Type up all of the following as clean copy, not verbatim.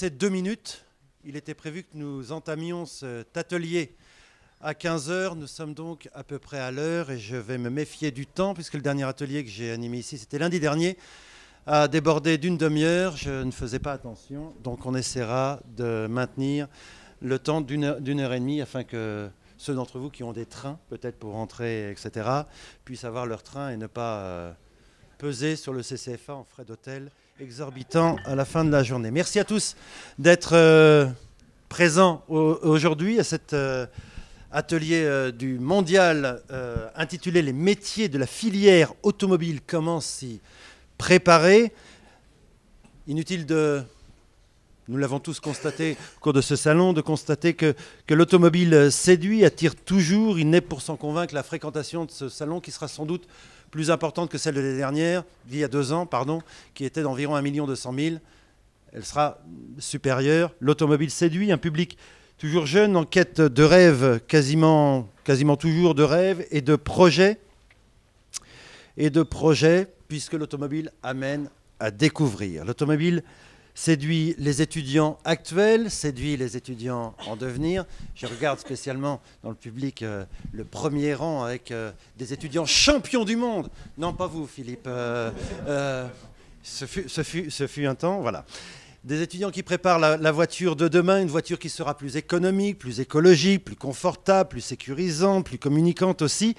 passé 2 minutes. Il était prévu que nous entamions cet atelier à 15 h. Nous sommes donc à peu près à l'heure et je vais me méfier du temps puisque le dernier atelier que j'ai animé ici, c'était lundi dernier, a débordé d'une demi-heure. Je ne faisais pas attention, donc on essaiera de maintenir le temps d'une heure et demie afin que ceux d'entre vous qui ont des trains, peut-être pour rentrer, etc., puissent avoir leur train et ne pas peser sur le CCFA en frais d'hôtel exorbitants à la fin de la journée. Merci à tous d'être présents aujourd'hui à cet atelier du mondial intitulé « Les métiers de la filière automobile, comment s'y préparer ». Inutile de... Nous l'avons tous constaté au cours de ce salon, de constater que l'automobile séduit, attire toujours. Il n'est pour s'en convaincre la fréquentation de ce salon qui sera sans doute plus importante que celle de l'année dernière, d'il y a 2 ans, pardon, qui était d'environ 1 200 000. Elle sera supérieure. L'automobile séduit un public toujours jeune, en quête de rêves, quasiment toujours de rêves et de projets, puisque l'automobile amène à découvrir. L'automobile séduit les étudiants actuels, séduit les étudiants en devenir. Je regarde spécialement dans le public le premier rang avec des étudiants champions du monde. Non, pas vous, Philippe. Ce fut un temps, voilà. Des étudiants qui préparent la voiture de demain, une voiture qui sera plus économique, plus écologique, plus confortable, plus sécurisante, plus communicante aussi,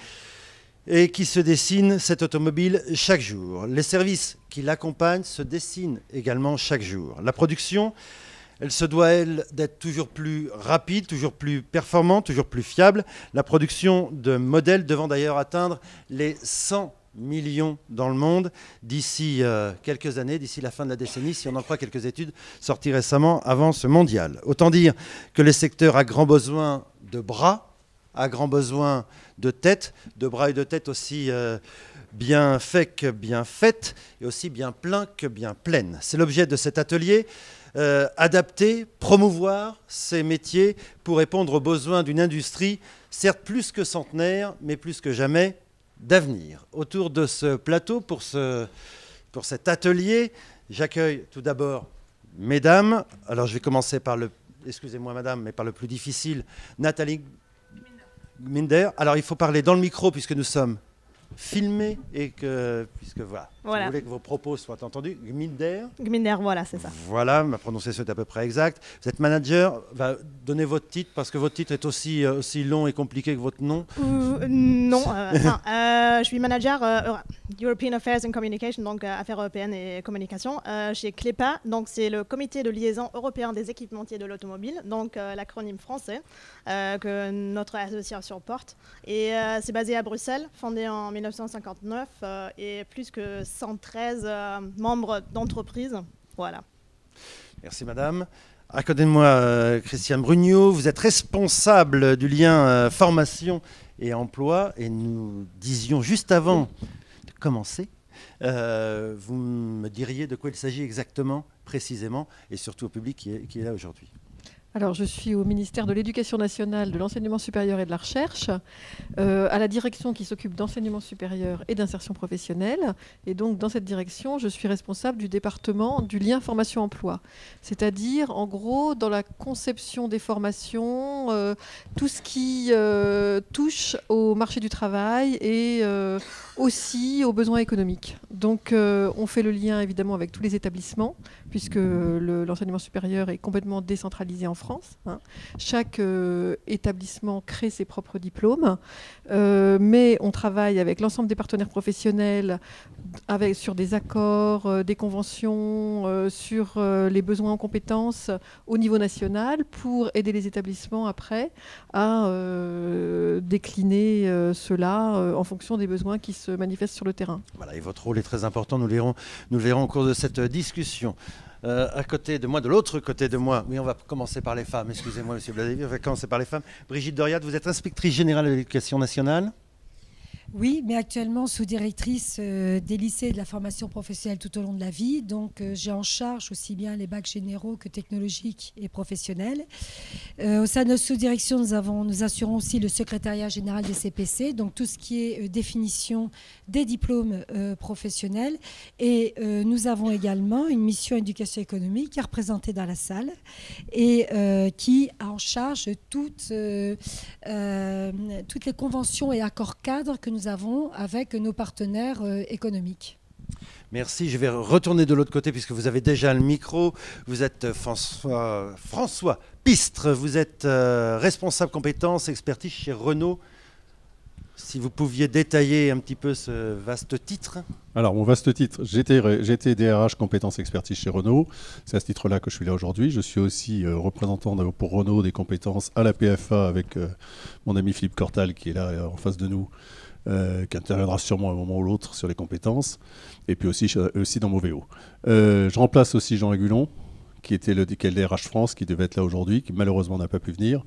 et qui se dessine, cette automobile, chaque jour. Les services qui l'accompagnent se dessinent également chaque jour. La production, elle se doit, elle, d'être toujours plus rapide, toujours plus performante, toujours plus fiable. La production de modèles devant d'ailleurs atteindre les 100 millions dans le monde d'ici quelques années, d'ici la fin de la décennie, si on en croit quelques études sorties récemment avant ce mondial. Autant dire que le secteur a grand besoin de bras, a grand besoin de tête, de bras et de tête aussi bien faits que bien faites, et aussi bien pleins que bien pleines. C'est l'objet de cet atelier, adapter, promouvoir ces métiers pour répondre aux besoins d'une industrie, certes plus que centenaire, mais plus que jamais d'avenir. Autour de ce plateau, pour cet atelier, j'accueille tout d'abord mesdames. Alors je vais commencer par excusez-moi madame, mais par le plus difficile, Nathalie Gminder. Alors il faut parler dans le micro puisque nous sommes filmés et que, voilà. Si vous voulez que vos propos soient entendus. Gminder. Gminder, voilà, c'est ça. Voilà, ma prononciation est à peu près exacte. Vous êtes manager, donnez votre titre parce que votre titre est aussi long et compliqué que votre nom. Non, je suis manager European Affairs and Communication, donc affaires européennes et communication, chez CLEPA, donc c'est le comité de liaison européen des équipementiers de l'automobile, donc l'acronyme français que notre association porte. Et c'est basé à Bruxelles, fondé en 1959 et plus que 113 membres d'entreprise. Voilà. Merci madame. À côté de moi, Christiane Brugnot, vous êtes responsable du lien formation et emploi. Et nous disions juste avant de commencer, vous me diriez de quoi il s'agit exactement, précisément, et surtout au public qui est là aujourd'hui. Alors, je suis au ministère de l'Éducation nationale, de l'enseignement supérieur et de la recherche, à la direction qui s'occupe d'enseignement supérieur et d'insertion professionnelle. Et donc, dans cette direction, je suis responsable du département du lien formation-emploi. C'est-à-dire, en gros, dans la conception des formations, tout ce qui touche au marché du travail et aussi aux besoins économiques. Donc, on fait le lien, évidemment, avec tous les établissements, puisque l'enseignement supérieur est complètement décentralisé en France. Chaque établissement crée ses propres diplômes, mais on travaille avec l'ensemble des partenaires professionnels sur des accords, des conventions, sur les besoins en compétences au niveau national pour aider les établissements après à décliner cela en fonction des besoins qui se manifestent sur le terrain. Voilà, et votre rôle est très important, nous le verrons au cours de cette discussion. À côté de moi, de l'autre côté de moi, oui, on va commencer par les femmes, excusez-moi monsieur Bladevi, on va commencer par les femmes. Brigitte Doriat, vous êtes inspectrice générale de l'éducation nationale. Oui, mais actuellement sous-directrice des lycées et de la formation professionnelle tout au long de la vie. Donc j'ai en charge aussi bien les bacs généraux que technologiques et professionnels. Au sein de notre sous-direction, nous assurons aussi le secrétariat général des CPC, donc tout ce qui est définition des diplômes professionnels. Et nous avons également une mission éducation économique qui est représentée dans la salle et qui a en charge toutes les conventions et accords cadres que nous avons avec nos partenaires économiques. Merci. Je vais retourner de l'autre côté puisque vous avez déjà le micro. Vous êtes François Pistre. Vous êtes responsable compétences, expertise chez Renault. Si vous pouviez détailler un petit peu ce vaste titre. Alors, mon vaste titre, j'étais DRH compétences expertise chez Renault. C'est à ce titre-là que je suis là aujourd'hui. Je suis aussi représentant pour Renault des compétences à la PFA avec mon ami Philippe Cortal qui est là en face de nous. Qui interviendra sûrement à un moment ou l'autre sur les compétences, et puis aussi dans Moveo. Je remplace aussi Jean Régulon, qui était le DRH France, qui devait être là aujourd'hui, qui malheureusement n'a pas pu venir.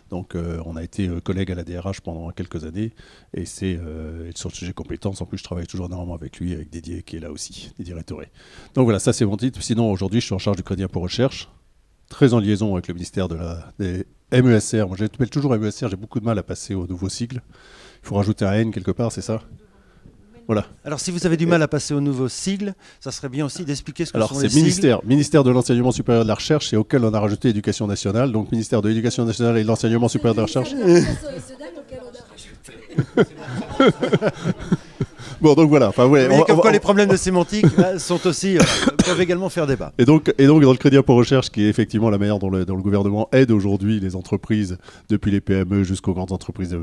Donc on a été collègues à la DRH pendant quelques années, et c'est sur le sujet compétences. En plus, je travaille toujours énormément avec lui, avec Didier, qui est là aussi, Didier Rétoré. Donc voilà, ça c'est mon titre. Sinon, aujourd'hui, je suis en charge du crédit impôt recherche, très en liaison avec le ministère des MESR. Moi, j'appelle toujours MESR, j'ai beaucoup de mal à passer au nouveau sigle. Il faut rajouter un N quelque part, c'est ça? Voilà. Alors, si vous avez du mal à passer au nouveau sigle, ça serait bien aussi d'expliquer ce que sont les sigles. sigles. Ministère de l'enseignement supérieur et de la recherche, et auquel on a rajouté Éducation nationale. Donc, ministère de l'Éducation nationale et de l'enseignement supérieur de la recherche. Bon, donc voilà. Enfin, ouais, comme quoi les problèmes de sémantique sont aussi, peuvent également faire débat. Et donc dans le crédit impôt recherche, qui est effectivement la manière dont le gouvernement aide aujourd'hui les entreprises, depuis les PME jusqu'aux grandes entreprises,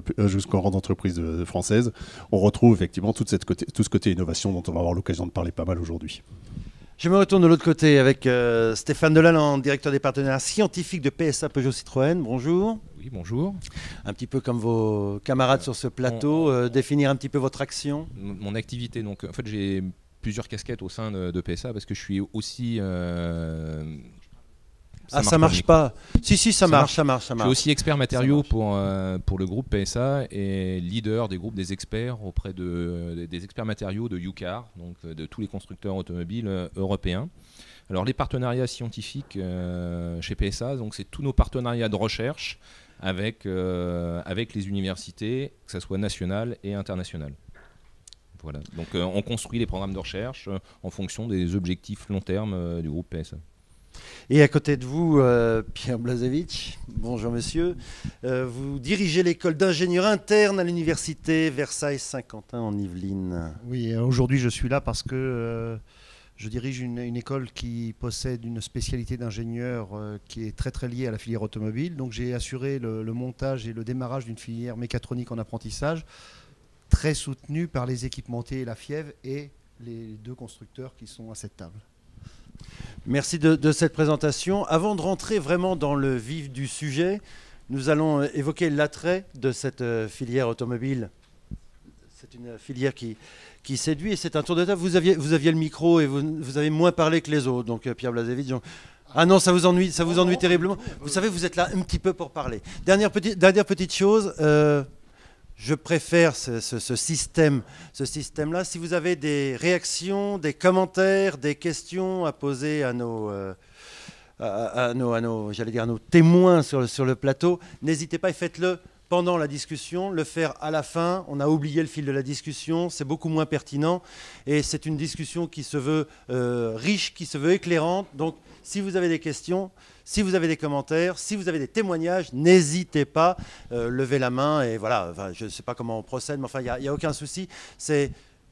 françaises, on retrouve effectivement tout ce côté innovation dont on va avoir l'occasion de parler pas mal aujourd'hui. Je me retourne de l'autre côté avec Stéphane Delalande, directeur des partenariats scientifiques de PSA Peugeot Citroën. Bonjour. Oui, bonjour. Un petit peu comme vos camarades sur ce plateau, définir un petit peu votre action. Mon activité, donc en fait j'ai plusieurs casquettes au sein de PSA parce que je suis aussi... ça marche pas. Si, ça marche. Je suis aussi expert matériaux pour le groupe PSA et leader des groupes des experts auprès des experts matériaux de UCAR, donc de tous les constructeurs automobiles européens. Alors les partenariats scientifiques chez PSA, donc c'est tous nos partenariats de recherche avec les universités, que ce soit nationales et internationales. Voilà. Donc on construit les programmes de recherche en fonction des objectifs long terme du groupe PSA. Et à côté de vous, Pierre Blazevich, bonjour monsieur, vous dirigez l'école d'ingénieurs internes à l'université Versailles-Saint-Quentin en Yvelines. Oui, aujourd'hui je suis là parce que je dirige une école qui possède une spécialité d'ingénieur qui est très très liée à la filière automobile. Donc j'ai assuré le montage et le démarrage d'une filière mécatronique en apprentissage, très soutenue par les équipementiers et la FIEV et les deux constructeurs qui sont à cette table. Merci de cette présentation. Avant de rentrer vraiment dans le vif du sujet, nous allons évoquer l'attrait de cette filière automobile. C'est une filière qui séduit et c'est un tour de table. Vous aviez le micro et vous avez moins parlé que les autres. Donc Pierre Blazevich, ah non, ça vous ennuie terriblement. Vous savez, vous êtes là un petit peu pour parler. Dernière petite chose, je préfère ce système-là. Si vous avez des réactions, des commentaires, des questions à poser à nos témoins sur le plateau, n'hésitez pas et faites-le pendant la discussion. Le faire à la fin, on a oublié le fil de la discussion, c'est beaucoup moins pertinent et c'est une discussion qui se veut riche, qui se veut éclairante. Donc si vous avez des questions, si vous avez des commentaires, si vous avez des témoignages, n'hésitez pas, levez la main et voilà, enfin, je ne sais pas comment on procède, mais enfin il n'y a aucun souci.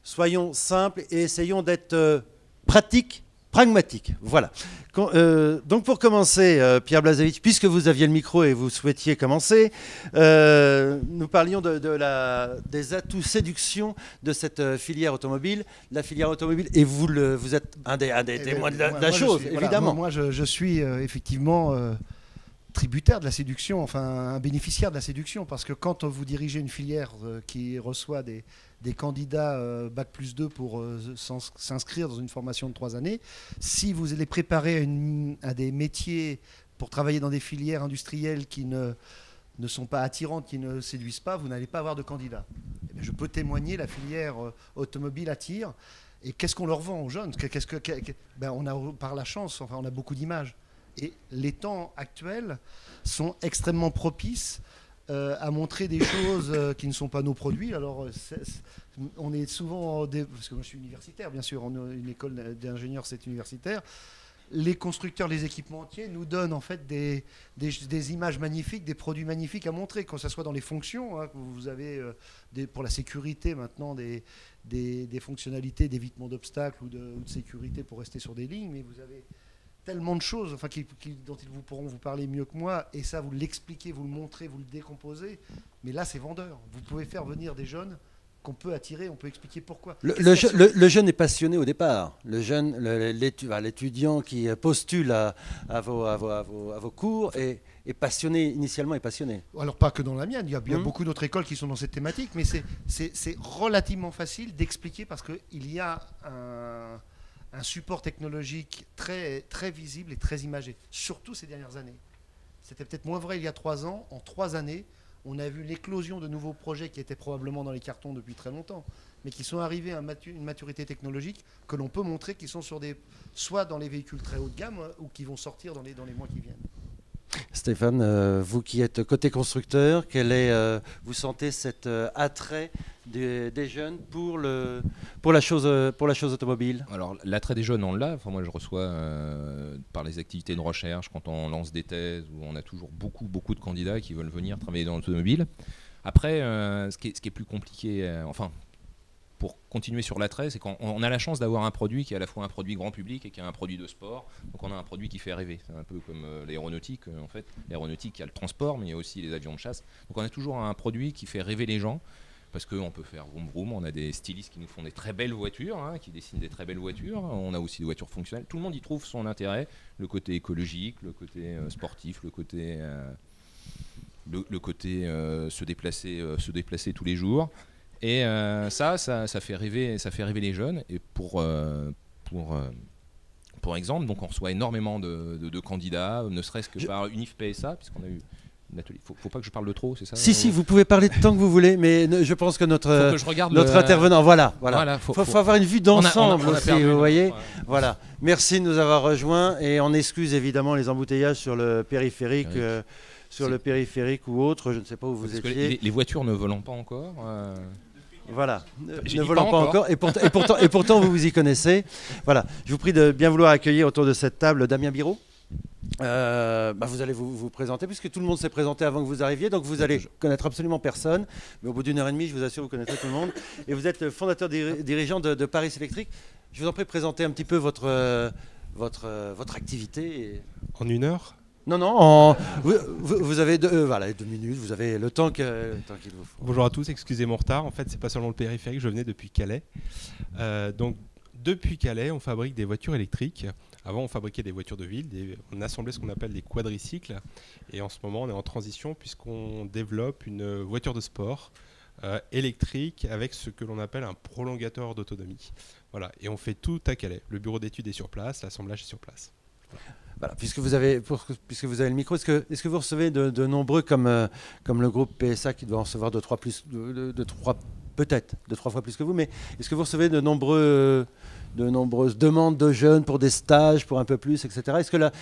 Soyons simples et essayons d'être pratiques, pragmatiques. Voilà. Donc pour commencer, Pierre Blazevich, puisque vous aviez le micro et vous souhaitiez commencer, nous parlions des atouts séduction de cette filière automobile. La filière automobile, et vous êtes un des témoins de la chose, évidemment. Moi, je suis effectivement tributaire de la séduction, enfin un bénéficiaire de la séduction, parce que quand vous dirigez une filière qui reçoit des candidats Bac+2 pour s'inscrire dans une formation de 3 années, si vous les préparez à des métiers pour travailler dans des filières industrielles qui ne sont pas attirantes, qui ne séduisent pas, vous n'allez pas avoir de candidats. eh bien, je peux témoigner, la filière automobile attire. Et qu'est-ce qu'on leur vend aux jeunes? On a, par la chance, enfin, on a beaucoup d'images. Et les temps actuels sont extrêmement propices à montrer des choses qui ne sont pas nos produits. Alors, on est souvent, parce que moi je suis universitaire, bien sûr, une école d'ingénieurs, c'est universitaire. Les constructeurs, les équipementiers nous donnent en fait des images magnifiques, des produits magnifiques à montrer, que ce soit dans les fonctions. Hein, vous avez pour la sécurité maintenant des fonctionnalités d'évitement d'obstacles ou de sécurité pour rester sur des lignes, mais vous avez tellement de choses enfin, dont ils pourront vous parler mieux que moi, et ça, vous l'expliquez, vous le montrez, vous le décomposez, mais là, c'est vendeur. Vous pouvez faire venir des jeunes qu'on peut attirer, on peut expliquer pourquoi. Le jeune est passionné au départ. Le jeune, l'étudiant qui postule à vos cours est passionné, initialement est passionné. Alors pas que dans la mienne, il y a beaucoup d'autres écoles qui sont dans cette thématique, mais c'est relativement facile d'expliquer parce qu'il y a un support technologique très, très visible et très imagé, surtout ces dernières années. C'était peut-être moins vrai il y a 3 ans. En 3 années, on a vu l'éclosion de nouveaux projets qui étaient probablement dans les cartons depuis très longtemps, mais qui sont arrivés à une maturité technologique que l'on peut montrer, qui sont soit dans les véhicules très haut de gamme ou qui vont sortir dans les mois qui viennent. Stéphane, vous qui êtes côté constructeur, vous sentez cet attrait des jeunes pour la chose automobile? Alors l'attrait des jeunes, on l'a. Enfin, moi je reçois par les activités de recherche, quand on lance des thèses, où on a toujours beaucoup de candidats qui veulent venir travailler dans l'automobile. Après, ce qui est plus compliqué, pour continuer sur l'attrait, c'est qu'on a la chance d'avoir un produit qui est à la fois un produit grand public et qui est un produit de sport. Donc on a un produit qui fait rêver. C'est un peu comme l'aéronautique. En fait, l'aéronautique, il y a le transport, mais il y a aussi les avions de chasse. Donc on a toujours un produit qui fait rêver les gens. Parce qu'on peut faire vroom vroom, on a des stylistes qui nous font des très belles voitures, hein, qui dessinent des très belles voitures. On a aussi des voitures fonctionnelles. Tout le monde y trouve son intérêt. Le côté écologique, le côté sportif, le côté se déplacer tous les jours. Et ça fait rêver les jeunes. Et pour exemple, donc on reçoit énormément de candidats, ne serait-ce que par UNIF PSA, puisqu'on a eu un atelier. Faut pas que je parle de trop, c'est ça? Si, vous pouvez parler de tant que vous voulez, mais je pense que notre intervenant, voilà. Faut avoir une vue d'ensemble aussi, vous voyez. Ouais. Voilà. Merci de nous avoir rejoints et on excuse évidemment les embouteillages sur le périphérique. Le périphérique ou autre, je ne sais pas où vous étiez. Les voitures ne volant pas encore. Voilà, ne volant pas encore. Et pourtant vous y connaissez. Voilà, je vous prie de bien vouloir accueillir autour de cette table Damien Biraud. Vous allez vous présenter, puisque tout le monde s'est présenté avant que vous arriviez, donc vous allez connaître absolument personne, mais au bout d'1 heure et demie, je vous assure, vous connaîtrez tout le monde. Et vous êtes fondateur dirigeant de Paris Électrique. Je vous en prie de présenter un petit peu votre activité. En 1 heure? Non, vous avez 2 minutes, vous avez le temps qu'il vous faut. Bonjour à tous, excusez mon retard. En fait, c'est pas seulement le périphérique, je venais depuis Calais. Donc, depuis Calais, on fabrique des voitures électriques. Avant, on fabriquait des voitures de ville, on assemblait ce qu'on appelle des quadricycles. Et en ce moment, on est en transition puisqu'on développe une voiture de sport électrique avec ce que l'on appelle un prolongateur d'autonomie. Voilà, et on fait tout à Calais. Le bureau d'études est sur place, l'assemblage est sur place. Voilà, puisque vous avez le micro, est-ce que vous recevez de nombreux, comme le groupe PSA qui doit en recevoir 2-3 fois plus que vous, mais est-ce que vous recevez de nombreuses demandes de jeunes pour des stages, pour un peu plus, etc.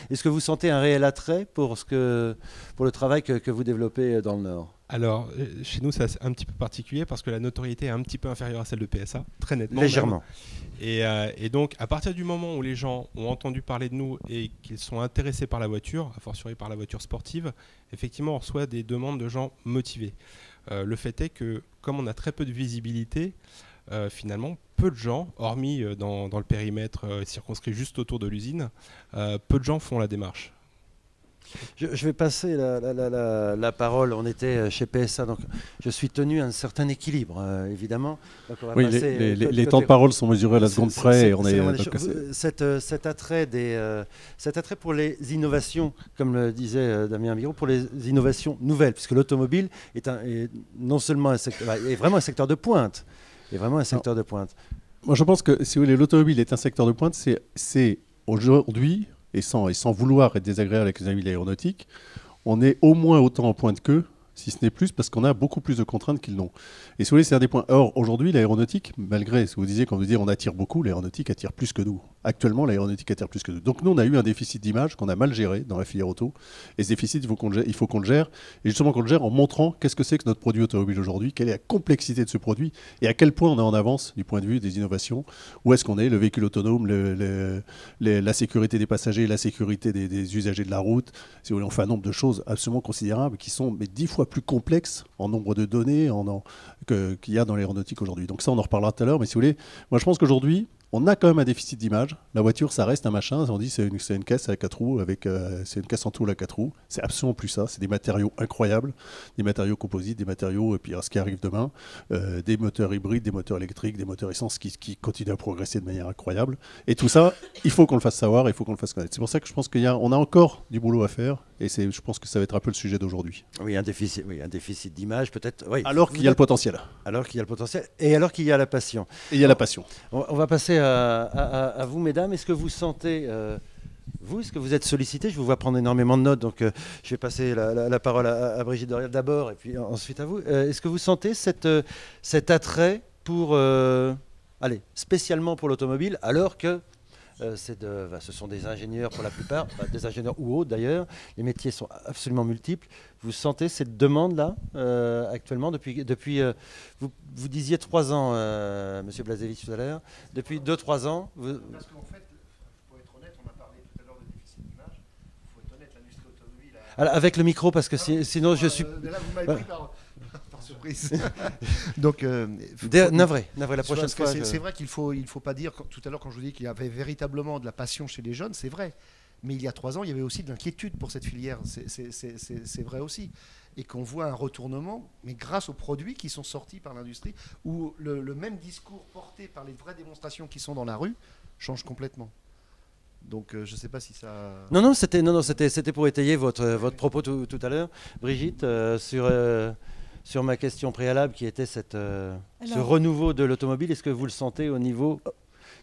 Est-ce que vous sentez un réel attrait pour le travail que vous développez dans le Nord? Alors, chez nous, c'est un petit peu particulier parce que la notoriété est un petit peu inférieure à celle de PSA, très nettement. Légèrement. Et donc, à partir du moment où les gens ont entendu parler de nous et qu'ils sont intéressés par la voiture, a fortiori par la voiture sportive, effectivement, on reçoit des demandes de gens motivés. Le fait est que, comme on a très peu de visibilité, finalement, peu de gens, hormis dans le périmètre circonscrit juste autour de l'usine, peu de gens font la démarche. Je vais passer la parole. On était chez PSA, donc je suis tenu à un certain équilibre, évidemment. Donc oui, les temps de parole sont mesurés à la seconde près. Cet attrait pour les innovations, comme le disait Damien Biraud, pour les innovations nouvelles, puisque l'automobile est non seulement est vraiment un secteur de pointe. Moi, je pense que si vous voulez, l'automobile est un secteur de pointe. C'est aujourd'hui, et sans vouloir être désagréable avec les amis de l'aéronautique, on est au moins autant en pointe qu'eux si ce n'est plus, parce qu'on a beaucoup plus de contraintes qu'ils n'ont. Et si vous voulez, c'est un des points. Or, aujourd'hui, l'aéronautique, malgré ce que vous disiez, quand vous disiez on attire beaucoup, l'aéronautique attire plus que nous. Actuellement, l'aéronautique attire plus que nous. Donc nous, on a eu un déficit d'image qu'on a mal géré dans la filière auto. Et ce déficit, il faut qu'on le gère. Et justement qu'on le gère en montrant qu'est-ce que c'est que notre produit automobile aujourd'hui, quelle est la complexité de ce produit et à quel point on est en avance du point de vue des innovations. Où est-ce qu'on est, le véhicule autonome, la sécurité des passagers, la sécurité des usagers de la route. Si vous voulez, on fait un nombre de choses absolument considérables qui sont 10 fois plus complexes en nombre de données qu'il y a dans l'aéronautique aujourd'hui. Donc ça, on en reparlera tout à l'heure. Mais si vous voulez, moi je pense qu'aujourd'hui, on a quand même un déficit d'image. La voiture, ça reste un machin. On dit c'est une caisse à 4 roues, c'est une caisse en tôle à 4 roues. C'est absolument plus ça. C'est des matériaux incroyables, des matériaux composites, des matériaux, et puis ce qui arrive demain, des moteurs hybrides, des moteurs électriques, des moteurs essence qui continuent à progresser de manière incroyable. Et tout ça, il faut qu'on le fasse savoir, il faut qu'on le fasse connaître. C'est pour ça que je pense qu'on a encore du boulot à faire. Et je pense que ça va être un peu le sujet d'aujourd'hui. Oui, un déficit d'image peut-être. Oui. Alors qu'il y a le potentiel. Alors qu'il y a le potentiel et alors qu'il y a la passion. Et il y a la passion. On va passer à vous, mesdames. Est-ce que vous sentez, est-ce que vous êtes sollicité? Je vous vois prendre énormément de notes, donc je vais passer la parole à Brigitte Dorial d'abord et puis ensuite à vous. Est-ce que vous sentez cet attrait pour, spécialement pour l'automobile, alors que ce sont des ingénieurs pour la plupart, des ingénieurs ou autres d'ailleurs. Les métiers sont absolument multiples. Vous sentez cette demande-là actuellement depuis vous disiez 3 ans, Monsieur Blazevich tout à l'heure. Depuis 2-3 ans. Parce qu'en fait, pour être honnête, on a parlé tout à l'heure de déficit d'image. Il faut être honnête, l'industrie automobile. Alors, avec le micro, parce que sinon je suis. Là, vous m'avez pris par surprise. Donc, navré, la prochaine fois. C'est vrai qu'il faut pas dire, tout à l'heure quand je vous dis qu'il y avait véritablement de la passion chez les jeunes, c'est vrai. Mais il y a 3 ans, il y avait aussi de l'inquiétude pour cette filière. C'est vrai aussi. Et qu'on voit un retournement, mais grâce aux produits qui sont sortis par l'industrie, où le même discours porté par les vraies démonstrations qui sont dans la rue change complètement. Donc je ne sais pas si ça... Non, c'était pour étayer votre propos tout à l'heure. Brigitte, sur ma question préalable qui était ce renouveau de l'automobile, est-ce que vous le sentez au niveau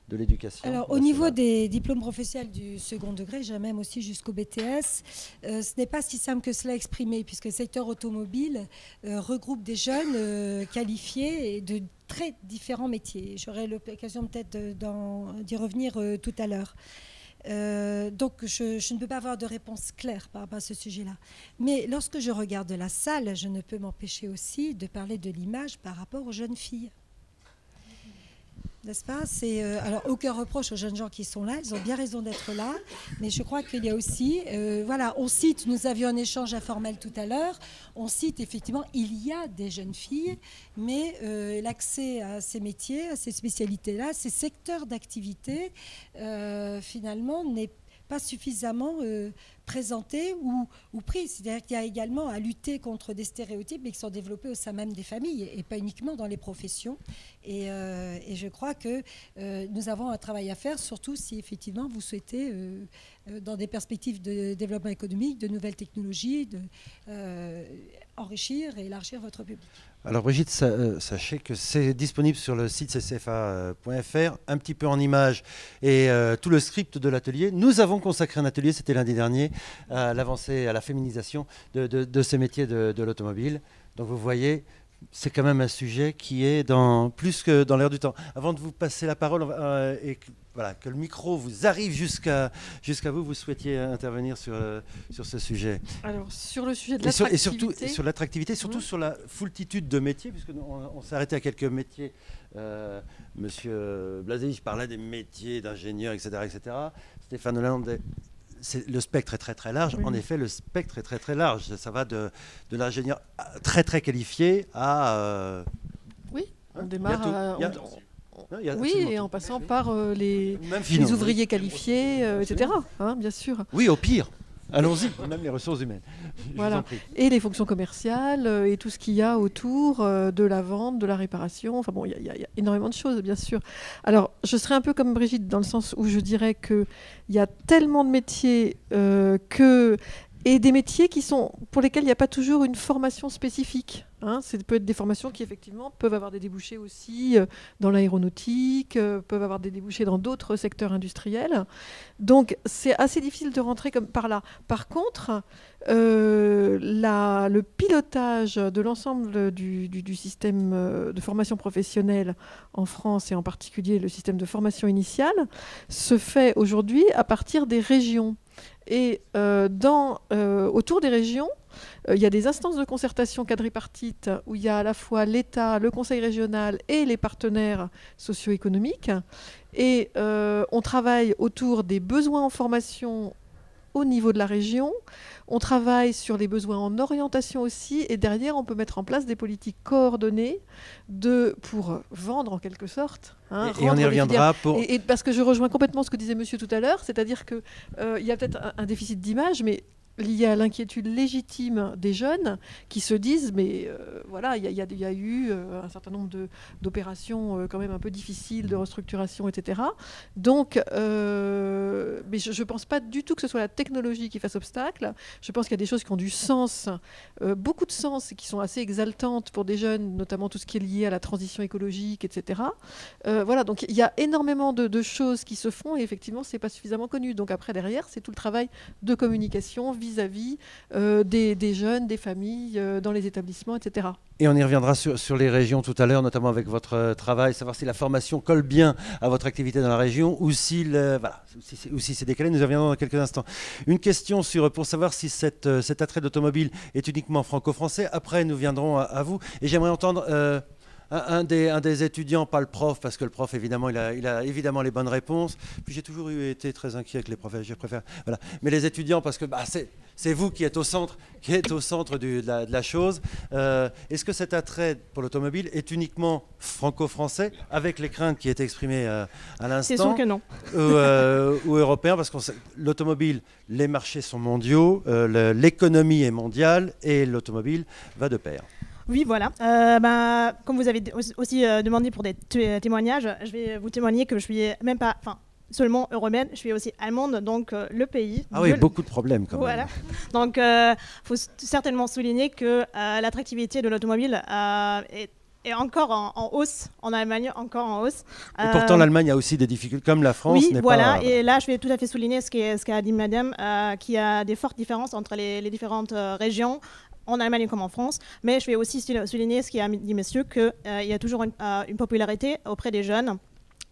de l'éducation? Alors, au niveau des diplômes professionnels du second degré, j'ai même aussi jusqu'au BTS, ce n'est pas si simple que cela à exprimer, puisque le secteur automobile regroupe des jeunes qualifiés et de très différents métiers. J'aurai l'occasion peut-être d'y revenir tout à l'heure. Donc je ne peux pas avoir de réponse claire par rapport à ce sujet-là. Mais lorsque je regarde la salle, je ne peux m'empêcher aussi de parler de l'image par rapport aux jeunes filles. N'est-ce pas? Alors, aucun reproche aux jeunes gens qui sont là, ils ont bien raison d'être là, mais je crois qu'il y a aussi, on cite, nous avions un échange informel tout à l'heure, on cite effectivement, il y a des jeunes filles, mais l'accès à ces métiers, à ces spécialités-là, ces secteurs d'activité, finalement, n'est pas suffisamment présenté ou pris. C'est-à-dire qu'il y a également à lutter contre des stéréotypes mais qui sont développés au sein même des familles et pas uniquement dans les professions. Et je crois que nous avons un travail à faire, surtout si effectivement vous souhaitez, dans des perspectives de développement économique, de nouvelles technologies, enrichir et élargir votre public. Alors Brigitte, sachez que c'est disponible sur le site ccfa.fr, un petit peu en images et tout le script de l'atelier. Nous avons consacré un atelier, c'était lundi dernier, à l'avancée, à la féminisation de ces métiers de l'automobile. Donc vous voyez, c'est quand même un sujet qui est plus que dans l'air du temps. Avant de vous passer la parole, que le micro vous arrive jusqu'à vous, vous souhaitiez intervenir sur ce sujet. Alors, sur le sujet de l'attractivité. Et surtout sur l'attractivité, surtout sur la foultitude de métiers, puisqu'on s'est arrêté à quelques métiers. Monsieur Blazevich parlait des métiers d'ingénieur, etc. Stéphane Hollande, le spectre est très très large. Oui. En effet, le spectre est très très large. Ça va de l'ingénieur très très qualifié à... Oui, on démarre... et en passant par les ouvriers qualifiés, etc. Bien sûr. Oui, au pire. Allons-y, même les ressources humaines. Voilà. Et les fonctions commerciales et tout ce qu'il y a autour de la vente, de la réparation. Enfin bon, il y a énormément de choses, bien sûr. Alors, je serais un peu comme Brigitte dans le sens où je dirais qu'il y a tellement de métiers et des métiers pour lesquels il n'y a pas toujours une formation spécifique. Ça peut être des formations qui effectivement peuvent avoir des débouchés aussi dans l'aéronautique, peuvent avoir des débouchés dans d'autres secteurs industriels. Donc c'est assez difficile de rentrer par là. Par contre, le pilotage de l'ensemble du système de formation professionnelle en France, et en particulier le système de formation initiale, se fait aujourd'hui à partir des régions. Et autour des régions, il y a des instances de concertation quadripartites où il y a à la fois l'État, le Conseil régional et les partenaires socio-économiques. Et on travaille autour des besoins en formation au niveau de la région. On travaille sur les besoins en orientation aussi. Et derrière, on peut mettre en place des politiques coordonnées pour vendre en quelque sorte. Et on y reviendra et parce que je rejoins complètement ce que disait monsieur tout à l'heure, c'est-à-dire qu'il y a peut-être un déficit d'image, mais lié à l'inquiétude légitime des jeunes qui se disent mais voilà, il y a eu un certain nombre d'opérations quand même un peu difficiles, de restructuration, etc. Donc, mais je ne pense pas du tout que ce soit la technologie qui fasse obstacle. Je pense qu'il y a des choses qui ont du sens, beaucoup de sens, et qui sont assez exaltantes pour des jeunes, notamment tout ce qui est lié à la transition écologique, etc. Voilà, donc il y a énormément de choses qui se font, et effectivement, ce n'est pas suffisamment connu. Donc après, derrière, c'est tout le travail de communication vis-à-vis des jeunes, des familles, dans les établissements, etc. Et on y reviendra sur les régions tout à l'heure, notamment avec votre travail, savoir si la formation colle bien à votre activité dans la région ou si c'est décalé. Nous y reviendrons dans quelques instants. Une question pour savoir si cet attrait d'automobile est uniquement franco-français. Après, nous viendrons à vous. Et j'aimerais entendre un des étudiants, pas le prof, parce que le prof, évidemment, il a évidemment les bonnes réponses. Puis j'ai toujours été très inquiet avec les profs, je préfère. Voilà. Mais les étudiants, parce que c'est vous qui êtes au centre, de la chose. Est-ce que cet attrait pour l'automobile est uniquement franco-français, avec les craintes qui étaient exprimées à l'instant? C'est sûr que non. Ou européen, parce que l'automobile, les marchés sont mondiaux, l'économie est mondiale et l'automobile va de pair. Oui, voilà. Comme vous avez aussi demandé pour des témoignages, je vais vous témoigner que je suis même pas seulement européenne, je suis aussi allemande, donc le pays. Ah oui, beaucoup de problèmes quand même. Voilà. Donc, faut certainement souligner que l'attractivité de l'automobile est encore en hausse, en Allemagne encore en hausse. Et pourtant, l'Allemagne a aussi des difficultés, comme la France. Oui, voilà. Et là, je vais tout à fait souligner ce qu'a dit madame, qu'il y a des fortes différences entre les différentes régions, en Allemagne comme en France, mais je vais aussi souligner ce qu'a dit monsieur, qu'il y a toujours une popularité auprès des jeunes,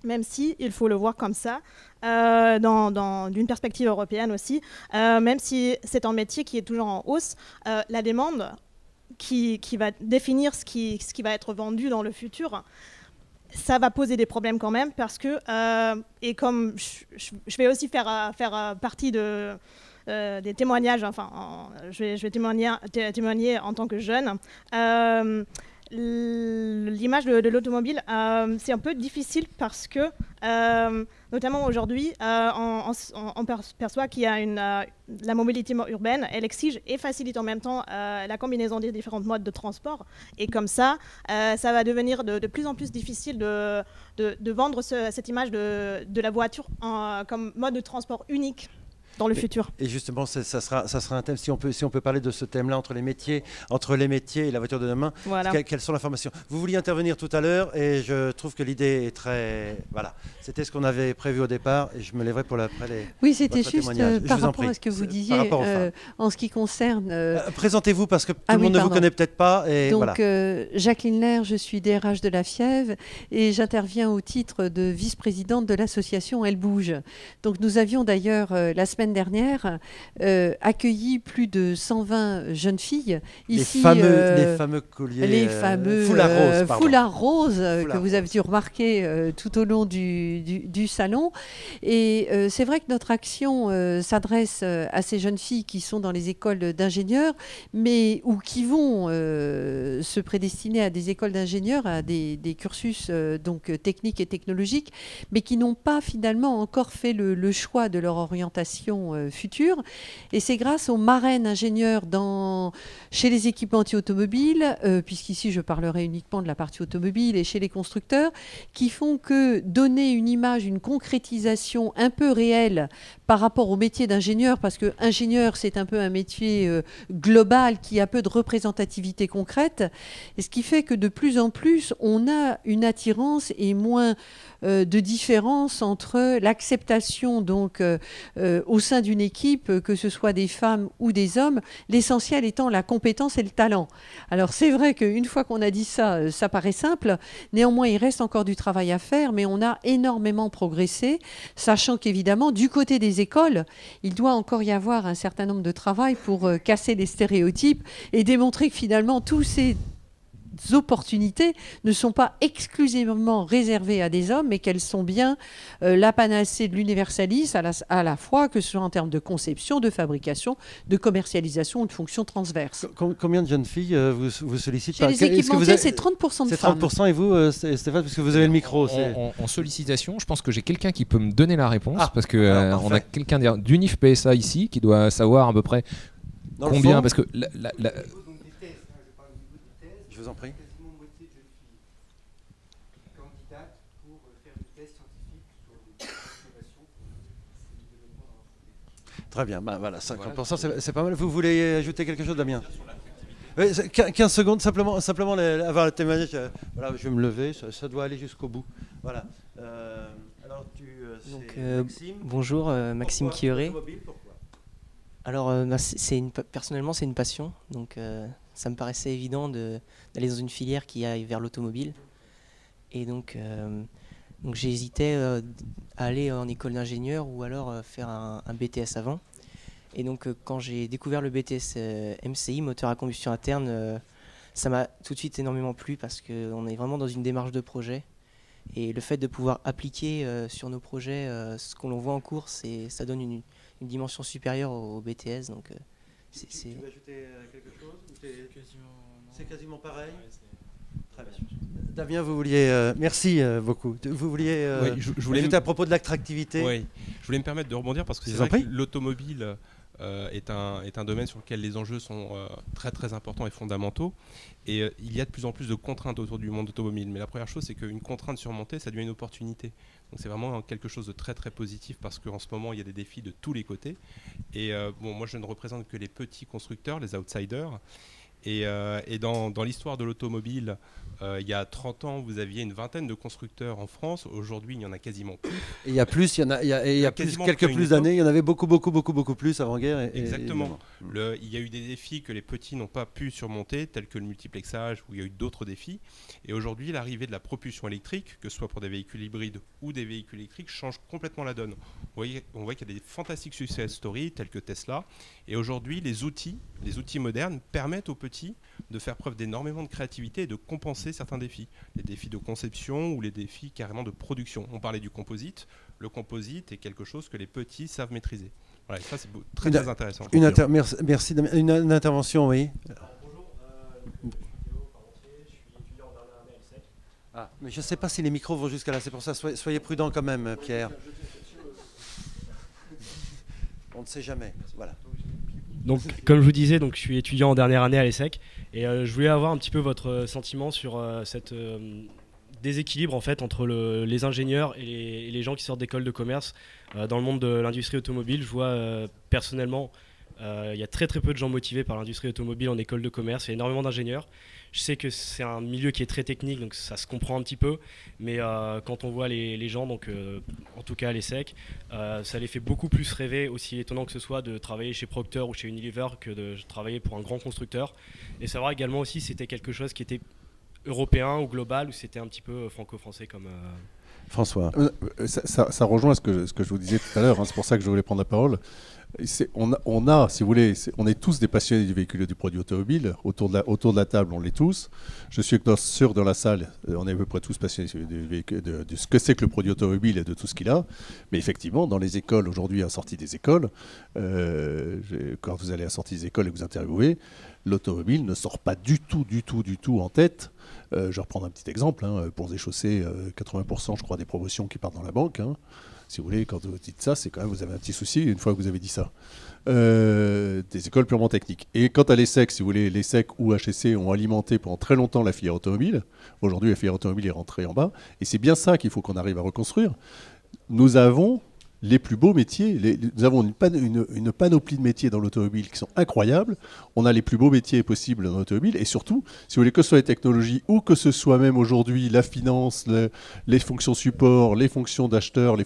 même si il faut le voir comme ça, d'une perspective européenne aussi, même si c'est un métier qui est toujours en hausse, la demande qui va définir ce qui va être vendu dans le futur, ça va poser des problèmes quand même, parce que, et comme je vais aussi faire partie des témoignages, je vais témoigner en tant que jeune. L'image de l'automobile, c'est un peu difficile parce que, notamment aujourd'hui, on perçoit qu'il y a la mobilité urbaine, elle exige et facilite en même temps la combinaison des différents modes de transport. Et comme ça va devenir de plus en plus difficile de vendre cette image de la voiture comme mode de transport unique dans le futur. Et justement, ça sera un thème, si on peut parler de ce thème-là, entre les métiers et la voiture de demain. Voilà. Quelles sont les informations? Vous vouliez intervenir tout à l'heure, et je trouve que l'idée est très... Voilà, c'était ce qu'on avait prévu au départ, et je me lèverai pour après les... Oui, c'était juste par rapport à ce que vous disiez, en ce qui concerne... Présentez-vous, parce que tout le monde ne vous connaît peut-être pas. Et donc, voilà. Jacqueline Lair, je suis DRH de la FIEV, et j'interviens au titre de vice-présidente de l'association Elle Bouge. Donc, nous avions d'ailleurs, la semaine dernière, accueilli plus de 120 jeunes filles. Ici, les fameux colliers, les fameux foulards roses que vous avez dû remarquer tout au long du salon. Et c'est vrai que notre action s'adresse à ces jeunes filles qui sont dans les écoles d'ingénieurs, ou qui vont se prédestiner à des écoles d'ingénieurs, à des cursus donc techniques et technologiques, mais qui n'ont pas finalement encore fait le choix de leur orientation générations futures. Et c'est grâce aux marraines ingénieurs chez les équipementiers automobiles, puisqu'ici je parlerai uniquement de la partie automobile, et chez les constructeurs, qui font que donner une image, une concrétisation un peu réelle par rapport au métier d'ingénieur, parce que ingénieur, c'est un peu un métier global qui a peu de représentativité concrète, et ce qui fait que de plus en plus, on a une attirance et moins de différence entre l'acceptation donc au sein d'une équipe, que ce soit des femmes ou des hommes, l'essentiel étant la compétence et le talent. Alors c'est vrai qu'une fois qu'on a dit ça, ça paraît simple, néanmoins il reste encore du travail à faire, mais on a énormément progressé, sachant qu'évidemment du côté des écoles, il doit encore y avoir un certain nombre de travail pour casser les stéréotypes et démontrer que finalement tous ces opportunités ne sont pas exclusivement réservées à des hommes, mais qu'elles sont bien la panacée de l'universalisme à la fois, que ce soit en termes de conception, de fabrication, de commercialisation ou de fonctions transverses. Combien de jeunes filles vous sollicitent? Chez les équipementiers, c'est 30% de femmes. C'est 30%, et vous, Stéphane, parce que vous avez le micro. En sollicitation, je pense que j'ai quelqu'un qui peut me donner la réponse, parce que on a quelqu'un d'Unif PSA ici qui doit savoir à peu près combien, parce que je vous en prie. Très bien, bah voilà, 50%, c'est pas mal. Vous voulez ajouter quelque chose, Damien? 15 secondes, simplement avoir le témoignage. Voilà, je vais me lever, ça doit aller jusqu'au bout. Voilà. Alors, Maxime. Bonjour, Maxime Quilleray. Alors, personnellement, c'est une passion. Donc, ça me paraissait évident d'aller dans une filière qui aille vers l'automobile. Et donc j'hésitais à aller en école d'ingénieur ou alors faire un BTS avant. Et donc quand j'ai découvert le BTS MCI, moteur à combustion interne, ça m'a tout de suite énormément plu parce qu'on est vraiment dans une démarche de projet. Et le fait de pouvoir appliquer sur nos projets ce qu'on voit en cours, ça donne une dimension supérieure au BTS. Donc, tu veux ajouter quelque chose? C'est quasiment pareil. Très bien. Damien, vous vouliez... merci beaucoup. Vous vouliez je voulais ajouter à propos de l'attractivité? Oui, je voulais me permettre de rebondir parce que c'est vrai que l'automobile est un domaine sur lequel les enjeux sont très très importants et fondamentaux. Et il y a de plus en plus de contraintes autour du monde automobile. Mais la première chose, c'est qu'une contrainte surmontée, ça devient une opportunité. Donc c'est vraiment quelque chose de très très positif parce qu'en ce moment, il y a des défis de tous les côtés. Et moi, je ne représente que les petits constructeurs, les outsiders. Et dans l'histoire de l'automobile, il y a 30 ans, vous aviez une vingtaine de constructeurs en France. Aujourd'hui, il n'y en a quasiment plus. Et il y a plus, il y a quelques plus d'années, il y en avait beaucoup plus avant-guerre. Exactement. Il y a eu des défis que les petits n'ont pas pu surmonter, tels que le multiplexage, où il y a eu d'autres défis. Et aujourd'hui, l'arrivée de la propulsion électrique, que ce soit pour des véhicules hybrides ou des véhicules électriques, change complètement la donne. On voit qu'il y a des fantastiques success stories, tels que Tesla. Et aujourd'hui, les outils modernes permettent aux petits de faire preuve d'énormément de créativité et de compenser certains défis. Les défis de conception ou les défis carrément de production. On parlait du composite. Le composite est quelque chose que les petits savent maîtriser. Voilà, et ça, c'est très, très intéressant. Merci. Une intervention, oui. Bonjour, je suis étudiant en dernière année à l'ESSEC. Mais je ne sais pas si les micros vont jusqu'à là, c'est pour ça, soyez prudent quand même, Pierre. On ne sait jamais. Voilà. Donc, comme je vous disais, je suis étudiant en dernière année à l'ESSEC et je voulais avoir un petit peu votre sentiment sur cette déséquilibre en fait entre les ingénieurs et les gens qui sortent d'écoles de commerce dans le monde de l'industrie automobile. Je vois personnellement, il y a très très peu de gens motivés par l'industrie automobile en école de commerce. Il y a énormément d'ingénieurs. Je sais que c'est un milieu qui est très technique, donc ça se comprend un petit peu. Mais quand on voit les gens, en tout cas à l'ESSEC, ça les fait beaucoup plus rêver, aussi étonnant que ce soit, de travailler chez Procter ou chez Unilever que de travailler pour un grand constructeur. Et savoir également aussi si c'était quelque chose qui était européen ou global, ou c'était un petit peu franco-français comme... François. Ça rejoint ce que je vous disais tout à l'heure, c'est pour ça que je voulais prendre la parole. On a, si vous voulez, on est tous des passionnés du véhicule et du produit automobile. Autour de la table, on l'est tous. Je suis sûr dans la salle, on est à peu près tous passionnés de ce que c'est que le produit automobile et de tout ce qu'il a. Mais effectivement, dans les écoles, aujourd'hui, à la sortie des écoles, quand vous allez à la sortie des écoles et que vous interviewez, l'automobile ne sort pas du tout en tête. Je vais reprendre un petit exemple. Pour des chaussées, 80% je crois des promotions qui partent dans la banque. Si vous voulez, quand vous dites ça, c'est quand même, vous avez un petit souci une fois que vous avez dit ça. Des écoles purement techniques. Et quant à l'ESSEC, si vous voulez, l'ESSEC ou HEC ont alimenté pendant très longtemps la filière automobile. Aujourd'hui, la filière automobile est rentrée en bas. Et c'est bien ça qu'il faut qu'on arrive à reconstruire. Nous avons les plus beaux métiers. Nous avons une panoplie de métiers dans l'automobile qui sont incroyables. On a les plus beaux métiers possibles dans l'automobile. Et surtout, si vous voulez, que ce soit les technologies ou que ce soit même aujourd'hui la finance, les fonctions support, les fonctions d'acheteurs,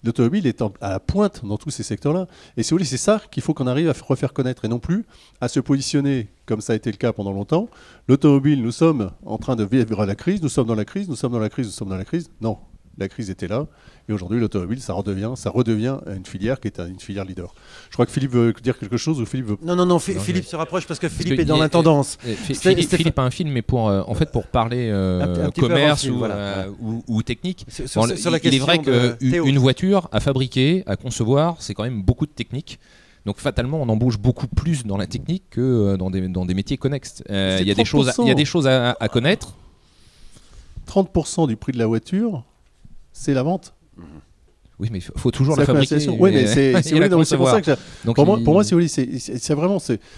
l'automobile est à la pointe dans tous ces secteurs-là. Et si vous voulez, c'est ça qu'il faut qu'on arrive à refaire connaître et non plus à se positionner comme ça a été le cas pendant longtemps. L'automobile, nous sommes en train de vivre la crise, nous sommes dans la crise, nous sommes dans la crise, nous sommes dans la crise. Non. La crise était là, et aujourd'hui l'automobile, ça redevient une filière qui est une filière leader. Je crois que Philippe veut dire quelque chose, ou Philippe veut... Non, Philippe se rapproche parce que Philippe est dans l'intendance. Philippe a un film, mais pour parler commerce ou technique. Il est vrai qu'une voiture à fabriquer, à concevoir, c'est quand même beaucoup de technique. Donc fatalement, on embauche beaucoup plus dans la technique que dans des métiers connexes. Il y a des choses à connaître. 30% du prix de la voiture, c'est la vente. Oui, mais il faut toujours la fabriquer. Oui, mais c'est pour ça que pour moi, si vous voulez, c'est vraiment...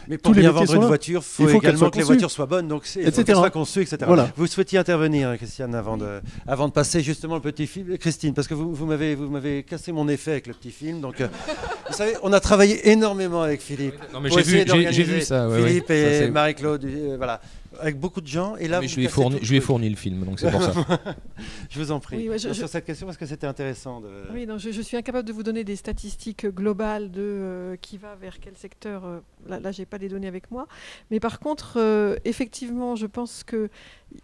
Mais pour bien vendre une voiture, il faut également que les voitures soient bonnes, donc il faut qu'elles soient conçues, etc. Voilà. Vous souhaitiez intervenir, Christiane, avant de passer justement le petit film. Christine, parce que vous m'avez cassé mon effet avec le petit film. Donc, vous savez, on a travaillé énormément avec Philippe. Non, mais j'ai vu ça. Philippe et Marie-Claude, voilà. Avec beaucoup de gens. Et là, je lui ai fourni le film, donc c'est pour ça. Je vous en prie. Oui, sur cette question, parce que c'était intéressant. Oui, non, je suis incapable de vous donner des statistiques globales de qui va vers quel secteur. Là, j'ai pas les données avec moi. Mais par contre, effectivement, je pense qu'il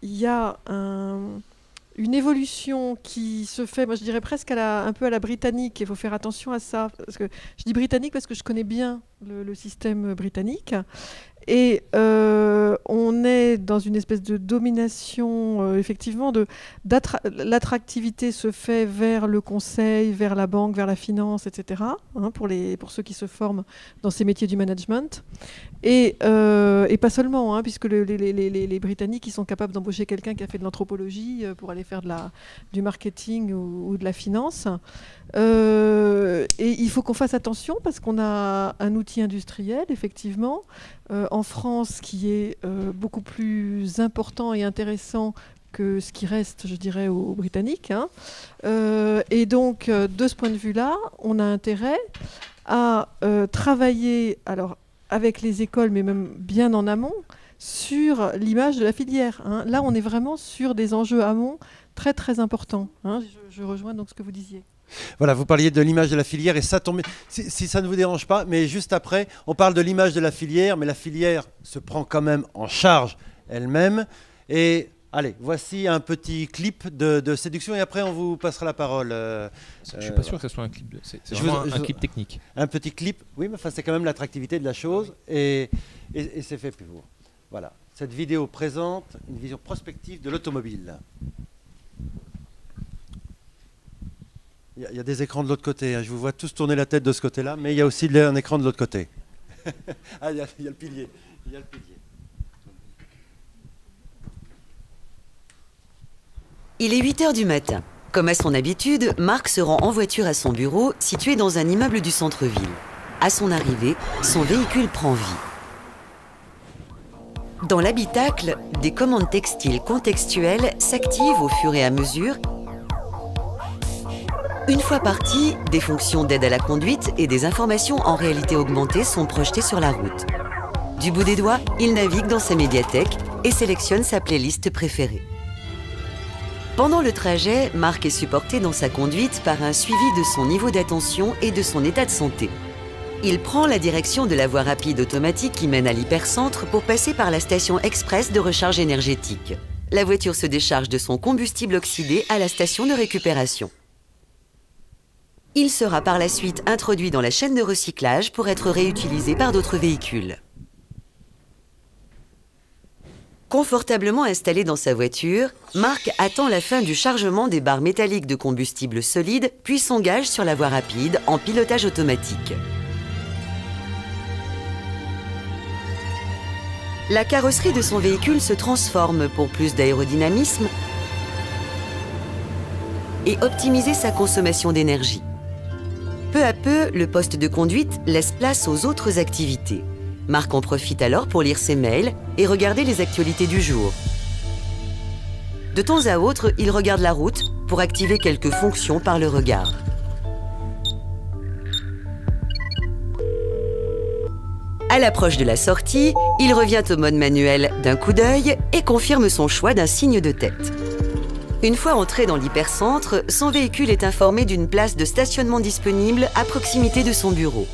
y a une évolution qui se fait, moi je dirais presque un peu à la britannique. Il faut faire attention à ça. Parce que je dis britannique parce que je connais bien le système britannique. Et on est dans une espèce de domination, effectivement, l'attractivité se fait vers le conseil, vers la banque, vers la finance, etc., pour ceux qui se forment dans ces métiers du management. Et pas seulement, puisque les Britanniques, ils sont capables d'embaucher quelqu'un qui a fait de l'anthropologie pour aller faire du marketing ou de la finance. Et il faut qu'on fasse attention parce qu'on a un outil industriel, effectivement, en France qui est beaucoup plus important et intéressant que ce qui reste, je dirais, aux Britanniques. Et donc, de ce point de vue-là, on a intérêt à travailler avec les écoles, mais même bien en amont, sur l'image de la filière. Là, on est vraiment sur des enjeux amont très, très importants. Je rejoins donc ce que vous disiez. Voilà, vous parliez de l'image de la filière et ça tombe, si ça ne vous dérange pas, mais juste après, on parle de l'image de la filière, mais la filière se prend quand même en charge elle-même. Et allez, voici un petit clip de séduction et après on vous passera la parole. Je ne suis pas sûr que ce soit un clip, c'est vraiment un clip technique. Un petit clip, oui, mais c'est quand même l'attractivité de la chose et c'est fait pour vous. Voilà, cette vidéo présente une vision prospective de l'automobile. Il y a des écrans de l'autre côté, je vous vois tous tourner la tête de ce côté-là, mais il y a aussi un écran de l'autre côté. Il y a le pilier. Il est 8h du matin. Comme à son habitude, Marc se rend en voiture à son bureau, situé dans un immeuble du centre-ville. À son arrivée, son véhicule prend vie. Dans l'habitacle, des commandes textiles contextuelles s'activent au fur et à mesure. Une fois parti, des fonctions d'aide à la conduite et des informations en réalité augmentée sont projetées sur la route. Du bout des doigts, il navigue dans sa médiathèque et sélectionne sa playlist préférée. Pendant le trajet, Marc est supporté dans sa conduite par un suivi de son niveau d'attention et de son état de santé. Il prend la direction de la voie rapide automatique qui mène à l'hypercentre pour passer par la station express de recharge énergétique. La voiture se décharge de son combustible oxydé à la station de récupération. Il sera par la suite introduit dans la chaîne de recyclage pour être réutilisé par d'autres véhicules. Confortablement installé dans sa voiture, Marc attend la fin du chargement des barres métalliques de combustible solide, puis s'engage sur la voie rapide en pilotage automatique. La carrosserie de son véhicule se transforme pour plus d'aérodynamisme et optimiser sa consommation d'énergie. Peu à peu, le poste de conduite laisse place aux autres activités. Marc en profite alors pour lire ses mails et regarder les actualités du jour. De temps à autre, il regarde la route pour activer quelques fonctions par le regard. À l'approche de la sortie, il revient au mode manuel d'un coup d'œil et confirme son choix d'un signe de tête. Une fois entré dans l'hypercentre, son véhicule est informé d'une place de stationnement disponible à proximité de son bureau.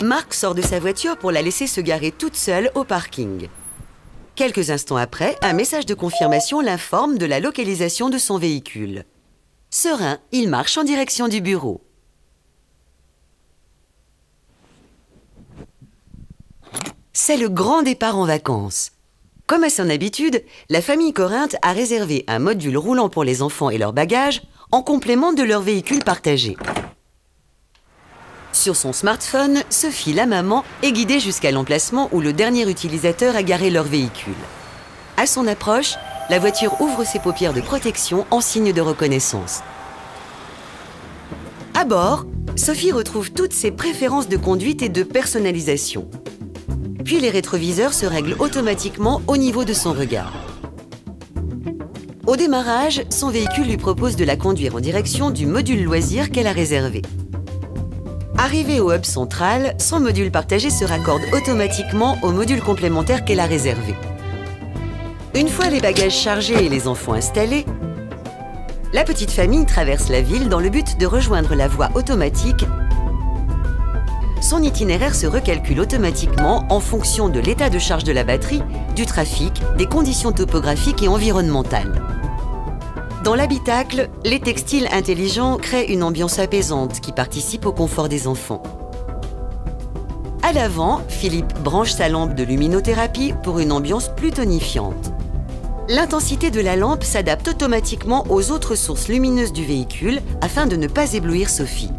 Marc sort de sa voiture pour la laisser se garer toute seule au parking. Quelques instants après, un message de confirmation l'informe de la localisation de son véhicule. Serein, il marche en direction du bureau. C'est le grand départ en vacances. Comme à son habitude, la famille Corinthe a réservé un module roulant pour les enfants et leurs bagages en complément de leur véhicule partagé. Sur son smartphone, Sophie, la maman, est guidée jusqu'à l'emplacement où le dernier utilisateur a garé leur véhicule. À son approche, la voiture ouvre ses paupières de protection en signe de reconnaissance. À bord, Sophie retrouve toutes ses préférences de conduite et de personnalisation. Puis les rétroviseurs se règlent automatiquement au niveau de son regard. Au démarrage, son véhicule lui propose de la conduire en direction du module loisir qu'elle a réservé. Arrivée au hub central, son module partagé se raccorde automatiquement au module complémentaire qu'elle a réservé. Une fois les bagages chargés et les enfants installés, la petite famille traverse la ville dans le but de rejoindre la voie automatique. Son itinéraire se recalcule automatiquement en fonction de l'état de charge de la batterie, du trafic, des conditions topographiques et environnementales. Dans l'habitacle, les textiles intelligents créent une ambiance apaisante qui participe au confort des enfants. À l'avant, Philippe branche sa lampe de luminothérapie pour une ambiance plus tonifiante. L'intensité de la lampe s'adapte automatiquement aux autres sources lumineuses du véhicule afin de ne pas éblouir Sophie.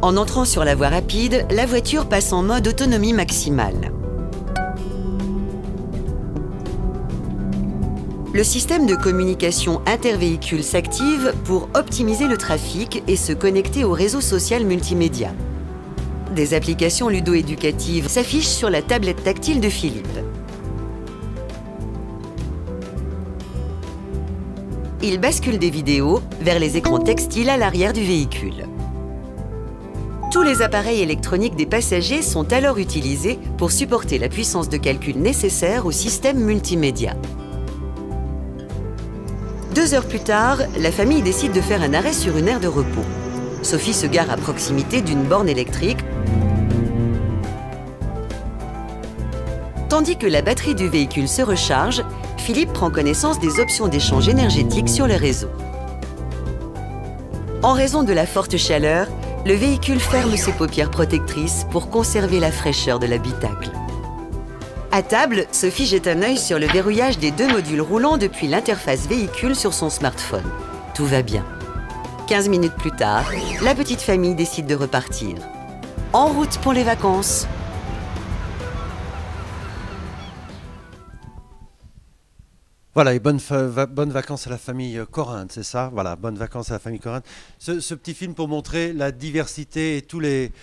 En entrant sur la voie rapide, la voiture passe en mode autonomie maximale. Le système de communication intervéhicule s'active pour optimiser le trafic et se connecter au réseau social multimédia. Des applications ludo-éducatives s'affichent sur la tablette tactile de Philippe. Il bascule des vidéos vers les écrans textiles à l'arrière du véhicule. Tous les appareils électroniques des passagers sont alors utilisés pour supporter la puissance de calcul nécessaire au système multimédia. 2 heures plus tard, la famille décide de faire un arrêt sur une aire de repos. Sophie se gare à proximité d'une borne électrique, tandis que la batterie du véhicule se recharge. Philippe prend connaissance des options d'échange énergétique sur le réseau. En raison de la forte chaleur, le véhicule ferme ses paupières protectrices pour conserver la fraîcheur de l'habitacle. À table, Sophie jette un œil sur le verrouillage des 2 modules roulants depuis l'interface véhicule sur son smartphone. Tout va bien. 15 minutes plus tard, la petite famille décide de repartir. En route pour les vacances. Voilà, et bonnes vacances à la famille Corinthe, c'est ça? Voilà, bonnes vacances à la famille Corinthe. Ce petit film pour montrer la diversité et tous les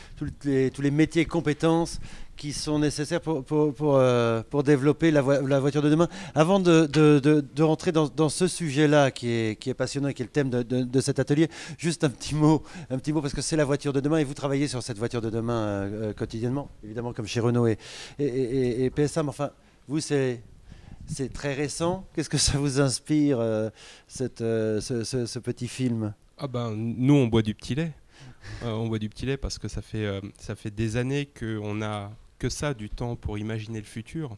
métiers et compétences qui sont nécessaires pour développer la voiture de demain. Avant de rentrer dans ce sujet-là qui est passionnant et qui est le thème de cet atelier, juste un petit mot parce que c'est la voiture de demain et vous travaillez sur cette voiture de demain quotidiennement, évidemment comme chez Renault et PSA, mais enfin, vous c'est très récent. Qu'est-ce que ça vous inspire, ce petit film? Nous, on boit du petit lait. On boit du petit lait parce que ça fait des années qu'on n'a que ça du temps pour imaginer le futur.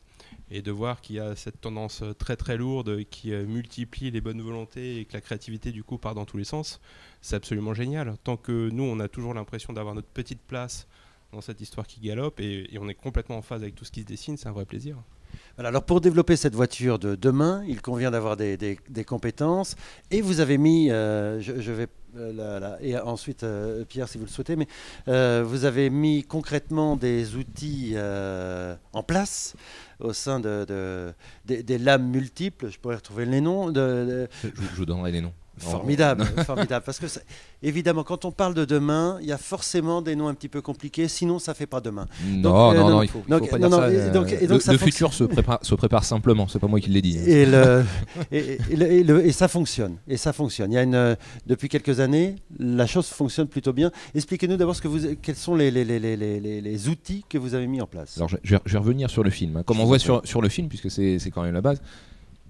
Et de voir qu'il y a cette tendance très très lourde qui multiplie les bonnes volontés et que la créativité du coup part dans tous les sens, c'est absolument génial. Tant que nous, on a toujours l'impression d'avoir notre petite place dans cette histoire qui galope et on est complètement en phase avec tout ce qui se dessine, c'est un vrai plaisir. Voilà, alors pour développer cette voiture de demain, il convient d'avoir des compétences et vous avez mis, je vais et ensuite Pierre, si vous le souhaitez, mais vous avez mis concrètement des outils en place au sein des lames multiples. Je pourrais retrouver les noms. Je vous donnerai les noms. Formidable, formidable. Parce que évidemment, quand on parle de demain, il y a forcément des noms un petit peu compliqués, sinon ça ne fait pas demain. Non, il faut pas dire ça. Le futur se prépare simplement, c'est pas moi qui l'ai dit. Et ça fonctionne. Et ça fonctionne. Il y a depuis quelques années, la chose fonctionne plutôt bien. Expliquez-nous d'abord quels sont les outils que vous avez mis en place. Alors, je vais revenir sur le film. Comme on voit sur le film, puisque c'est quand même la base,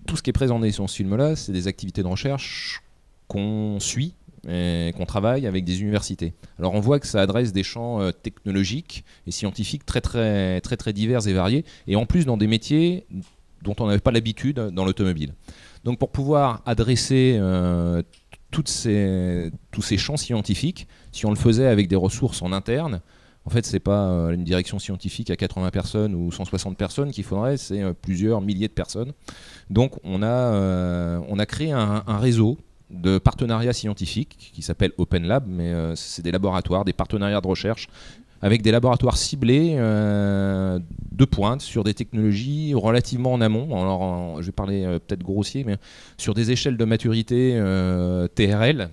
tout ce qui est présenté sur ce film-là, c'est des activités de recherche qu'on suit et qu'on travaille avec des universités. Alors on voit que ça adresse des champs technologiques et scientifiques très divers et variés, et en plus dans des métiers dont on n'avait pas l'habitude dans l'automobile. Donc pour pouvoir adresser tous ces champs scientifiques, si on le faisait avec des ressources en interne, en fait, c'est pas une direction scientifique à 80 personnes ou 160 personnes qu'il faudrait, c'est plusieurs milliers de personnes. Donc on a créé un réseau de partenariats scientifiques qui s'appelle Open Lab, mais c'est des laboratoires, des partenariats de recherche avec des laboratoires ciblés de pointe sur des technologies relativement en amont. Alors, je vais parler peut-être grossier, mais sur des échelles de maturité TRL.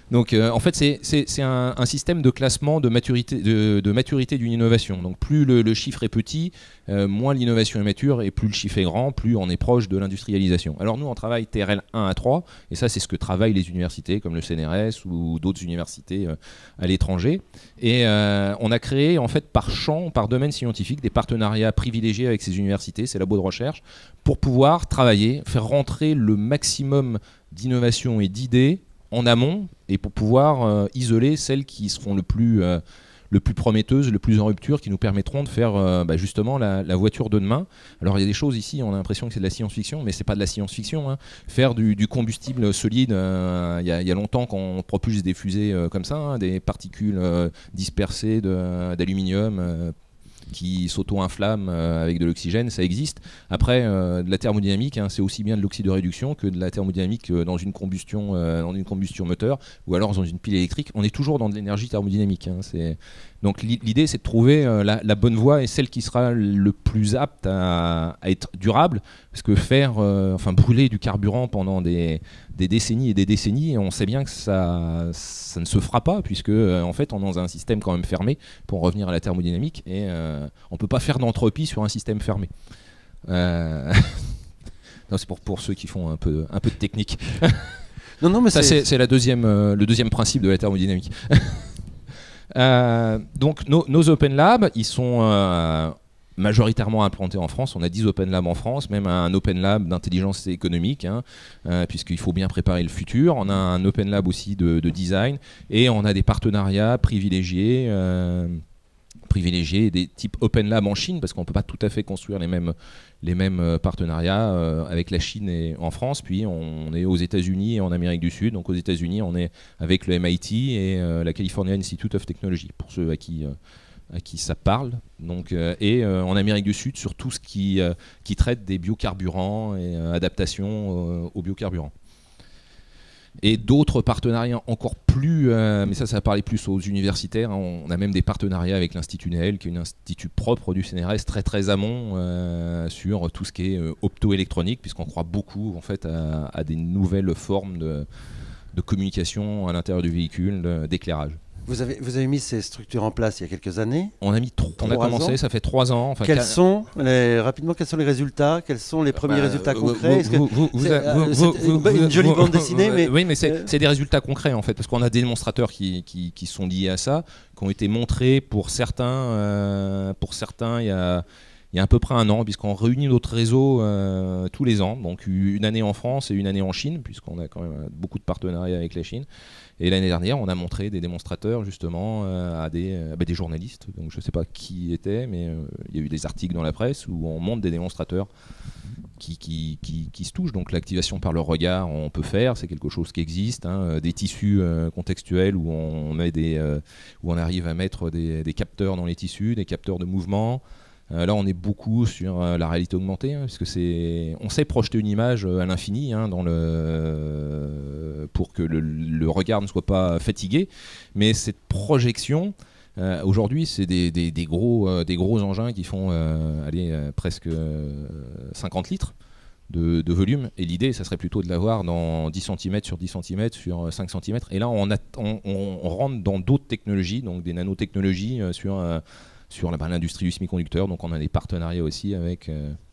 Donc en fait c'est un système de classement de maturité d'une innovation. Donc plus le chiffre est petit, moins l'innovation est mature, et plus le chiffre est grand, plus on est proche de l'industrialisation. Alors nous on travaille TRL 1 à 3, et ça c'est ce que travaillent les universités comme le CNRS ou d'autres universités à l'étranger. Et on a créé en fait par champ, par domaine scientifique, des partenariats privilégiés avec ces universités, ces labos de recherche, pour pouvoir travailler, faire rentrer le maximum d'innovation et d'idées en amont, et pour pouvoir isoler celles qui seront le plus prometteuses, le plus en rupture, qui nous permettront de faire justement la voiture de demain. Alors il y a des choses ici, on a l'impression que c'est de la science-fiction, mais c'est pas de la science-fiction. Faire du combustible solide, il y a longtemps qu'on propulse des fusées comme ça, des particules dispersées d'aluminium qui s'auto-inflamment avec de l'oxygène, ça existe. Après, de la thermodynamique, c'est aussi bien de l'oxyde de réduction que de la thermodynamique dans une combustion moteur, ou alors dans une pile électrique. On est toujours dans de l'énergie thermodynamique. Donc l'idée, c'est de trouver la bonne voie et celle qui sera le plus apte à être durable, parce que brûler du carburant pendant des décennies et des décennies, on sait bien que ça ne se fera pas, puisque en fait on est dans un système quand même fermé, pour revenir à la thermodynamique, et on ne peut pas faire d'entropie sur un système fermé. Non, c'est pour ceux qui font un peu de technique. Non, mais ça c'est le deuxième principe de la thermodynamique. Donc nos Open Labs, ils sont majoritairement implantés en France. On a 10 Open Labs en France, même un Open Lab d'intelligence économique, puisqu'il faut bien préparer le futur. On a un Open Lab aussi de design, et on a des partenariats privilégiés des types Open Lab en Chine, parce qu'on ne peut pas tout à fait construire les mêmes partenariats avec la Chine et en France. Puis on est aux États-Unis et en Amérique du Sud. Donc aux États-Unis, on est avec le MIT et la California Institute of Technology, pour ceux à qui ça parle. Donc, et en Amérique du Sud, sur tout ce qui traite des biocarburants et adaptation aux biocarburants. Et d'autres partenariats encore plus, mais ça va parler plus aux universitaires. On a même des partenariats avec l'Institut Néel, qui est un institut propre du CNRS, très amont, sur tout ce qui est optoélectronique, puisqu'on croit beaucoup en fait à des nouvelles formes de communication à l'intérieur du véhicule, d'éclairage. Vous avez mis ces structures en place il y a quelques années. On a commencé, ça fait 3 ans. Enfin, rapidement, quels sont les résultats? Quels sont les premiers résultats concrets? Une jolie bande dessinée, mais... Oui, mais c'est des résultats concrets en fait, parce qu'on a des démonstrateurs qui sont liés à ça, qui ont été montrés pour certains il y a à peu près 1 an, puisqu'on réunit notre réseau tous les ans, donc une année en France et une année en Chine, puisqu'on a quand même beaucoup de partenariats avec la Chine. Et l'année dernière, on a montré des démonstrateurs justement à des journalistes. Donc je ne sais pas qui était, mais il y a eu des articles dans la presse où on montre des démonstrateurs qui se touchent. Donc l'activation par le regard, on peut faire, c'est quelque chose qui existe. Des tissus contextuels où on arrive à mettre des capteurs dans les tissus, des capteurs de mouvement. Là, on est beaucoup sur la réalité augmentée, hein, parce que on sait projeter une image à l'infini, hein, pour que le regard ne soit pas fatigué. Mais cette projection, aujourd'hui, c'est des gros engins qui font presque 50 litres de volume. Et l'idée, ça serait plutôt de l'avoir dans 10 cm sur 10 cm sur 5 cm. Et là, on rentre dans d'autres technologies, donc des nanotechnologies sur l'industrie du semi-conducteur. Donc on a des partenariats aussi avec...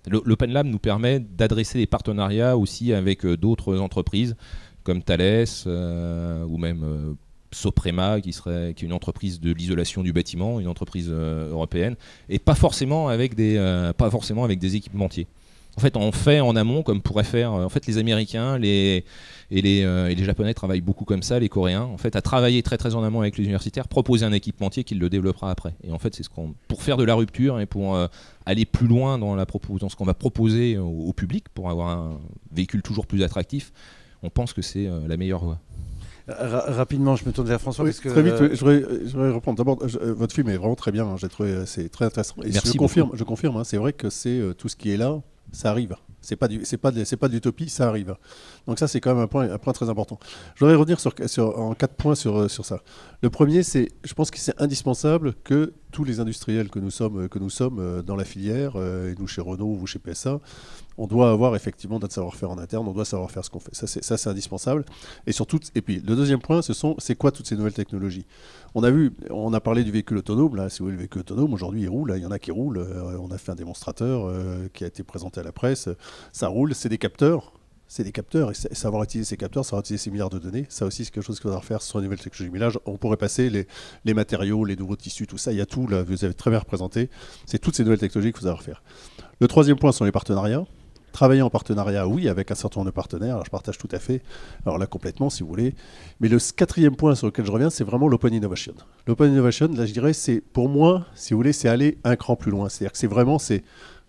L'Open Lab nous permet d'adresser des partenariats aussi avec d'autres entreprises comme Thales ou même Soprema qui est une entreprise de l'isolation du bâtiment, une entreprise européenne, et pas forcément avec des équipementiers. En fait, on fait en amont comme pourraient faire les Américains et les Japonais travaillent beaucoup comme ça, les Coréens, en fait, à travailler très très en amont avec les universitaires, proposer un équipementier qui le développera après. Et en fait, c'est pour faire de la rupture et pour aller plus loin dans ce qu'on va proposer au public, pour avoir un véhicule toujours plus attractif, on pense que c'est la meilleure voie. Rapidement, je me tourne vers François. Oui, parce que, très vite, je voudrais répondre. D'abord, votre film est vraiment très bien. Hein, j'ai trouvé c'est très intéressant. Et merci je confirme. Hein, c'est vrai que c'est tout ce qui est là, ça arrive. C'est pas de l'utopie, ça arrive. Donc ça, c'est quand même un point très important. Je voudrais revenir en 4 points sur ça. Le premier, je pense que c'est indispensable que tous les industriels que nous sommes dans la filière, et nous chez Renault, vous chez PSA, on doit avoir effectivement notre savoir-faire en interne, on doit savoir faire ce qu'on fait. Ça, c'est indispensable. Et puis, le deuxième point, c'est quoi toutes ces nouvelles technologies ? On a parlé du véhicule autonome. Là, si vous voulez, le véhicule autonome, aujourd'hui, il roule. Il y en a qui roulent. On a fait un démonstrateur qui a été présenté à la presse. Ça roule, c'est des capteurs. Et savoir utiliser ces capteurs, savoir utiliser ces milliards de données, ça aussi, c'est quelque chose qu'il faudra faire sur les nouvelles technologies. Mais là, on pourrait passer les matériaux, les nouveaux tissus, tout ça. Il y a tout, là, vous avez très bien représenté. C'est toutes ces nouvelles technologies qu'il faudra refaire. Le troisième point sont les partenariats. Travailler en partenariat, oui, avec un certain nombre de partenaires. Alors, je partage tout à fait. Alors là, complètement, si vous voulez. Mais le quatrième point sur lequel je reviens, c'est vraiment l'open innovation. L'open innovation, là, je dirais, c'est pour moi, si vous voulez, c'est aller un cran plus loin. C'est-à-dire que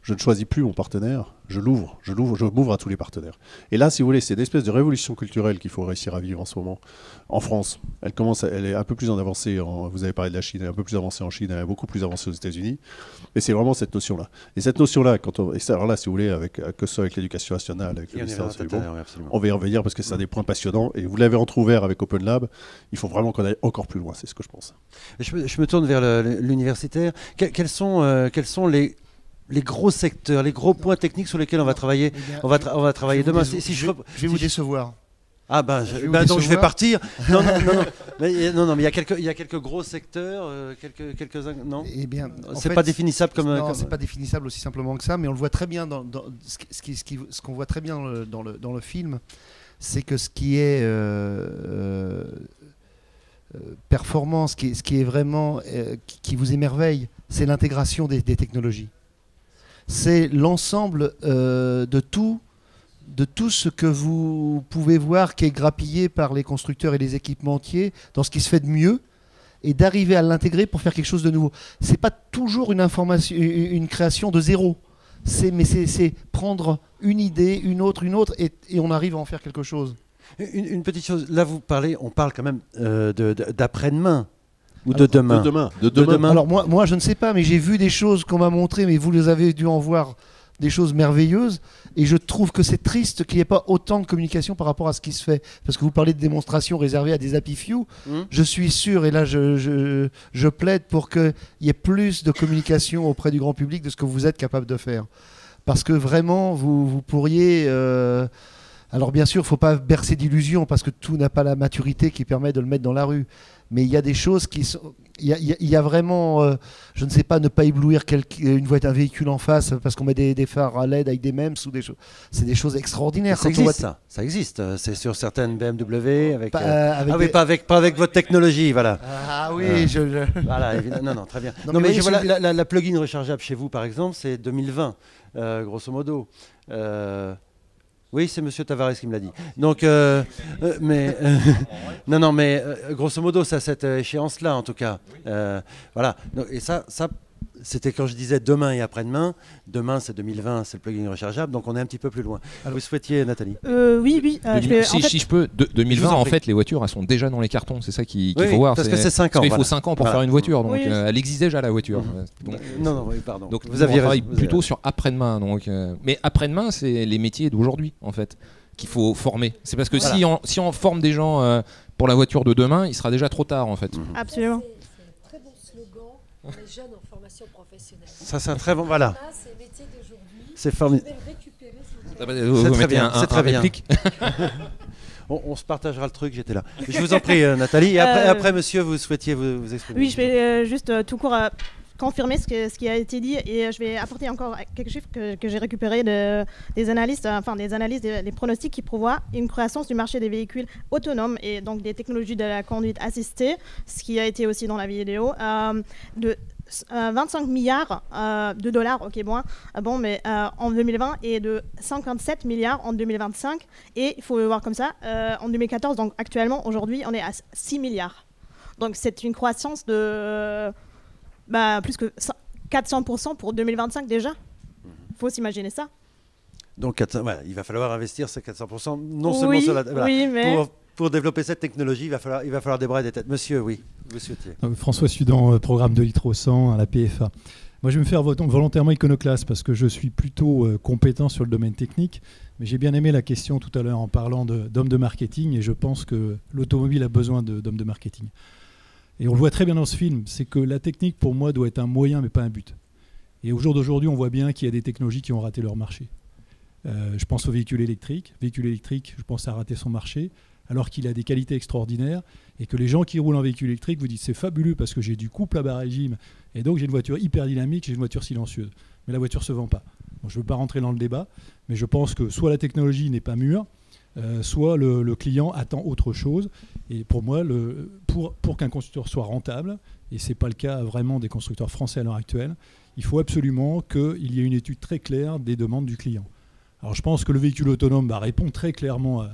je ne choisis plus mon partenaire, je m'ouvre à tous les partenaires. Et là, si vous voulez, c'est une espèce de révolution culturelle qu'il faut réussir à vivre en ce moment. En France, elle est un peu plus en avancée, vous avez parlé de la Chine, elle est un peu plus avancée en Chine, elle est beaucoup plus avancée aux États-Unis. Et c'est vraiment cette notion-là. Et cette notion-là, alors là, si vous voulez, que ce soit avec l'éducation nationale, avec le ministère on va y revenir parce que c'est un des points passionnants. Et vous l'avez entrouvert avec Open Lab, il faut vraiment qu'on aille encore plus loin, c'est ce que je pense. Je me tourne vers l'universitaire. Quels sont les gros secteurs, les gros points techniques sur lesquels on va travailler, on va travailler demain. Je vais vous décevoir. Ah donc je vais partir. Non, mais il y a quelques gros secteurs, quelques-uns. Non. Eh bien, c'est pas définissable comme. Non, c'est pas définissable aussi simplement que ça, mais on le voit très bien ce qu'on voit très bien dans le film, c'est que ce qui est performant, ce qui est vraiment qui vous émerveille, c'est l'intégration des technologies. C'est l'ensemble de tout ce que vous pouvez voir qui est grappillé par les constructeurs et les équipementiers dans ce qui se fait de mieux et d'arriver à l'intégrer pour faire quelque chose de nouveau. C'est pas toujours une création de zéro. C'est prendre une idée, une autre et on arrive à en faire quelque chose. Une petite chose, là on parle quand même d'après-demain. Ou de demain. De demain. Alors moi, je ne sais pas, mais j'ai vu des choses qu'on m'a montrées, mais vous les avez dû en voir, des choses merveilleuses. Et je trouve que c'est triste qu'il n'y ait pas autant de communication par rapport à ce qui se fait. Parce que vous parlez de démonstrations réservées à des Happy Few. Je suis sûr, et là je plaide pour qu'il y ait plus de communication auprès du grand public de ce que vous êtes capable de faire. Parce que vraiment, vous pourriez... Alors bien sûr, il ne faut pas bercer d'illusions parce que tout n'a pas la maturité qui permet de le mettre dans la rue. Mais il y a des choses qui sont... Il y a vraiment, je ne sais pas, ne pas éblouir un véhicule en face parce qu'on met des phares à LED avec des MEMS ou des choses. C'est des choses extraordinaires. Ça existe. C'est sur certaines BMW pas avec votre technologie, voilà. Ah oui, Voilà, évidemment. Non, très bien. Non, mais voilà, la plug-in rechargeable chez vous, par exemple, c'est 2020, grosso modo. Oui, c'est Monsieur Tavares qui me l'a dit. Donc, mais grosso modo, c'est à cette échéance-là, en tout cas. Voilà. Donc, et ça, c'était quand je disais demain et après-demain. Demain, c'est 2020, c'est le plugin rechargeable, donc on est un petit peu plus loin. Vous souhaitiez, Nathalie? Oui. Si je peux, 2020, en fait, les voitures, elles sont déjà dans les cartons. C'est ça qu'il faut voir. Parce que c'est 5 ans. Parce qu'il faut 5 ans pour faire une voiture, donc elle existe déjà, la voiture. Donc, pardon. Donc vous aviez plutôt sur après-demain. Mais après-demain, c'est les métiers d'aujourd'hui, en fait, qu'il faut former. C'est parce que si on forme des gens pour la voiture de demain, il sera déjà trop tard, en fait. Absolument. C'est un très bon slogan pour les jeunes en formation professionnelle. Ça, c'est un très bon. Voilà. C'est le métier d'aujourd'hui. C'est formidable. C'est très bien. C'est très bien. On se partagera le truc, j'étais là. Je vous en prie, Nathalie. Et après, monsieur, vous souhaitiez vous exprimer. Oui, je vais juste tout court confirmer ce qui a été dit et je vais apporter encore quelques chiffres que j'ai récupérés des analystes, des pronostics qui prévoient une croissance du marché des véhicules autonomes et donc des technologies de la conduite assistée, ce qui a été aussi dans la vidéo, de 25 milliards de dollars, mais en 2020 et de 57 milliards en 2025. Et il faut le voir comme ça, en 2014, donc actuellement, aujourd'hui, on est à 6 milliards. Donc c'est une croissance de plus que 400% pour 2025 déjà. Il faut s'imaginer ça. Donc il va falloir investir ces 400%, non seulement sur la... mais... Pour développer cette technologie, il va falloir des bras et des têtes. Monsieur, oui, vous souhaitiez. François Sudan, programme de litre au 100 à la PFA. Moi, je vais me faire volontairement iconoclaste parce que je suis plutôt compétent sur le domaine technique. Mais j'ai bien aimé la question tout à l'heure en parlant d'hommes de marketing et je pense que l'automobile a besoin d'hommes de marketing. Et on le voit très bien dans ce film, c'est que la technique, pour moi, doit être un moyen mais pas un but. Et au jour d'aujourd'hui, on voit bien qu'il y a des technologies qui ont raté leur marché. Je pense aux véhicules électriques. Véhicule électrique, je pense, a raté son marché, alors qu'il a des qualités extraordinaires et que les gens qui roulent en véhicule électrique vous disent c'est fabuleux parce que j'ai du couple à bas régime et donc j'ai une voiture hyper dynamique, j'ai une voiture silencieuse. Mais la voiture ne se vend pas. Bon, je ne veux pas rentrer dans le débat, mais je pense que soit la technologie n'est pas mûre, soit le client attend autre chose. Et pour moi, pour qu'un constructeur soit rentable, et ce n'est pas le cas vraiment des constructeurs français à l'heure actuelle, il faut absolument qu'il y ait une étude très claire des demandes du client. Alors je pense que le véhicule autonome répond très clairement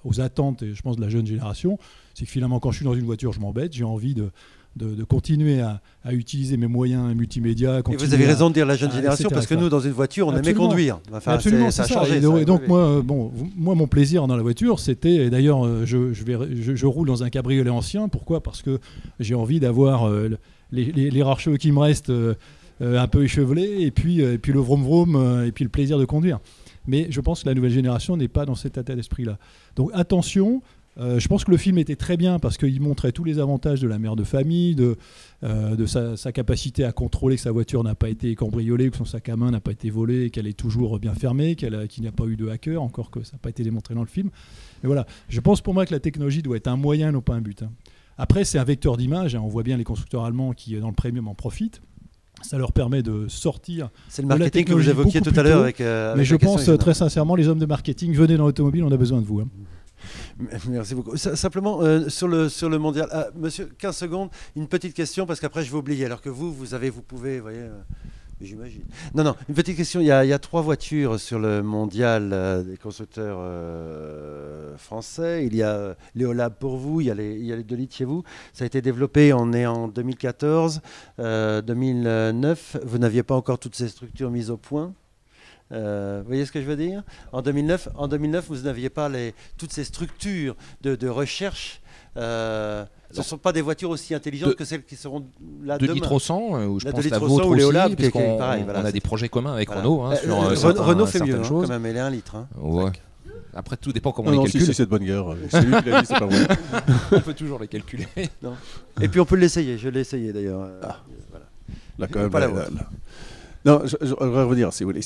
aux attentes, et je pense de la jeune génération. C'est que finalement, quand je suis dans une voiture, je m'embête, j'ai envie de continuer à utiliser mes moyens multimédia. Et vous avez raison de dire la jeune génération, parce que nous, dans une voiture, on aimait conduire. Enfin, absolument, ça a changé. Et donc moi, mon plaisir dans la voiture, c'était, et d'ailleurs, je roule dans un cabriolet ancien. Pourquoi ? Parce que j'ai envie d'avoir les rares cheveux qui me restent un peu échevelés, et puis le vroom-vroom, et puis le plaisir de conduire. Mais je pense que la nouvelle génération n'est pas dans cet état d'esprit-là. Donc attention, je pense que le film était très bien parce qu'il montrait tous les avantages de la mère de famille, de sa capacité à contrôler que sa voiture n'a pas été cambriolée, que son sac à main n'a pas été volé, qu'elle est toujours bien fermée, qu'il n'y a pas eu de hacker, encore que ça n'a pas été démontré dans le film. Mais voilà, je pense pour moi que la technologie doit être un moyen, non pas un but. Après, c'est un vecteur d'image. On voit bien les constructeurs allemands qui, dans le premium, en profitent. Ça leur permet de sortir. C'est le marketing que vous évoquiez tout à l'heure avec. Mais je pense très sincèrement, les hommes de marketing, venez dans l'automobile, on a besoin de vous. Merci beaucoup. Simplement, sur le mondial, monsieur, 15 secondes, une petite question, parce qu'après je vais oublier, alors que vous pouvez, vous voyez, j'imagine. Non, une petite question, il y a 3 voitures sur le mondial des constructeurs français, il y a Léolab pour vous, il y a les 2 litres chez vous, ça a été développé, on est en 2014, 2009, vous n'aviez pas encore toutes ces structures mises au point. Vous voyez ce que je veux dire ? En 2009, vous n'aviez pas toutes ces structures de recherche. Ce ne sont pas des voitures aussi intelligentes que celles qui seront là demain. 2 litres au 100, où je pense la vôtre vôtre aussi, Léolab, puisqu'on pareil, on a des projets communs avec Renault. Renault fait mieux quand même, elle est 1 litre. Ouais. Après, tout dépend comment on les calcule. Si c'est de bonne guerre. C'est lui qui l'a dit, c'est pas vrai. On peut toujours les calculer. Non. Et puis on peut l'essayer, je l'ai essayé d'ailleurs. Voilà. Là, quand même, non, je voudrais revenir, si vous voulez.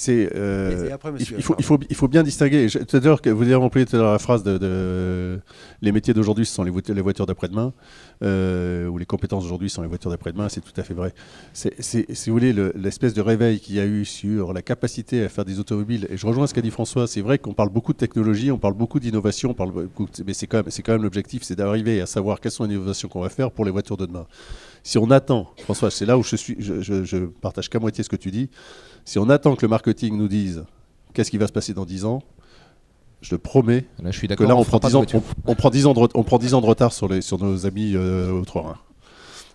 Il faut bien distinguer. Tout à l'heure, vous avez employé tout à l'heure la phrase les métiers d'aujourd'hui, ce sont les voitures d'après-demain, ou les compétences d'aujourd'hui sont les voitures d'après-demain. C'est tout à fait vrai. Si vous voulez, l'espèce de réveil qu'il y a eu sur la capacité à faire des automobiles, et je rejoins ce qu'a dit François, c'est vrai qu'on parle beaucoup de technologie, on parle beaucoup d'innovation, mais c'est quand même l'objectif, c'est d'arriver à savoir quelles sont les innovations qu'on va faire pour les voitures de demain. Si on attend, François, c'est là où je partage qu'à moitié ce que tu dis, si on attend que le marketing nous dise qu'est-ce qui va se passer dans 10 ans, je te promets là, je suis que là, on prend 10 ans de retard sur nos amis au 3-1.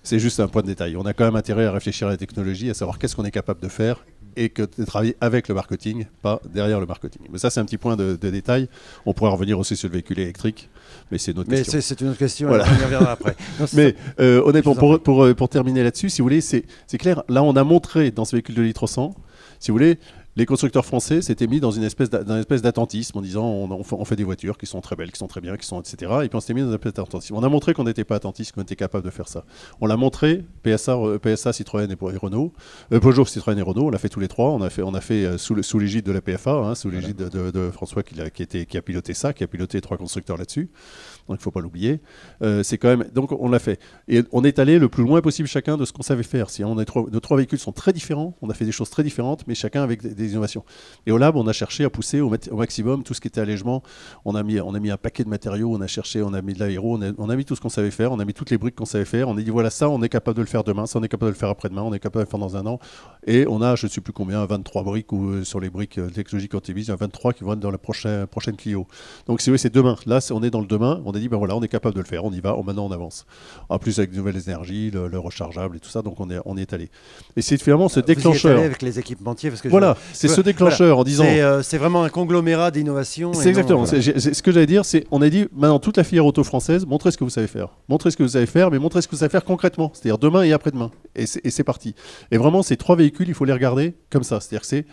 C'est juste un point de détail. On a quand même intérêt à réfléchir à la technologie, à savoir qu'est-ce qu'on est capable de faire et que de travailler avec le marketing, pas derrière le marketing. Mais ça, c'est un petit point de détail. On pourrait revenir aussi sur le véhicule électrique, mais c'est une autre question. Mais c'est une autre question, voilà. On y reviendra après. Non, mais honnêtement, pour terminer là-dessus, si vous voulez, c'est clair. Là, on a montré dans ce véhicule de litre 100, si vous voulez, les constructeurs français s'étaient mis dans une espèce d'attentisme en disant on fait des voitures qui sont très belles, qui sont très bien, qui sont etc. Et puis on s'était mis dans une espèce d'attentisme. On a montré qu'on n'était pas attentiste, qu'on était capable de faire ça. On l'a montré, PSA, Citroën et Renault, Peugeot, Citroën et Renault, on l'a fait tous les trois. On a fait sous l'égide de la PFA, hein, sous l'égide de François qui a piloté ça, qui a piloté les trois constructeurs là-dessus. Donc il ne faut pas l'oublier. C'est quand même. Donc on l'a fait. Et on est allé le plus loin possible chacun de ce qu'on savait faire. Nos trois véhicules sont très différents. On a fait des choses très différentes, mais chacun avec des innovations. Et au lab, on a cherché à pousser au maximum tout ce qui était allègement. On a mis un paquet de matériaux. On a mis de l'aéro. On a mis tout ce qu'on savait faire. On a mis toutes les briques qu'on savait faire. On a dit voilà, ça, on est capable de le faire demain. Ça, on est capable de le faire après-demain. On est capable de le faire dans un an. Et on a, je ne sais plus combien, 23 briques ou sur les briques technologiques Antibis, il y en a 23 qui vont être dans la prochaine Clio. Donc c'est demain. Là, on est dans le demain. On a dit ben voilà, on est capable de le faire. On y va. Maintenant, on avance. En plus avec de nouvelles énergies, le rechargeable et tout ça. Donc on y est allé. Et c'est finalement ce déclencheur. Vous y êtes allé avec les équipementiers parce que voilà, c'est ce déclencheur en disant. C'est vraiment un conglomérat d'innovation. C'est exactement. Voilà. Ce que j'allais dire, c'est on a dit maintenant toute la filière auto française, montrez ce que vous savez faire. Montrez ce que vous savez faire, mais montrez ce que vous savez faire concrètement. C'est-à-dire demain et après-demain. Et c'est parti. Et vraiment, ces trois véhicules, il faut les regarder comme ça. C'est-dire que c'est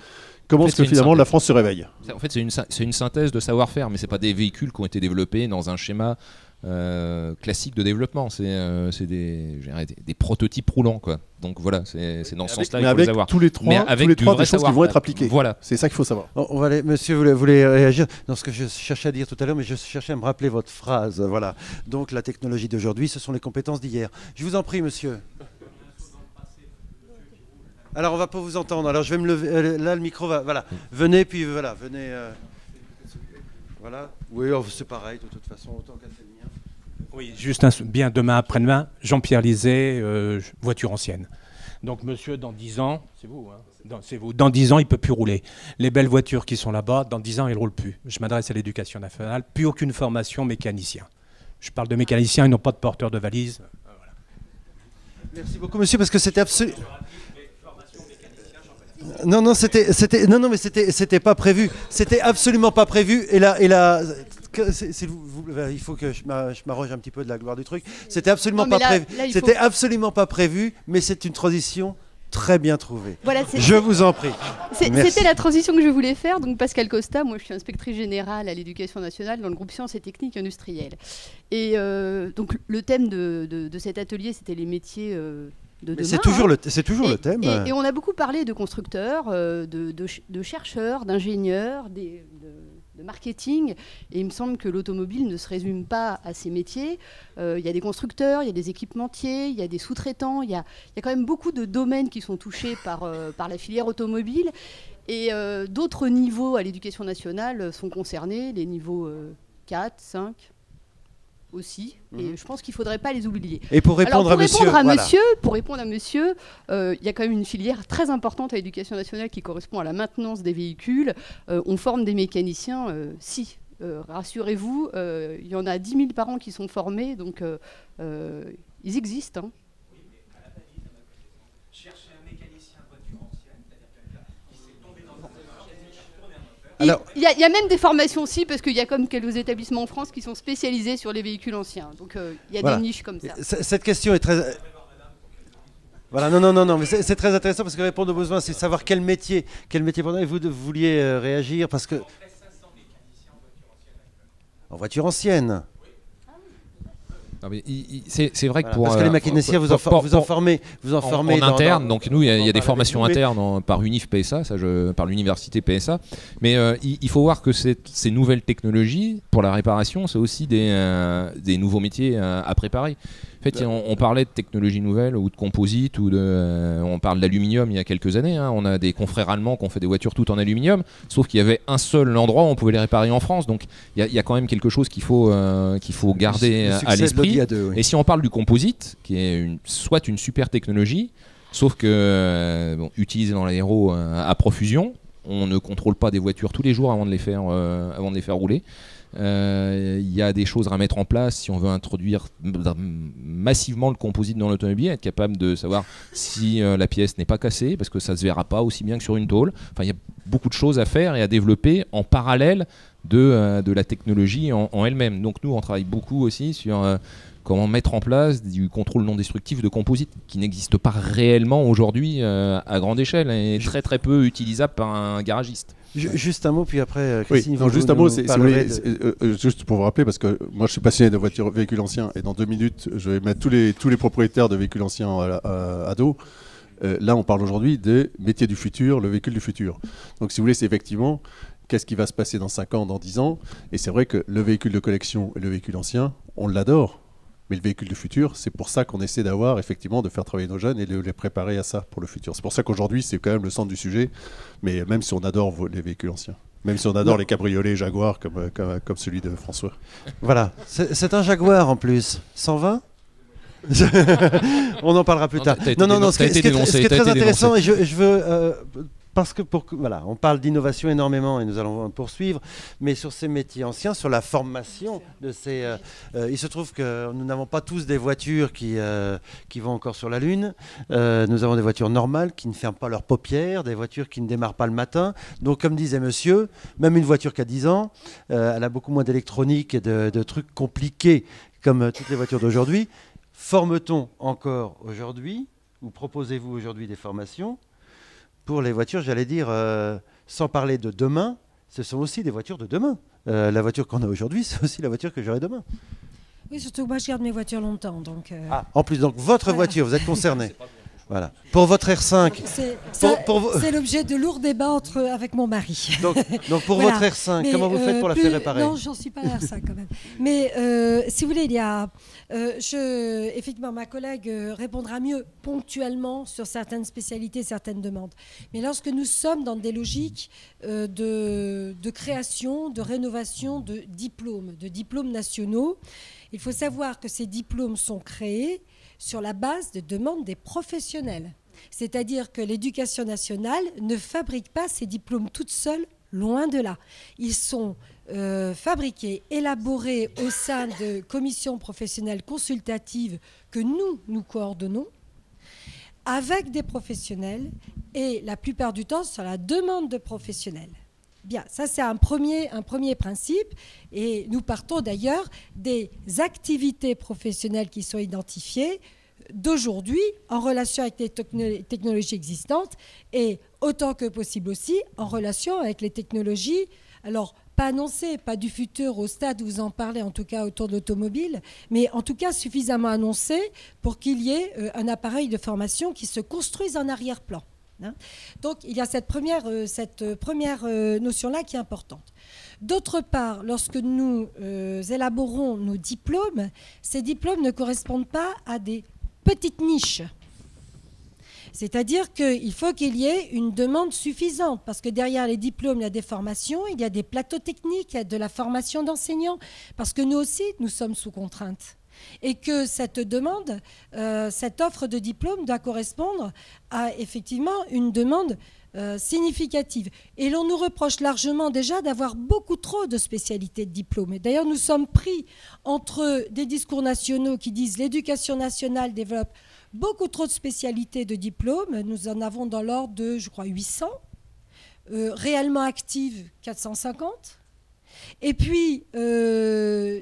comment est-ce que finalement la France se réveille. En fait, c'est une synthèse de savoir-faire, mais c'est pas des véhicules qui ont été développés dans un schéma classique de développement. C'est des prototypes roulants, quoi. Donc voilà, c'est dans ce sens-là qu'il faut les avoir. Tous les trois, avec des choses qui vont être appliquées. Voilà, c'est ça qu'il faut savoir. On va aller, monsieur, vous voulez réagir dans ce que je cherchais à dire tout à l'heure, mais je cherchais à me rappeler votre phrase. Voilà. Donc la technologie d'aujourd'hui, ce sont les compétences d'hier. Je vous en prie, monsieur. Alors on va pas vous entendre. Alors je vais me lever. Là, le micro va. Voilà. Venez, puis voilà, venez. Voilà. Oui, c'est pareil de toute façon, autant qu'à fait le mien. Oui, juste bien demain après-demain, Jean-Pierre Lisée, voiture ancienne. Donc monsieur, dans 10 ans, c'est vous, hein, c'est vous. Dans 10 ans, il ne peut plus rouler. Les belles voitures qui sont là-bas, dans 10 ans, ils ne roulent plus. Je m'adresse à l'éducation nationale, plus aucune formation mécanicien. Je parle de mécaniciens, ils n'ont pas de porteur de valise. Voilà. Merci beaucoup, monsieur, parce que c'était absolument... Non, mais c'était pas prévu. C'était absolument pas prévu. Et là, il faut que je m'arroge un petit peu de la gloire du truc. C'était absolument pas prévu. C'était absolument pas prévu, mais c'est une transition très bien trouvée. Voilà, je vous en prie. C'était la transition que je voulais faire. Donc Pascal Costa, moi je suis inspectrice générale à l'éducation nationale dans le groupe sciences et techniques industrielles. Et donc le thème de cet atelier, c'était les métiers. C'est toujours le thème. Et on a beaucoup parlé de constructeurs, de chercheurs, d'ingénieurs, de marketing. Et il me semble que l'automobile ne se résume pas à ces métiers. Il y a des constructeurs, il y a des équipementiers, il y a des sous-traitants. Il y a quand même beaucoup de domaines qui sont touchés par la filière automobile. Et d'autres niveaux à l'éducation nationale sont concernés, les niveaux 4, 5... aussi, et je pense qu'il ne faudrait pas les oublier. Et pour répondre à monsieur, il y a quand même une filière très importante à l'éducation nationale qui correspond à la maintenance des véhicules. On forme des mécaniciens, rassurez-vous, il y en a 10 000 par an qui sont formés, donc ils existent. Hein. Il y a même des formations aussi, parce qu'il y a comme quelques établissements en France qui sont spécialisés sur les véhicules anciens. Donc il y a des niches comme ça. Cette question est très... Voilà, non, mais c'est très intéressant parce que répondre aux besoins, c'est savoir quel métier vous vouliez réagir, parce que... En voiture ancienne. C'est vrai que parce que les mécaniciens vous en formez en interne. Donc nous, il y a des formations internes par UNIF PSA, par l'université PSA. Mais il faut voir que ces nouvelles technologies pour la réparation, c'est aussi des nouveaux métiers à préparer. En fait, on parlait de technologies nouvelles ou de composite on parle d'aluminium il y a quelques années. Hein. On a des confrères allemands qui ont fait des voitures toutes en aluminium, sauf qu'il y avait un seul endroit où on pouvait les réparer en France. Donc il y a quand même quelque chose qu'il faut garder à l'esprit. Oui. Et si on parle du composite, qui est soit une super technologie, sauf que utilisée dans l'aéro à profusion, on ne contrôle pas des voitures tous les jours avant de les faire rouler. Il y a des choses à mettre en place si on veut introduire massivement le composite dans l'automobile, être capable de savoir si la pièce n'est pas cassée, parce que ça ne se verra pas aussi bien que sur une tôle. Enfin, il y a beaucoup de choses à faire et à développer en parallèle de la technologie en elle-même. Donc nous, on travaille beaucoup aussi sur comment mettre en place du contrôle non destructif de composite qui n'existe pas réellement aujourd'hui à grande échelle et très très peu utilisable par un garagiste. Juste un mot, puis après, Christine. Oui, non, juste un mot, juste pour vous rappeler, parce que moi je suis passionné de véhicules anciens, et dans 2 minutes, je vais mettre tous les propriétaires de véhicules anciens à dos. Là, on parle aujourd'hui des métiers du futur, le véhicule du futur. Donc si vous voulez, c'est effectivement qu'est-ce qui va se passer dans 5 ans, dans 10 ans. Et c'est vrai que le véhicule de collection et le véhicule ancien, on l'adore. Mais le véhicule du futur, c'est pour ça qu'on essaie d'avoir, effectivement, de faire travailler nos jeunes et de les préparer à ça pour le futur. C'est pour ça qu'aujourd'hui, c'est quand même le centre du sujet, mais même si on adore les véhicules anciens, même si on adore les cabriolets Jaguar comme celui de François. Voilà, c'est un Jaguar en plus. 120 On en parlera plus tard. Non, ce qui est très intéressant, et je veux... parce que voilà, on parle d'innovation énormément et nous allons poursuivre, mais sur ces métiers anciens, sur la formation de ces... il se trouve que nous n'avons pas tous des voitures qui vont encore sur la Lune. Nous avons des voitures normales qui ne ferment pas leurs paupières, des voitures qui ne démarrent pas le matin. Donc comme disait monsieur, même une voiture qui a 10 ans, elle a beaucoup moins d'électronique et de trucs compliqués comme toutes les voitures d'aujourd'hui. Forme-t-on encore aujourd'hui, ou proposez-vous aujourd'hui des formations pour les voitures, j'allais dire, sans parler de demain, ce sont aussi des voitures de demain. La voiture qu'on a aujourd'hui, c'est aussi la voiture que j'aurai demain. Oui, surtout que moi, je garde mes voitures longtemps. Donc, en plus, donc votre voiture, vous êtes concerné. Voilà. Pour votre R5... C'est l'objet de lourds débats avec mon mari. Donc pour votre R5, comment vous faites pour la faire réparer? Non, j'en suis pas à R5 quand même. Mais si vous voulez, il y a... effectivement, ma collègue répondra mieux ponctuellement sur certaines spécialités, certaines demandes. Mais lorsque nous sommes dans des logiques de création, de rénovation de diplômes nationaux, il faut savoir que ces diplômes sont créés sur la base de demandes des professionnels. C'est-à-dire que l'éducation nationale ne fabrique pas ces diplômes toute seule, loin de là. Ils sont fabriqués, élaborés au sein de commissions professionnelles consultatives que nous coordonnons avec des professionnels et la plupart du temps sur la demande de professionnels. Bien, ça c'est un premier principe et nous partons d'ailleurs des activités professionnelles qui sont identifiées d'aujourd'hui en relation avec les technologies existantes et autant que possible aussi en relation avec les technologies, alors pas annoncées, pas du futur au stade où vous en parlez en tout cas autour de l'automobile, mais en tout cas suffisamment annoncées pour qu'il y ait un appareil de formation qui se construise en arrière-plan. Donc il y a cette première notion-là qui est importante. D'autre part, lorsque nous élaborons nos diplômes, ces diplômes ne correspondent pas à des petites niches. C'est-à-dire qu'il faut qu'il y ait une demande suffisante, parce que derrière les diplômes, il y a des formations, il y a des plateaux techniques, il y a de la formation d'enseignants, parce que nous aussi, nous sommes sous contrainte. Et que cette demande, cette offre de diplôme doit correspondre à effectivement une demande significative. Et l'on nous reproche largement déjà d'avoir beaucoup trop de spécialités de diplôme. D'ailleurs, nous sommes pris entre des discours nationaux qui disent l'éducation nationale développe beaucoup trop de spécialités de diplôme. Nous en avons dans l'ordre de, je crois, 800. Réellement actives, 450. Et puis, nos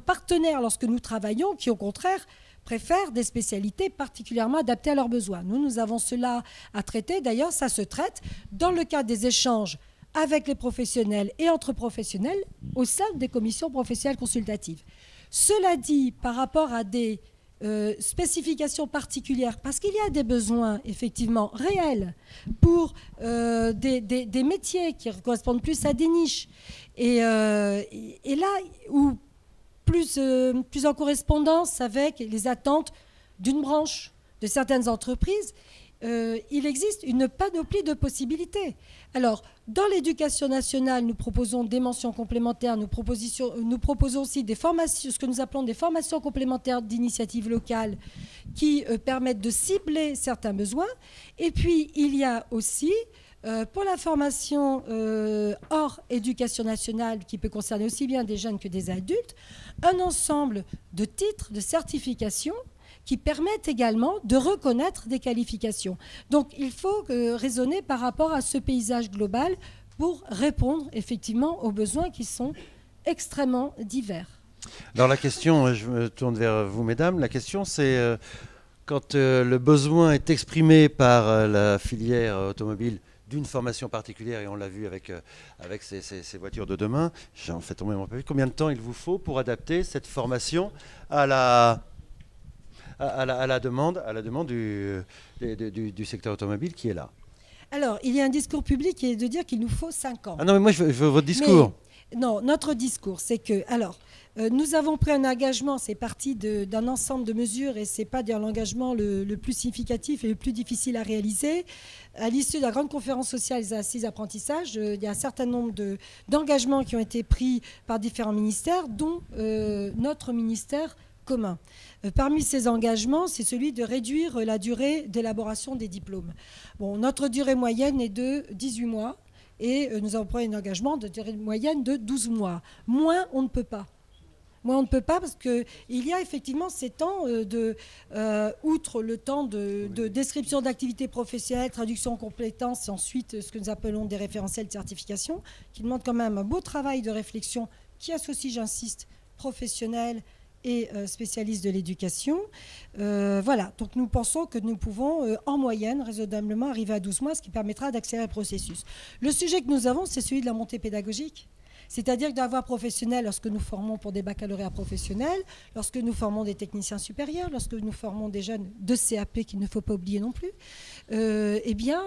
partenaires, lorsque nous travaillons, qui au contraire préfèrent des spécialités particulièrement adaptées à leurs besoins. Nous avons cela à traiter. D'ailleurs, ça se traite dans le cadre des échanges avec les professionnels et entre professionnels au sein des commissions professionnelles consultatives. Cela dit, par rapport à des spécifications particulières, parce qu'il y a des besoins effectivement réels pour des métiers qui correspondent plus à des niches. Et là où plus en correspondance avec les attentes d'une branche, de certaines entreprises, il existe une panoplie de possibilités. Alors, dans l'éducation nationale, nous proposons des mentions complémentaires, nous proposons aussi des formations, ce que nous appelons des formations complémentaires d'initiatives locales qui permettent de cibler certains besoins. Et puis, il y a aussi Pour la formation hors éducation nationale, qui peut concerner aussi bien des jeunes que des adultes, un ensemble de titres, de certifications qui permettent également de reconnaître des qualifications. Donc il faut raisonner par rapport à ce paysage global pour répondre effectivement aux besoins qui sont extrêmement divers. Alors la question, je me tourne vers vous mesdames, la question c'est quand le besoin est exprimé par la filière automobile d'une formation particulière, et on l'a vu avec ces voitures de demain, j'en fais tomber mon papier, combien de temps il vous faut pour adapter cette formation à la demande du secteur automobile qui est là? Alors, il y a un discours public qui est de dire qu'il nous faut 5 ans. Ah non, mais moi je veux votre discours. Non, notre discours, c'est que, nous avons pris un engagement, c'est parti d'un ensemble de mesures et ce n'est pas l'engagement le plus significatif et le plus difficile à réaliser. À l'issue de la grande conférence sociale des assises apprentissages, il y a un certain nombre d'engagements qui ont été pris par différents ministères, dont notre ministère commun. Parmi ces engagements, c'est celui de réduire la durée d'élaboration des diplômes. Bon, notre durée moyenne est de 18 mois. Et nous avons pris un engagement de durée moyenne de 12 mois. Moins, on ne peut pas. Moins, on ne peut pas parce qu'il y a effectivement ces temps outre le temps de description d'activité professionnelle, traduction en compétences, et ensuite ce que nous appelons des référentiels de certification, qui demandent quand même un beau travail de réflexion qui associe, j'insiste, professionnels et spécialistes de l'éducation. Voilà, donc nous pensons que nous pouvons en moyenne raisonnablement arriver à 12 mois, ce qui permettra d'accélérer le processus. Le sujet que nous avons, c'est celui de la montée pédagogique. C'est-à-dire que dans la voie professionnelle, lorsque nous formons pour des baccalauréats professionnels, lorsque nous formons des techniciens supérieurs, lorsque nous formons des jeunes de CAP qu'il ne faut pas oublier non plus, eh bien,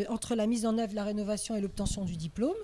entre la mise en œuvre, la rénovation et l'obtention du diplôme,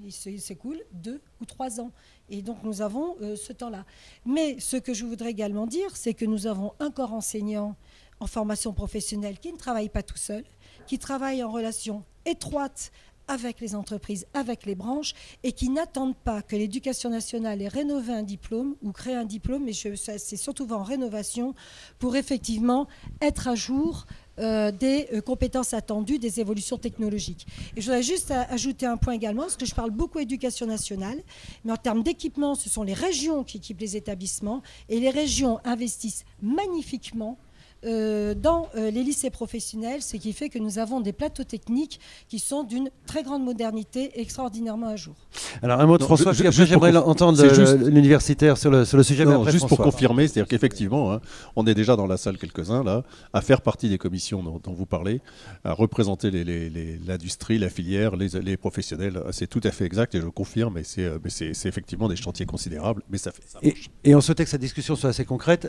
il s'écoule 2 ou 3 ans. Et donc nous avons ce temps-là. Mais ce que je voudrais également dire, c'est que nous avons un corps enseignant en formation professionnelle qui ne travaille pas tout seul, qui travaille en relation étroite avec les entreprises, avec les branches, et qui n'attendent pas que l'éducation nationale ait rénové un diplôme ou créé un diplôme, mais c'est surtout en rénovation pour effectivement être à jour des compétences attendues, des évolutions technologiques. Et je voudrais juste ajouter un point également, parce que je parle beaucoup éducation nationale, mais en termes d'équipement, ce sont les régions qui équipent les établissements, et les régions investissent magnifiquement dans les lycées professionnels, ce qui fait que nous avons des plateaux techniques qui sont d'une très grande modernité et extraordinairement à jour. Alors un mot de François, puis après j'aimerais entendre l'universitaire sur le sujet. Non, juste pour confirmer, c'est-à-dire qu'effectivement, hein, on est déjà dans la salle quelques-uns là, à faire partie des commissions dont vous parlez, à représenter l'industrie, la filière, les professionnels. C'est tout à fait exact et je confirme, et c'est effectivement des chantiers considérables, mais ça marche. Et on souhaitait que cette discussion soit assez concrète.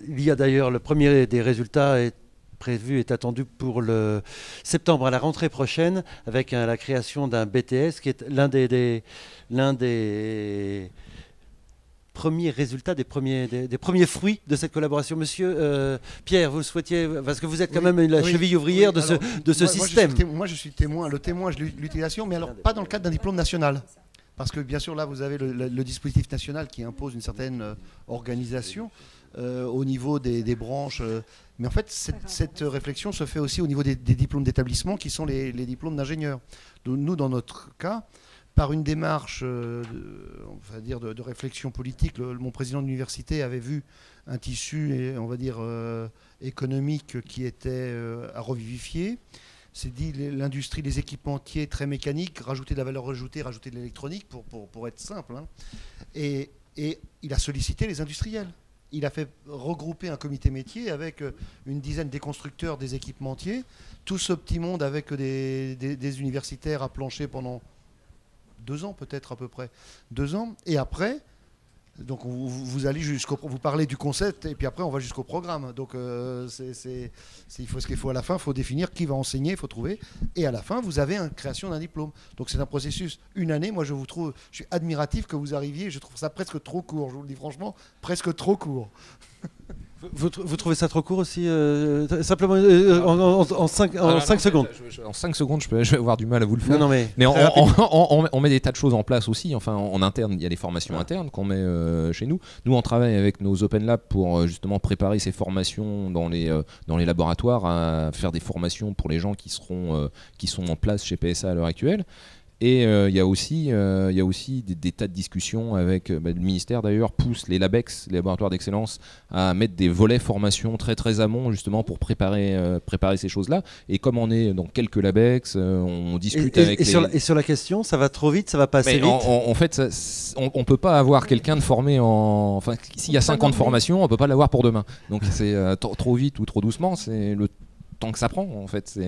Il y a d'ailleurs le premier des résultats est attendu pour le septembre, à la rentrée prochaine, avec la création d'un BTS qui est l'un des premiers résultats, des premiers fruits de cette collaboration. Monsieur Pierre, vous le souhaitiez, parce que vous êtes quand même la cheville ouvrière de ce système. Moi, je suis le témoin de l'utilisation, mais alors pas dans le cadre d'un diplôme national. Parce que bien sûr, là, vous avez le dispositif national qui impose une certaine organisation au niveau des branches. Mais en fait, cette réflexion se fait aussi au niveau des diplômes d'établissement qui sont les diplômes d'ingénieurs. Nous, dans notre cas, par une démarche on va dire de réflexion politique, mon président d'université avait vu un tissu, on va dire, économique qui était à revivifier. C'est dit l'industrie, les équipementiers très mécaniques, rajouter de la valeur ajoutée, rajouter de l'électronique pour être simple. Hein. Et il a sollicité les industriels. Il a fait regrouper un comité métier avec une dizaine des constructeurs, des équipementiers, tout ce petit monde avec des universitaires à plancher pendant 2 ans peut-être à peu près. 2 ans. Et après, donc vous allez vous parlez du concept et puis après on va jusqu'au programme. Donc il faut ce qu'il faut à la fin, il faut définir qui va enseigner, il faut trouver. Et à la fin, vous avez une création d'un diplôme. Donc c'est un processus, 1 année. Moi je suis admiratif que vous arriviez. Je trouve ça presque trop court. Je vous le dis franchement, presque trop court. Vous trouvez ça trop court aussi simplement en 5 secondes. En 5 secondes, je vais avoir du mal à vous le faire. Non, mais on met des tas de choses en place aussi. Enfin, en interne, il y a des formations internes qu'on met chez nous. Nous, on travaille avec nos Open Labs pour justement préparer ces formations dans les laboratoires, à faire des formations pour les gens qui sont en place chez PSA à l'heure actuelle. Et il y a aussi des tas de discussions avec le ministère d'ailleurs pousse les LabEx, les laboratoires d'excellence, à mettre des volets formation très très amont justement pour préparer ces choses-là. Et comme on est dans quelques LabEx, on discute avec et sur la question, ça va trop vite, ça va pas assez vite. En fait, on peut pas avoir quelqu'un de formé enfin s'il y a 5 ans de formation, on peut pas l'avoir pour demain. Donc c'est trop vite ou trop doucement, c'est le temps que ça prend en fait.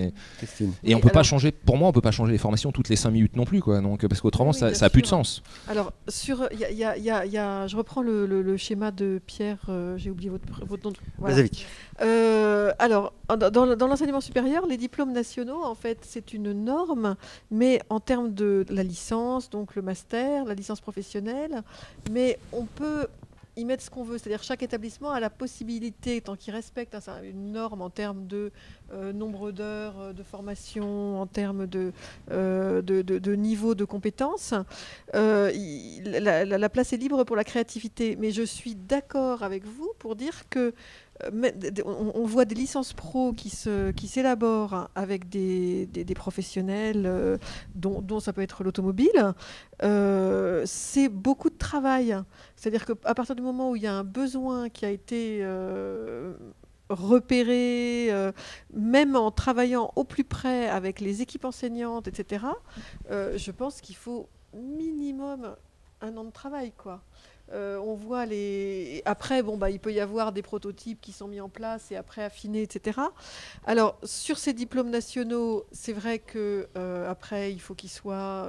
Et on peut pas changer, pour moi on peut pas changer les formations toutes les 5 minutes non plus quoi. Donc, parce qu'autrement ça a plus de sens. Alors je reprends le schéma de Pierre, j'ai oublié votre nom. Voilà. Alors dans l'enseignement supérieur, les diplômes nationaux en fait c'est une norme, mais en termes de la licence, donc le master, la licence professionnelle, mais on peut y mettre ce qu'on veut, c'est-à-dire chaque établissement a la possibilité, tant qu'il respecte une norme en termes de nombre d'heures de formation, en termes de niveau de compétences, la place est libre pour la créativité. Mais je suis d'accord avec vous pour dire que on voit des licences pro qui s'élaborent avec des professionnels dont ça peut être l'automobile. C'est beaucoup de travail. C'est-à-dire qu'à partir du moment où il y a un besoin qui a été repéré, même en travaillant au plus près avec les équipes enseignantes, etc., je pense qu'il faut minimum 1 an de travail, quoi. On voit après, il peut y avoir des prototypes qui sont mis en place et après affinés, etc. Alors, sur ces diplômes nationaux, c'est vrai que après, il faut qu'ils soient,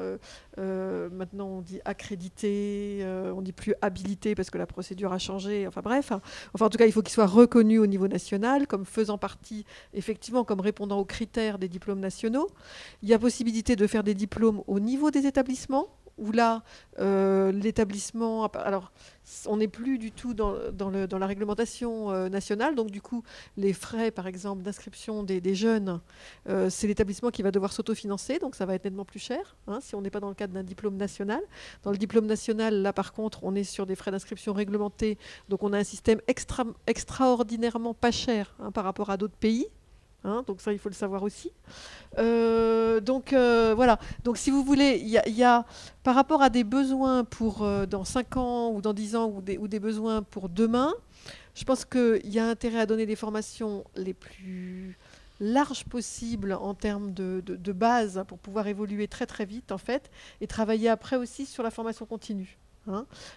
maintenant on dit accrédités, on dit plus habilités parce que la procédure a changé. Enfin bref, en tout cas, il faut qu'ils soient reconnus au niveau national comme faisant partie, effectivement, comme répondant aux critères des diplômes nationaux. Il y a possibilité de faire des diplômes au niveau des établissements, où là, l'établissement... Alors, on n'est plus du tout dans la réglementation nationale. Donc, du coup, les frais, par exemple, d'inscription des jeunes, c'est l'établissement qui va devoir s'autofinancer. Donc, ça va être nettement plus cher, si on n'est pas dans le cadre d'un diplôme national. Dans le diplôme national, là, par contre, on est sur des frais d'inscription réglementés. Donc, on a un système extraordinairement pas cher par rapport à d'autres pays. Donc ça, il faut le savoir aussi. Voilà. Donc si vous voulez, il y a par rapport à des besoins pour dans 5 ans ou dans 10 ans ou des besoins pour demain, je pense qu'il y a intérêt à donner des formations les plus larges possibles en termes de base pour pouvoir évoluer très très vite en fait et travailler après aussi sur la formation continue.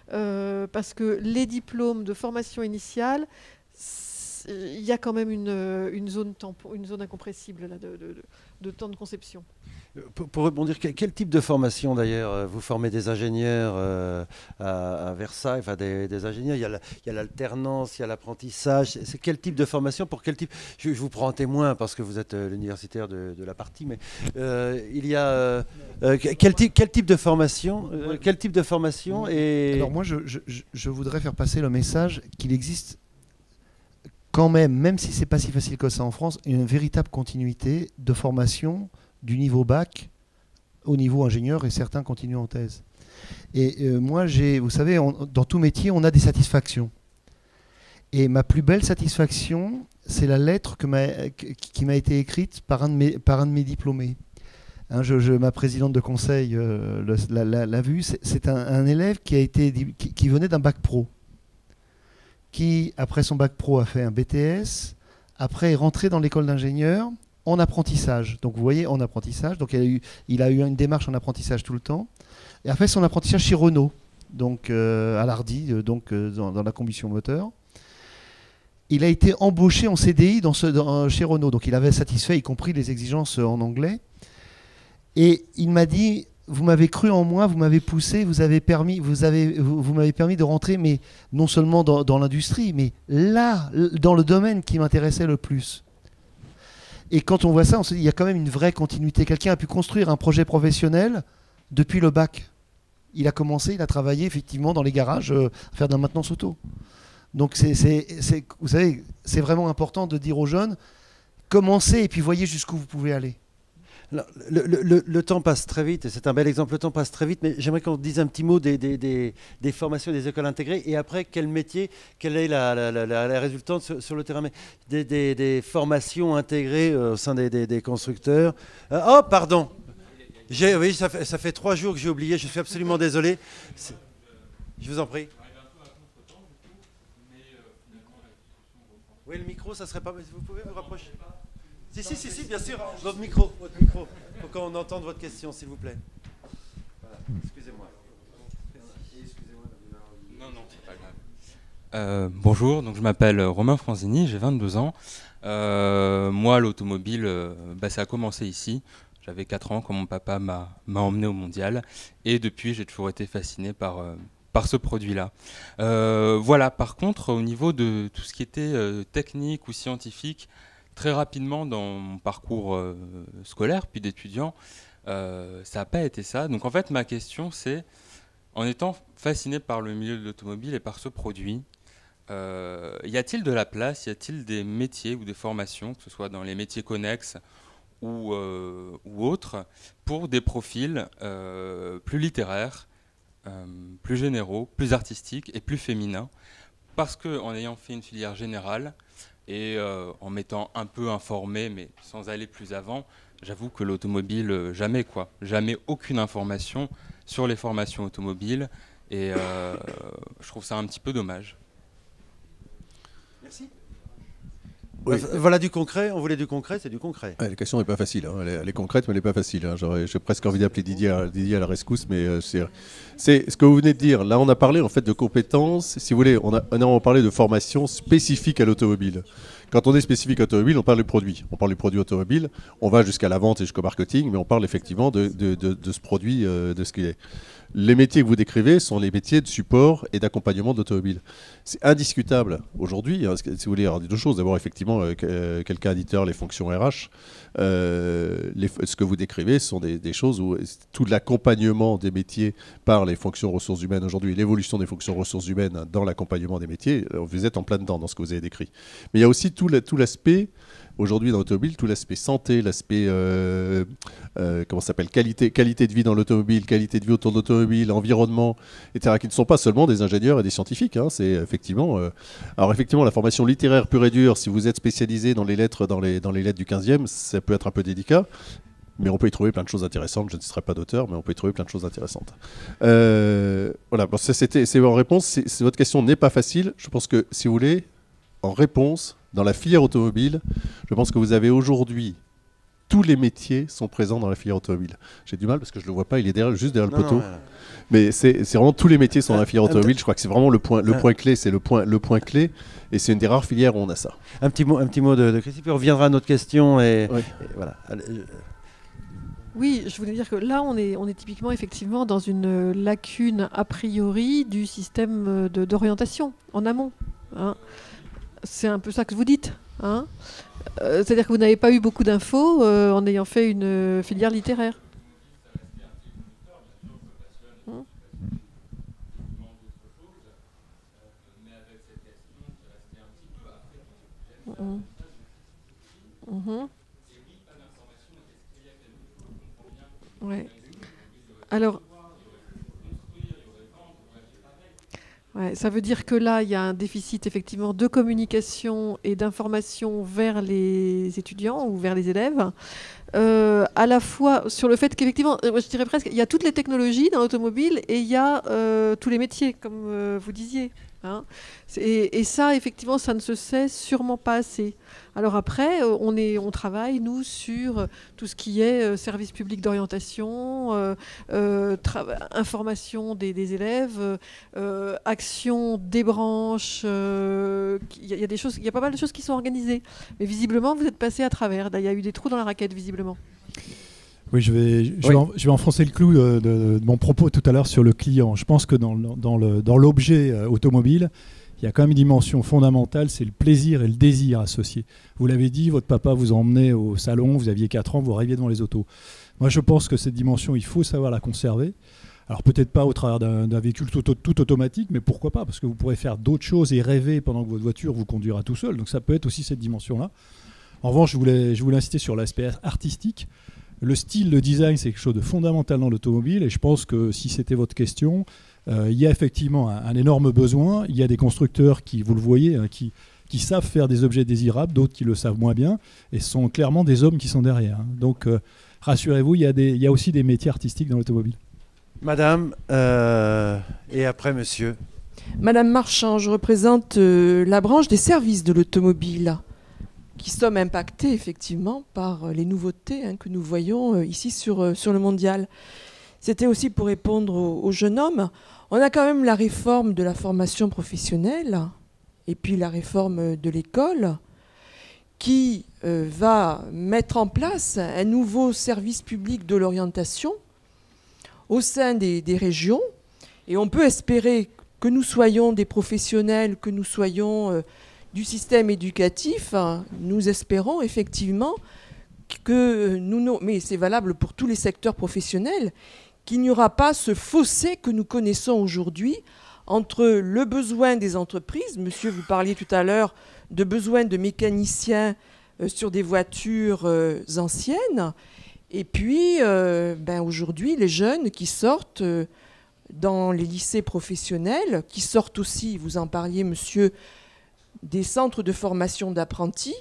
Parce que les diplômes de formation initiale, il y a quand même une zone incompressible là, de temps de conception. Pour rebondir, quel type de formation d'ailleurs vous formez des ingénieurs à Versailles, enfin des ingénieurs, il y a l'alternance, il y a l'apprentissage. C'est quel type de formation pour quel type? Je vous prends en témoin parce que vous êtes l'universitaire de la partie, mais il y a quel type de formation et... Alors moi, je voudrais faire passer le message qu'il existe quand même si c'est pas si facile que ça en France, une véritable continuité de formation du niveau bac au niveau ingénieur et certains continuent en thèse. Et moi, vous savez, dans tout métier, on a des satisfactions. Et ma plus belle satisfaction, c'est la lettre qui m'a été écrite par un de mes diplômés. Ma présidente de conseil l'a vu. C'est un élève qui venait d'un bac pro, qui, après son bac pro, a fait un BTS, après est rentré dans l'école d'ingénieur en apprentissage. Donc vous voyez, en apprentissage. Donc il a eu une démarche en apprentissage tout le temps. Et a fait son apprentissage chez Renault, donc à l'Hardy, dans la combustion moteur. Il a été embauché en CDI chez Renault. Donc il avait satisfait, y compris les exigences en anglais. Et il m'a dit... Vous m'avez cru en moi, vous m'avez poussé, vous m'avez permis de rentrer, mais non seulement dans l'industrie, mais là, dans le domaine qui m'intéressait le plus. Et quand on voit ça, on se dit, il y a quand même une vraie continuité. Quelqu'un a pu construire un projet professionnel depuis le bac. Il a commencé, il a travaillé effectivement dans les garages à faire de la maintenance auto. Donc vous savez, c'est vraiment important de dire aux jeunes, commencez et puis voyez jusqu'où vous pouvez aller. Alors, le temps passe très vite, et c'est un bel exemple, le temps passe très vite, mais j'aimerais qu'on dise un petit mot des formations des écoles intégrées, et après, quel métier, quelle est la résultante sur le terrain, mais des formations intégrées au sein des constructeurs. Oh, pardon, oui, ça fait 3 jours que j'ai oublié, je suis absolument désolé. Je vous en prie. Oui, le micro, ça serait pas... Vous pouvez vous rapprocher? Si, bien sûr. Votre micro. Faut qu'on entende votre question, s'il vous plaît. Voilà. Excusez-moi. Non, c'est pas grave. Bonjour, donc je m'appelle Romain Franzini, j'ai 22 ans. Moi, l'automobile, ça a commencé ici. J'avais 4 ans quand mon papa m'a emmené au mondial. Et depuis, j'ai toujours été fasciné par ce produit-là. Voilà, par contre, au niveau de tout ce qui était technique ou scientifique, très rapidement dans mon parcours scolaire, puis d'étudiant, ça n'a pas été ça. Donc en fait, ma question, c'est, en étant fasciné par le milieu de l'automobile et par ce produit, y a-t-il de la place, y a-t-il des métiers ou des formations, que ce soit dans les métiers connexes ou autres, pour des profils plus littéraires, plus généraux, plus artistiques et plus féminins? Parce qu'en ayant fait une filière générale, et en m'étant un peu informé, mais sans aller plus avant, j'avoue que l'automobile, jamais aucune information sur les formations automobiles, et je trouve ça un petit peu dommage. Merci. Oui. Voilà du concret, on voulait du concret, c'est du concret. La question n'est pas facile, hein. Elle est concrète, mais elle n'est pas facile. Hein. J'ai presque envie d'appeler Didier à la rescousse, mais c'est ce que vous venez de dire. Là, on a parlé en fait de compétences. Si vous voulez, on a parlé de formation spécifique à l'automobile. Quand on est spécifique à l'automobile, on parle du produit. On parle du produit automobile. On va jusqu'à la vente et jusqu'au marketing, mais on parle effectivement de ce produit, de ce qu'il est. Les métiers que vous décrivez sont les métiers de support et d'accompagnement d'automobile. C'est indiscutable aujourd'hui, hein, si vous voulez, alors, deux choses. D'abord, effectivement, quelqu'un éditeur, les fonctions RH, ce que vous décrivez sont des choses où tout l'accompagnement des métiers par les fonctions ressources humaines aujourd'hui, l'évolution des fonctions ressources humaines dans l'accompagnement des métiers, vous êtes en plein dedans dans ce que vous avez décrit. Mais il y a aussi tout l'aspect... Aujourd'hui, dans l'automobile, tout l'aspect santé, l'aspect qualité de vie dans l'automobile, qualité de vie autour de l'automobile, environnement, etc., qui ne sont pas seulement des ingénieurs et des scientifiques. Hein, c'est effectivement, alors effectivement, la formation littéraire pure et dure, si vous êtes spécialisé dans les lettres, dans les lettres du 15e, ça peut être un peu délicat. Mais on peut y trouver plein de choses intéressantes. Je ne citerai pas d'auteur, mais on peut y trouver plein de choses intéressantes. Voilà, bon, c'est en réponse. Votre question n'est pas facile. Je pense que, si vous voulez, en réponse, dans la filière automobile, je pense que vous avez aujourd'hui, tous les métiers sont présents dans la filière automobile. J'ai du mal parce que je ne le vois pas, il est juste derrière le poteau. Non. Mais c'est vraiment tous les métiers sont dans la filière automobile. Je crois que c'est vraiment le point clé, c'est le point clé. Et c'est une des rares filières où on a ça. Un petit mot de Christy, puis on reviendra à notre question. Oui. Et voilà. Oui, je voulais dire que là, on est typiquement effectivement dans une lacune a priori du système d'orientation en amont. Hein. C'est un peu ça que vous dites. Hein. C'est-à-dire que vous n'avez pas eu beaucoup d'infos en ayant fait une filière littéraire. Ouais. Alors, ouais, ça veut dire que là, il y a un déficit effectivement de communication et d'information vers les étudiants ou vers les élèves. À la fois sur le fait qu'effectivement, je dirais presque, il y a toutes les technologies dans l'automobile et il y a tous les métiers, comme vous disiez. Hein. Et ça, effectivement, ça ne se sait sûrement pas assez. Alors après, on travaille, nous, sur tout ce qui est service public d'orientation, information des élèves, action des branches. Il y a pas mal de choses qui sont organisées. Mais visiblement, vous êtes passé à travers. Il y a eu des trous dans la raquette, visiblement. Oui, je vais enfoncer le clou de mon propos tout à l'heure sur le client. Je pense que dans l'objet automobile, il y a quand même une dimension fondamentale, c'est le plaisir et le désir associés. Vous l'avez dit, votre papa vous emmenait au salon, vous aviez 4 ans, vous arriviez devant les autos. Moi, je pense que cette dimension, il faut savoir la conserver. Alors peut-être pas au travers d'un véhicule tout automatique, mais pourquoi pas? Parce que vous pourrez faire d'autres choses et rêver pendant que votre voiture vous conduira tout seul. Donc ça peut être aussi cette dimension-là. En revanche, je voulais insister sur l'aspect artistique. Le style, le design, c'est quelque chose de fondamental dans l'automobile. Et je pense que si c'était votre question, il y a effectivement un énorme besoin. Il y a des constructeurs qui, vous le voyez, hein, qui savent faire des objets désirables, d'autres qui le savent moins bien. Et ce sont clairement des hommes qui sont derrière. Hein. Donc rassurez-vous, il y a aussi des métiers artistiques dans l'automobile. Madame, et après monsieur. Madame Marchand, je représente la branche des services de l'automobile, qui sommes impactés effectivement par les nouveautés que nous voyons ici sur le mondial. C'était aussi pour répondre aux jeunes hommes. On a quand même la réforme de la formation professionnelle et puis la réforme de l'école qui va mettre en place un nouveau service public de l'orientation au sein des régions. Et on peut espérer que nous soyons des professionnels, que nous soyons du système éducatif, nous espérons effectivement que mais c'est valable pour tous les secteurs professionnels, qu'il n'y aura pas ce fossé que nous connaissons aujourd'hui entre le besoin des entreprises. Monsieur, vous parliez tout à l'heure de besoin de mécaniciens sur des voitures anciennes, et puis aujourd'hui les jeunes qui sortent dans les lycées professionnels, qui sortent aussi, vous en parliez monsieur, des centres de formation d'apprentis,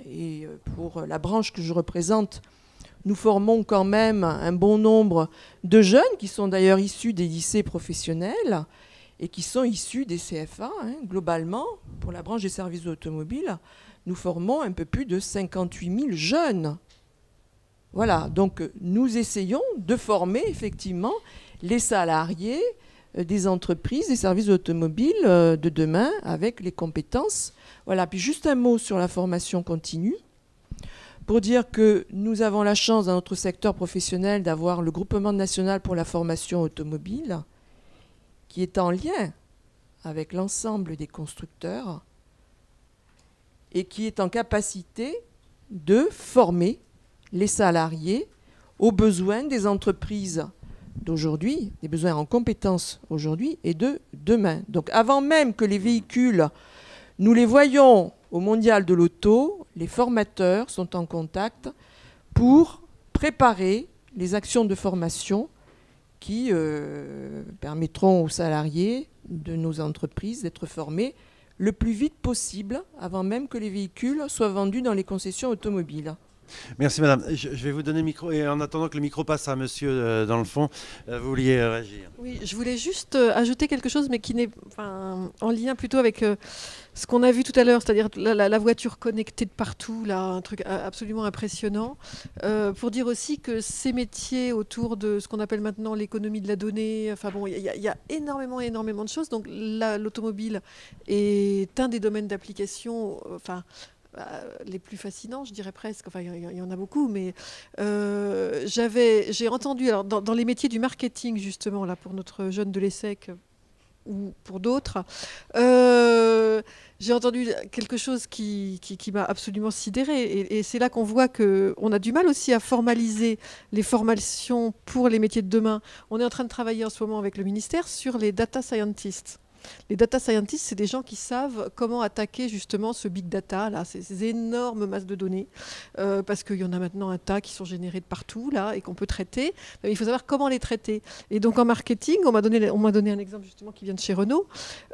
et pour la branche que je représente, nous formons quand même un bon nombre de jeunes qui sont d'ailleurs issus des lycées professionnels et qui sont issus des CFA. Globalement, pour la branche des services automobiles, nous formons un peu plus de 58 000 jeunes. Voilà, donc nous essayons de former effectivement les salariés des entreprises, des services automobiles de demain avec les compétences. Voilà, puis juste un mot sur la formation continue, pour dire que nous avons la chance dans notre secteur professionnel d'avoir le Groupement national pour la formation automobile qui est en lien avec l'ensemble des constructeurs et qui est en capacité de former les salariés aux besoins des entreprises d'aujourd'hui, des besoins en compétences aujourd'hui et de demain. Donc avant même que les véhicules, nous les voyons au mondial de l'auto, les formateurs sont en contact pour préparer les actions de formation qui permettront aux salariés de nos entreprises d'être formés le plus vite possible avant même que les véhicules soient vendus dans les concessions automobiles. Merci madame. Je vais vous donner le micro et en attendant que le micro passe à monsieur dans le fond, vous vouliez réagir. Oui, je voulais juste ajouter quelque chose mais qui n'est en lien plutôt avec ce qu'on a vu tout à l'heure, c'est-à-dire la voiture connectée de partout, là, un truc absolument impressionnant, pour dire aussi que ces métiers autour de ce qu'on appelle maintenant l'économie de la donnée, enfin bon, il y a énormément de choses, donc l'automobile est un des domaines d'application, les plus fascinants, je dirais presque. Enfin, il y en a beaucoup, mais j'ai entendu, alors, dans les métiers du marketing, justement, là, pour notre jeune de l'ESSEC ou pour d'autres, j'ai entendu quelque chose qui m'a absolument sidérée. Et c'est là qu'on voit qu'on a du mal aussi à formaliser les formations pour les métiers de demain. On est en train de travailler en ce moment avec le ministère sur les data scientists. Les data scientists, c'est des gens qui savent comment attaquer justement ce big data, là, ces énormes masses de données, parce qu'il y en a maintenant un tas qui sont générées de partout là, et qu'on peut traiter. Mais il faut savoir comment les traiter. Et donc en marketing, on m'a donné un exemple justement qui vient de chez Renault,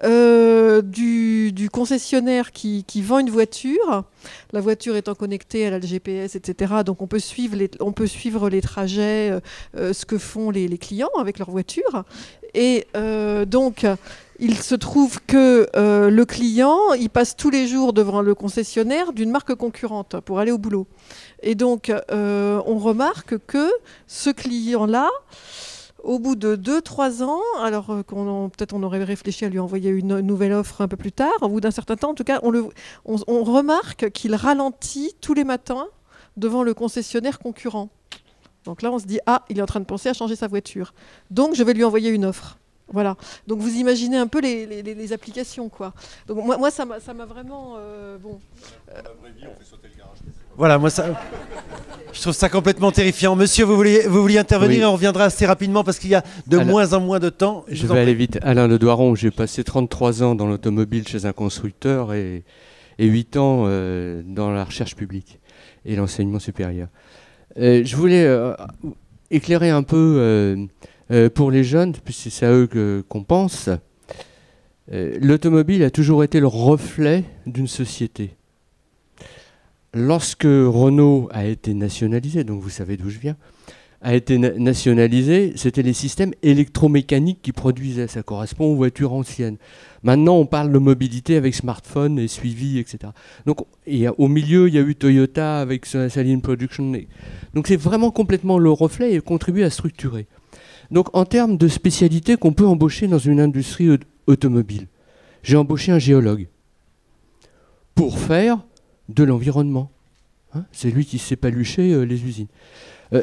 du concessionnaire qui vend une voiture. La voiture étant connectée, elle a le GPS, etc. Donc on peut suivre les trajets, ce que font les clients avec leur voiture. Et donc, il se trouve que le client, il passe tous les jours devant le concessionnaire d'une marque concurrente pour aller au boulot. Et donc, on remarque que ce client-là, au bout de 2-3 ans, alors peut-être on aurait réfléchi à lui envoyer une nouvelle offre un peu plus tard, au bout d'un certain temps, en tout cas, on remarque qu'il ralentit tous les matins devant le concessionnaire concurrent. Donc là, on se dit, il est en train de penser à changer sa voiture. Donc, je vais lui envoyer une offre. Voilà. Donc, vous imaginez un peu les applications, quoi. Donc, moi ça m'a vraiment... bon. Voilà, moi ça... Je trouve ça complètement terrifiant. Monsieur, vous vouliez intervenir, et on reviendra assez rapidement parce qu'il y a de moins en moins de temps. Je vais aller vite. Alain Ledoiron, j'ai passé 33 ans dans l'automobile chez un constructeur et 8 ans dans la recherche publique et l'enseignement supérieur. Je voulais éclairer un peu pour les jeunes, puisque c'est à eux qu'on pense. L'automobile a toujours été le reflet d'une société. Lorsque Renault a été nationalisé, donc vous savez d'où je viens, a été nationalisé, c'était les systèmes électromécaniques qui produisaient. Ça correspond aux voitures anciennes. Maintenant, on parle de mobilité avec smartphone et suivi, etc. Donc, au milieu, il y a eu Toyota avec sa Lean Production. Donc, c'est vraiment complètement le reflet et contribue à structurer. Donc, en termes de spécialité qu'on peut embaucher dans une industrie automobile, j'ai embauché un géologue pour faire de l'environnement. Hein, c'est lui qui sait palucher les usines.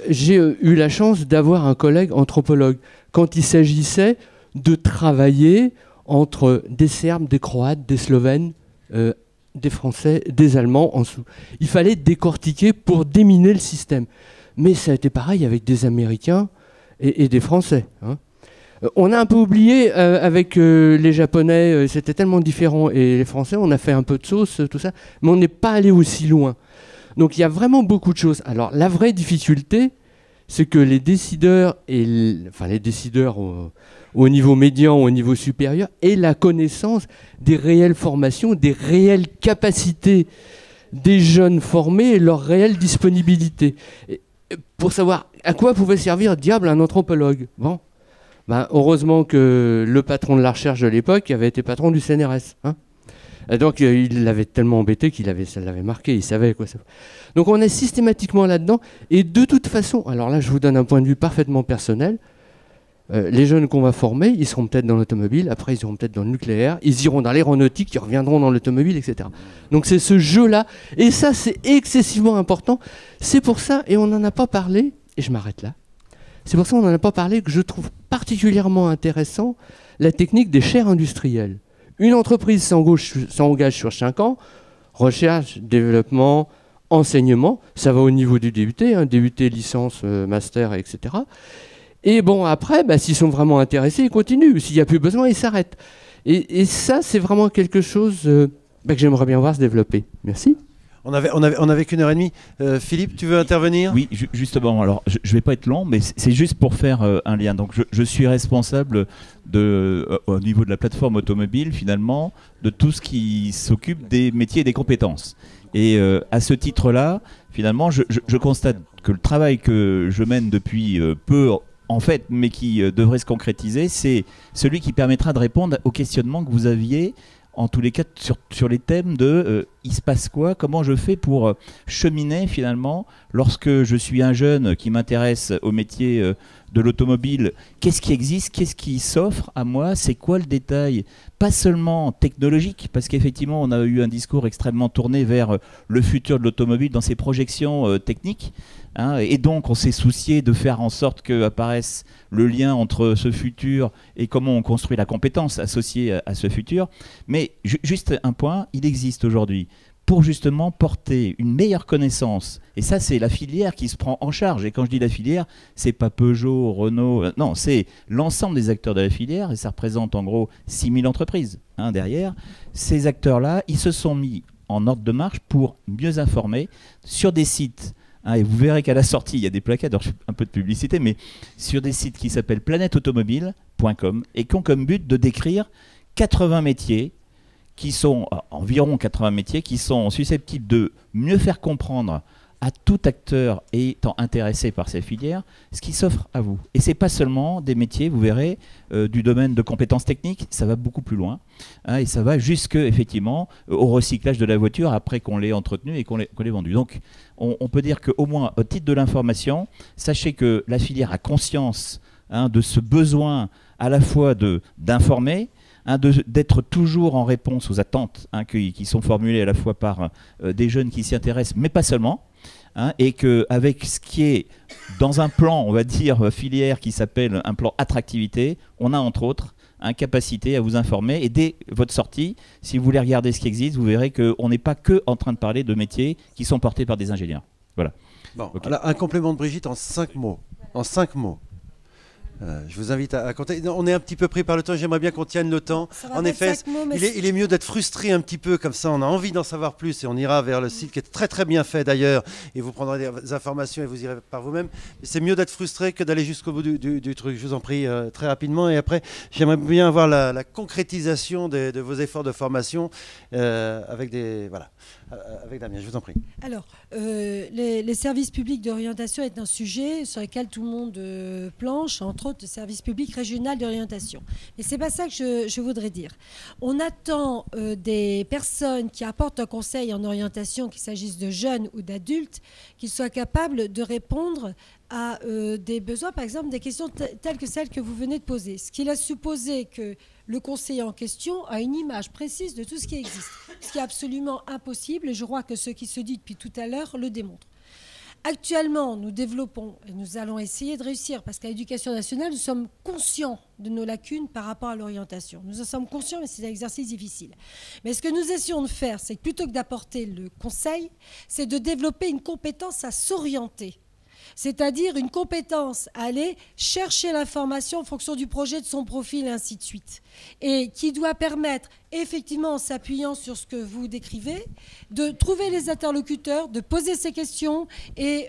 J'ai eu la chance d'avoir un collègue anthropologue quand il s'agissait de travailler entre des Serbes, des Croates, des Slovènes, des Français, des Allemands en dessous. Il fallait décortiquer pour déminer le système. Mais ça a été pareil avec des Américains et des Français. Hein. On a un peu oublié avec les Japonais, c'était tellement différent, et les Français, on a fait un peu de sauce, tout ça, mais on n'est pas allé aussi loin. Donc il y a vraiment beaucoup de choses. Alors la vraie difficulté, c'est que les décideurs, les décideurs au niveau médian, au niveau supérieur, aient la connaissance des réelles formations, des réelles capacités des jeunes formés et leur réelle disponibilité. Et pour savoir à quoi pouvait servir, diable, un anthropologue. Bon. Ben, heureusement que le patron de la recherche de l'époque avait été patron du CNRS. Hein. Et donc il l'avait tellement embêté ça l'avait marqué, il savait quoi ça. Donc on est systématiquement là-dedans. Et de toute façon, alors là je vous donne un point de vue parfaitement personnel, les jeunes qu'on va former, ils seront peut-être dans l'automobile, après ils iront peut-être dans le nucléaire, ils iront dans l'aéronautique, ils reviendront dans l'automobile, etc. Donc c'est ce jeu-là. Et ça c'est excessivement important. C'est pour ça, et on n'en a pas parlé, et je m'arrête là, c'est pour ça qu'on n'en a pas parlé, que je trouve particulièrement intéressant la technique des chaires industrielles. Une entreprise s'engage sur 5 ans, recherche, développement, enseignement, ça va au niveau du DUT, hein, DUT, licence, master, etc. Et bon, après, s'ils sont vraiment intéressés, ils continuent. S'il n'y a plus besoin, ils s'arrêtent. Et ça, c'est vraiment quelque chose que j'aimerais bien voir se développer. Merci. On avait qu'une heure et demie. Philippe, tu veux intervenir? Oui, justement. Alors, je ne vais pas être long, mais c'est juste pour faire un lien. Donc, je suis responsable au niveau de la plateforme automobile, finalement, de tout ce qui s'occupe des métiers et des compétences. Et à ce titre-là, finalement, je constate que le travail que je mène depuis peu, en fait, mais qui devrait se concrétiser, c'est celui qui permettra de répondre aux questionnements que vous aviez, en tous les cas, sur les thèmes de il se passe quoi, comment je fais pour cheminer finalement lorsque je suis un jeune qui m'intéresse au métier de l'automobile, qu'est-ce qui existe, qu'est-ce qui s'offre à moi, c'est quoi le détail, pas seulement technologique, parce qu'effectivement on a eu un discours extrêmement tourné vers le futur de l'automobile dans ses projections techniques, hein, et donc on s'est soucié de faire en sorte qu'apparaisse le lien entre ce futur et comment on construit la compétence associée à ce futur. Mais juste un point, il existe aujourd'hui, pour justement porter une meilleure connaissance, et ça c'est la filière qui se prend en charge, et quand je dis la filière, c'est pas Peugeot, Renault, non, c'est l'ensemble des acteurs de la filière, et ça représente en gros 6000 entreprises derrière. Ces acteurs-là, ils se sont mis en ordre de marche pour mieux informer sur des sites, et vous verrez qu'à la sortie, il y a des plaquettes, alors je fais un peu de publicité, mais sur des sites qui s'appellent planèteautomobile.com, et qui ont comme but de décrire 80 métiers, qui sont environ 80 métiers, qui sont susceptibles de mieux faire comprendre à tout acteur étant intéressé par ces filières ce qui s'offre à vous. Et ce n'est pas seulement des métiers, vous verrez, du domaine de compétences techniques, ça va beaucoup plus loin, hein, et ça va jusque effectivement au recyclage de la voiture après qu'on l'ait entretenue et qu'on l'ait vendue. Donc on peut dire qu'au moins au titre de l'information, sachez que la filière a conscience de ce besoin à la fois d'informer, d'être toujours en réponse aux attentes qui sont formulées à la fois par des jeunes qui s'y intéressent, mais pas seulement, et qu'avec ce qui est dans un plan, on va dire, filière qui s'appelle un plan attractivité, on a entre autres capacité à vous informer, et dès votre sortie, si vous voulez regarder ce qui existe, vous verrez qu'on n'est pas que en train de parler de métiers qui sont portés par des ingénieurs. Voilà. Bon, Ok. alors, un complément de Brigitte en 5 mots. En 5 mots. Je vous invite à compter. On est un petit peu pris par le temps, j'aimerais bien qu'on tienne le temps. En effet, il est mieux d'être frustré un petit peu, comme ça on a envie d'en savoir plus et on ira vers le site qui est très très bien fait d'ailleurs et vous prendrez des informations et vous irez par vous-même. C'est mieux d'être frustré que d'aller jusqu'au bout du truc. Je vous en prie très rapidement et après j'aimerais bien avoir la concrétisation de vos efforts de formation avec Damien, je vous en prie. Alors, les services publics d'orientation est un sujet sur lequel tout le monde planche, entre autres le service public régional d'orientation. Mais ce n'est pas ça que je voudrais dire. On attend des personnes qui apportent un conseil en orientation, qu'il s'agisse de jeunes ou d'adultes, qu'ils soient capables de répondre à des besoins, par exemple des questions telles que celles que vous venez de poser. Ce qui laisse supposer que le conseiller en question a une image précise de tout ce qui existe, ce qui est absolument impossible, et je crois que ce qui se dit depuis tout à l'heure le démontre. Actuellement, nous développons, et nous allons essayer de réussir, parce qu'à l'Éducation nationale, nous sommes conscients de nos lacunes par rapport à l'orientation. Nous en sommes conscients, mais c'est un exercice difficile. Mais ce que nous essayons de faire, c'est que plutôt que d'apporter le conseil, c'est de développer une compétence à s'orienter. C'est-à-dire une compétence à aller chercher l'information en fonction du projet, de son profil, et ainsi de suite. Et qui doit permettre, effectivement, en s'appuyant sur ce que vous décrivez, de trouver les interlocuteurs, de poser ces questions et,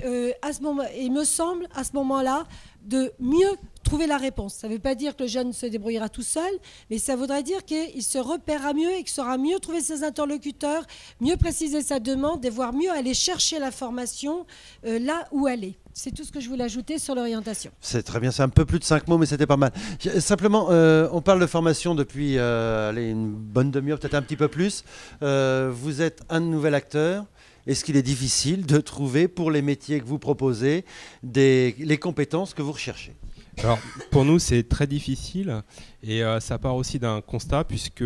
il me semble, à ce moment-là, de mieux trouver la réponse. Ça ne veut pas dire que le jeune se débrouillera tout seul, mais ça voudrait dire qu'il se repérera mieux et qu'il saura mieux trouver ses interlocuteurs, mieux préciser sa demande et voire mieux aller chercher l'information là où elle est. C'est tout ce que je voulais ajouter sur l'orientation. C'est très bien, c'est un peu plus de 5 mots, mais c'était pas mal. Simplement, on parle de formation depuis une bonne demi-heure, peut-être un petit peu plus. Vous êtes un nouvel acteur. Est-ce qu'il est difficile de trouver, pour les métiers que vous proposez, les compétences que vous recherchez ? Alors, pour nous, c'est très difficile et ça part aussi d'un constat puisque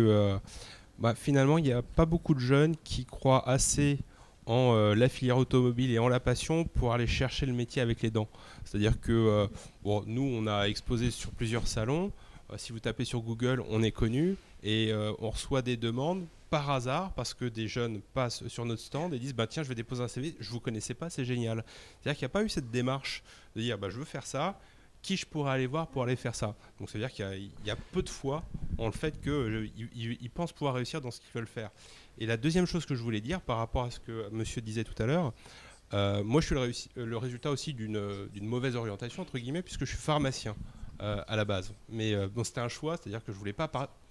finalement, il n'y a pas beaucoup de jeunes qui croient assez en la filière automobile et en la passion pour aller chercher le métier avec les dents. C'est-à-dire que nous, on a exposé sur plusieurs salons. Si vous tapez sur Google, on est connu et on reçoit des demandes par hasard parce que des jeunes passent sur notre stand et disent tiens, je vais déposer un CV, je ne vous connaissais pas, c'est génial. C'est-à-dire qu'il n'y a pas eu cette démarche de dire je veux faire ça, qui je pourrais aller voir pour aller faire ça. Donc ça veut dire qu'il y a peu de foi en le fait qu'ils pensent pouvoir réussir dans ce qu'ils veulent faire. Et la deuxième chose que je voulais dire par rapport à ce que monsieur disait tout à l'heure, moi je suis le résultat aussi d'une mauvaise orientation entre guillemets puisque je suis pharmacien à la base. Mais bon, c'était un choix, c'est-à-dire que je ne voulais pas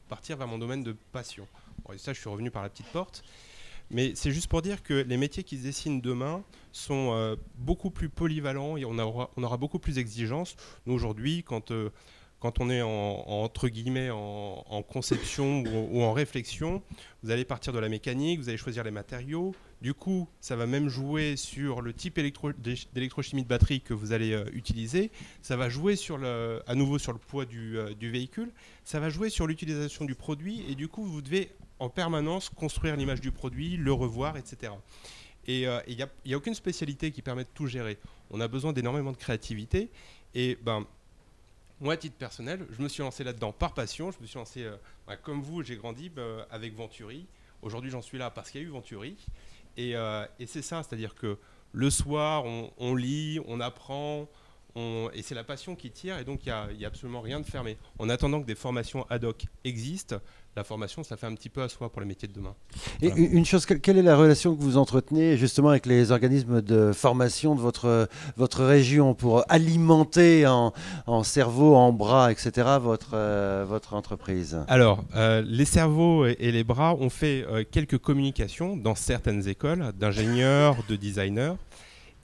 partir vers mon domaine de passion. Bon, et ça, je suis revenu par la petite porte. Mais c'est juste pour dire que les métiers qui se dessinent demain sont beaucoup plus polyvalents et on aura beaucoup plus d'exigences. Nous, aujourd'hui, quand on est entre guillemets en conception ou en réflexion, vous allez partir de la mécanique, vous allez choisir les matériaux. Du coup, ça va même jouer sur le type d'électrochimie de batterie que vous allez utiliser. Ça va jouer à nouveau sur le poids du véhicule. Ça va jouer sur l'utilisation du produit. Et du coup, vous devez en permanence construire l'image du produit, le revoir, etc. Et il n'y a aucune spécialité qui permet de tout gérer. On a besoin d'énormément de créativité. Et moi, à titre personnel, je me suis lancé là-dedans par passion. Je me suis lancé, comme vous, j'ai grandi avec Venturi. Aujourd'hui, j'en suis là parce qu'il y a eu Venturi. Et c'est ça, c'est-à-dire que le soir, on lit, on apprend, et c'est la passion qui tire, et donc il n'y a absolument rien de fermé. En attendant que des formations ad hoc existent, la formation, ça fait un petit peu à soi pour les métiers de demain. Et voilà. Une chose, quelle est la relation que vous entretenez justement avec les organismes de formation de votre région pour alimenter en cerveau, en bras, etc. votre entreprise ? Alors, les cerveaux et les bras ont fait quelques communications dans certaines écoles d'ingénieurs, de designers.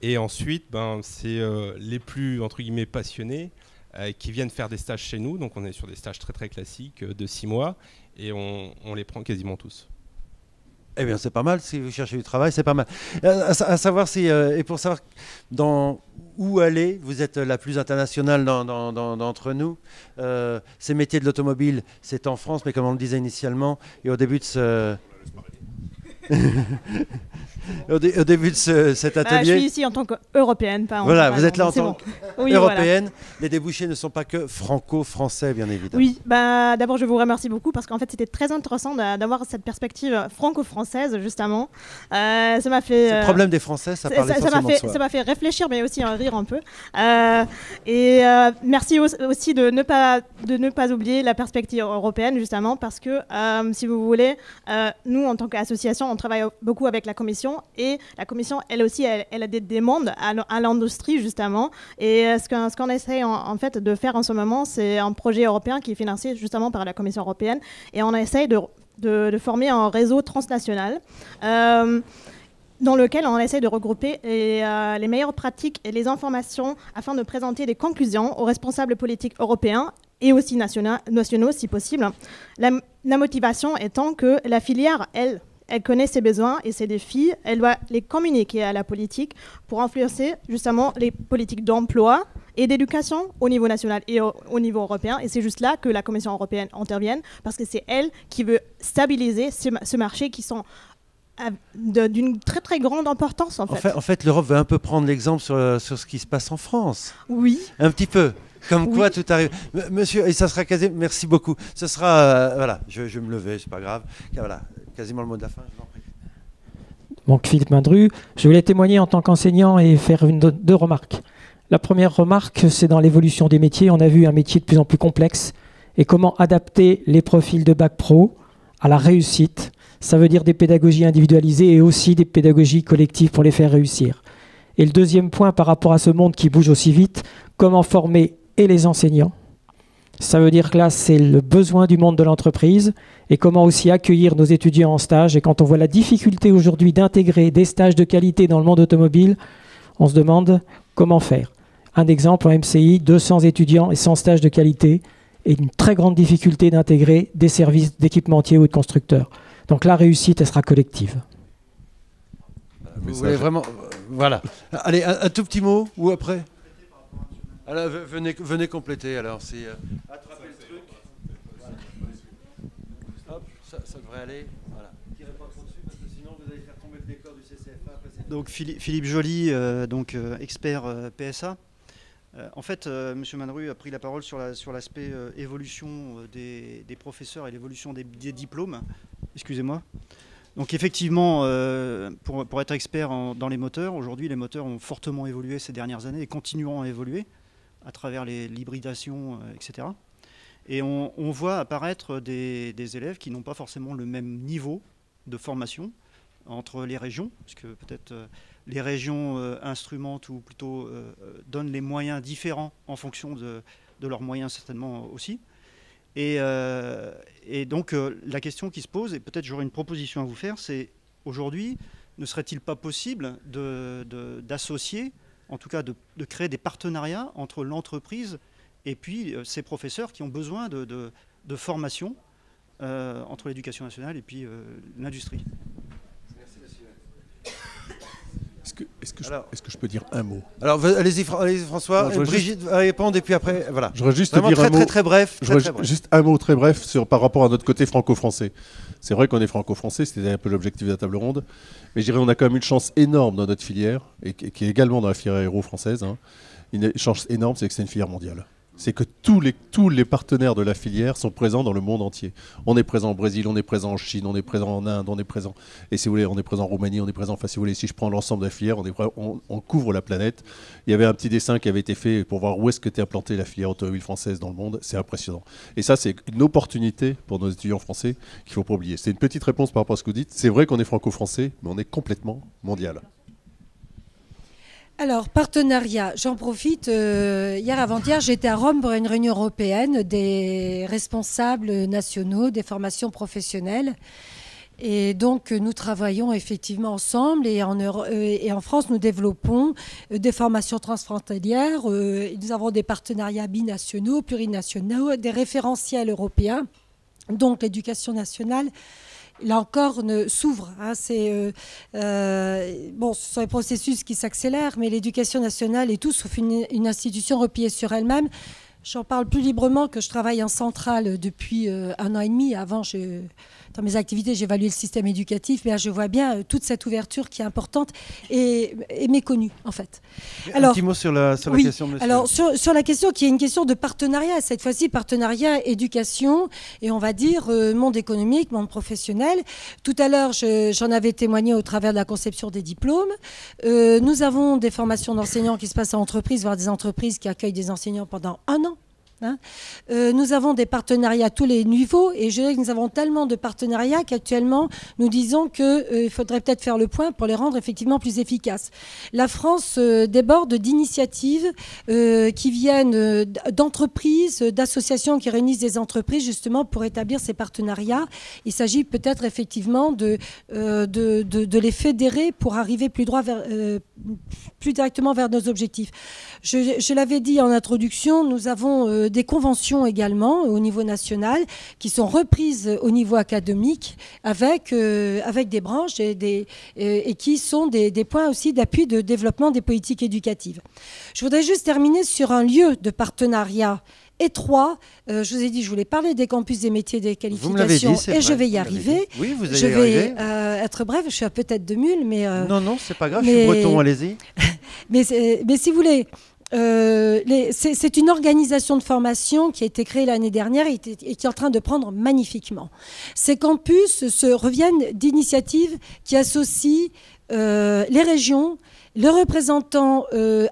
Et ensuite, c'est les plus, entre guillemets, passionnés qui viennent faire des stages chez nous. Donc on est sur des stages très très classiques de 6 mois et on les prend quasiment tous. Eh bien c'est pas mal, si vous cherchez du travail, c'est pas mal. À savoir si, et pour savoir où aller, vous êtes la plus internationale d'entre nous. Ces métiers de l'automobile, c'est en France, mais comme on le disait initialement, et au début de ce... au début de cet atelier. Je suis ici en tant qu'européenne, pas en Voilà, tant vous êtes là en tant qu'européenne. Voilà. Les débouchés ne sont pas que franco-français, bien évidemment. Oui, d'abord je vous remercie beaucoup parce qu'en fait c'était très intéressant d'avoir cette perspective franco-française justement. Ça m'a fait. C'est le problème des Français, ça parle essentiellement de soi. Ça m'a fait réfléchir, mais aussi rire un peu. Merci aussi de ne pas oublier la perspective européenne justement parce que si vous voulez, nous en tant qu'association, on travaille beaucoup avec la Commission et la Commission, elle aussi, elle a des demandes à l'industrie justement. Et ce qu'on essaie en fait de faire en ce moment, c'est un projet européen qui est financé justement par la Commission européenne et on essaye de former un réseau transnational. Dans lequel on essaie de regrouper les meilleures pratiques et les informations afin de présenter des conclusions aux responsables politiques européens et aussi nationaux si possible. La motivation étant que la filière, elle connaît ses besoins et ses défis, elle doit les communiquer à la politique pour influencer justement les politiques d'emploi et d'éducation au niveau national et au niveau européen. Et c'est juste là que la Commission européenne intervienne parce que c'est elle qui veut stabiliser ce marché qui sont d'une très très grande importance en fait. En fait, l'Europe veut un peu prendre l'exemple sur ce qui se passe en France. Oui. Un petit peu. Comme quoi tout arrive. Monsieur, et ça sera quasiment. Merci beaucoup. Ce sera. Voilà, je vais me lever, c'est pas grave. Voilà, quasiment le mot de la fin. Je vous en prie. Donc Philippe Madru, je voulais témoigner en tant qu'enseignant et faire deux remarques. La première remarque, c'est dans l'évolution des métiers. On a vu un métier de plus en plus complexe et comment adapter les profils de bac pro à la réussite. Ça veut dire des pédagogies individualisées et aussi des pédagogies collectives pour les faire réussir. Et le deuxième point par rapport à ce monde qui bouge aussi vite, comment former et les enseignants. Ça veut dire que là, c'est le besoin du monde de l'entreprise et comment aussi accueillir nos étudiants en stage. Et quand on voit la difficulté aujourd'hui d'intégrer des stages de qualité dans le monde automobile, on se demande comment faire. Un exemple, en MCI, 200 étudiants et 100 stages de qualité et une très grande difficulté d'intégrer des services d'équipementiers ou de constructeurs. Donc la réussite, elle sera collective. Vous voulez vraiment... Voilà. Allez, un tout petit mot ou après? Alors, venez compléter. Alors, c'est attraper le truc. Hop, ça devrait aller. Voilà. Tirez pas trop dessus parce que sinon vous allez faire tomber le décor du CCFA. Donc Philippe Joly, expert PSA. En fait, M. Madru a pris la parole sur l'aspect évolution des professeurs et l'évolution des diplômes. Excusez-moi. Donc effectivement, pour être expert dans les moteurs, aujourd'hui les moteurs ont fortement évolué ces dernières années et continueront à évoluer à travers l'hybridation, etc. Et on voit apparaître des élèves qui n'ont pas forcément le même niveau de formation entre les régions, parce que peut-être les régions instrumentent ou plutôt donnent les moyens différents en fonction de leurs moyens certainement aussi. Et donc la question qui se pose, et peut-être j'aurais une proposition à vous faire, c'est aujourd'hui, ne serait-il pas possible d'associer, en tout cas de créer des partenariats entre l'entreprise et puis ces professeurs qui ont besoin de formation entre l'éducation nationale et puis l'industrie. Est-ce que je peux dire un mot? Alors allez-y François, Brigitte va répondre et puis après voilà. Je voudrais juste vraiment dire un mot très bref. Juste un mot très bref par rapport à notre côté franco-français. C'est vrai qu'on est franco-français, c'était un peu l'objectif de la table ronde, mais je dirais qu'on a quand même une chance énorme dans notre filière et qui est également dans la filière aéro française. Une chance énorme, c'est que c'est une filière mondiale. C'est que tous les partenaires de la filière sont présents dans le monde entier. On est présent au Brésil, on est présent en Chine, on est présent en Inde, on est présent, et si vous voulez, on est présent en Roumanie, on est présent, enfin si vous voulez, si je prends l'ensemble de la filière, on couvre la planète. Il y avait un petit dessin qui avait été fait pour voir où est-ce que était implantée la filière automobile française dans le monde. C'est impressionnant. Et ça, c'est une opportunité pour nos étudiants français qu'il ne faut pas oublier. C'est une petite réponse par rapport à ce que vous dites. C'est vrai qu'on est franco-français, mais on est complètement mondial. Alors, partenariat, j'en profite. Hier avant-hier, j'étais à Rome pour une réunion européenne des responsables nationaux des formations professionnelles. Et donc, nous travaillons effectivement ensemble. Et en France, nous développons des formations transfrontalières. Nous avons des partenariats binationaux, plurinationaux, des référentiels européens. Donc, l'éducation nationale, là encore, s'ouvre. Ce sont des processus qui s'accélèrent, mais l'éducation nationale est tout sauf une institution repliée sur elle-même. J'en parle plus librement que je travaille en centrale depuis 1 an et demi. Avant, je dans mes activités, j'évalue le système éducatif, mais je vois bien toute cette ouverture qui est importante et méconnue, en fait. Alors, un petit mot sur la question de monsieur. Alors, sur la question qui est une question de partenariat, cette fois-ci, partenariat éducation et on va dire monde économique, monde professionnel. Tout à l'heure, j'en avais témoigné au travers de la conception des diplômes. Nous avons des formations d'enseignants qui se passent en entreprise, voire des entreprises qui accueillent des enseignants pendant 1 an. Nous avons des partenariats à tous les niveaux et je dirais que nous avons tellement de partenariats qu'actuellement nous disons qu'il faudrait peut-être faire le point pour les rendre effectivement plus efficaces. La France déborde d'initiatives qui viennent d'entreprises, d'associations qui réunissent des entreprises justement pour établir ces partenariats. Il s'agit peut-être effectivement de les fédérer pour arriver plus directement vers nos objectifs. Je l'avais dit en introduction, nous avons des conventions également au niveau national qui sont reprises au niveau académique avec des branches et qui sont des points aussi d'appui de développement des politiques éducatives. Je voudrais juste terminer sur un lieu de partenariat étroit. Je vous ai dit, je voulais parler des campus des métiers et des qualifications et je vais y arriver. Oui, vous allez je y vais arriver. être bref, je suis peut-être de mule, mais... non, c'est pas grave, je suis breton, allez-y. mais si vous voulez... c'est une organisation de formation qui a été créée l'année dernière et qui est en train de prendre magnifiquement. Ces campus reviennent d'initiatives qui associent les régions, le représentant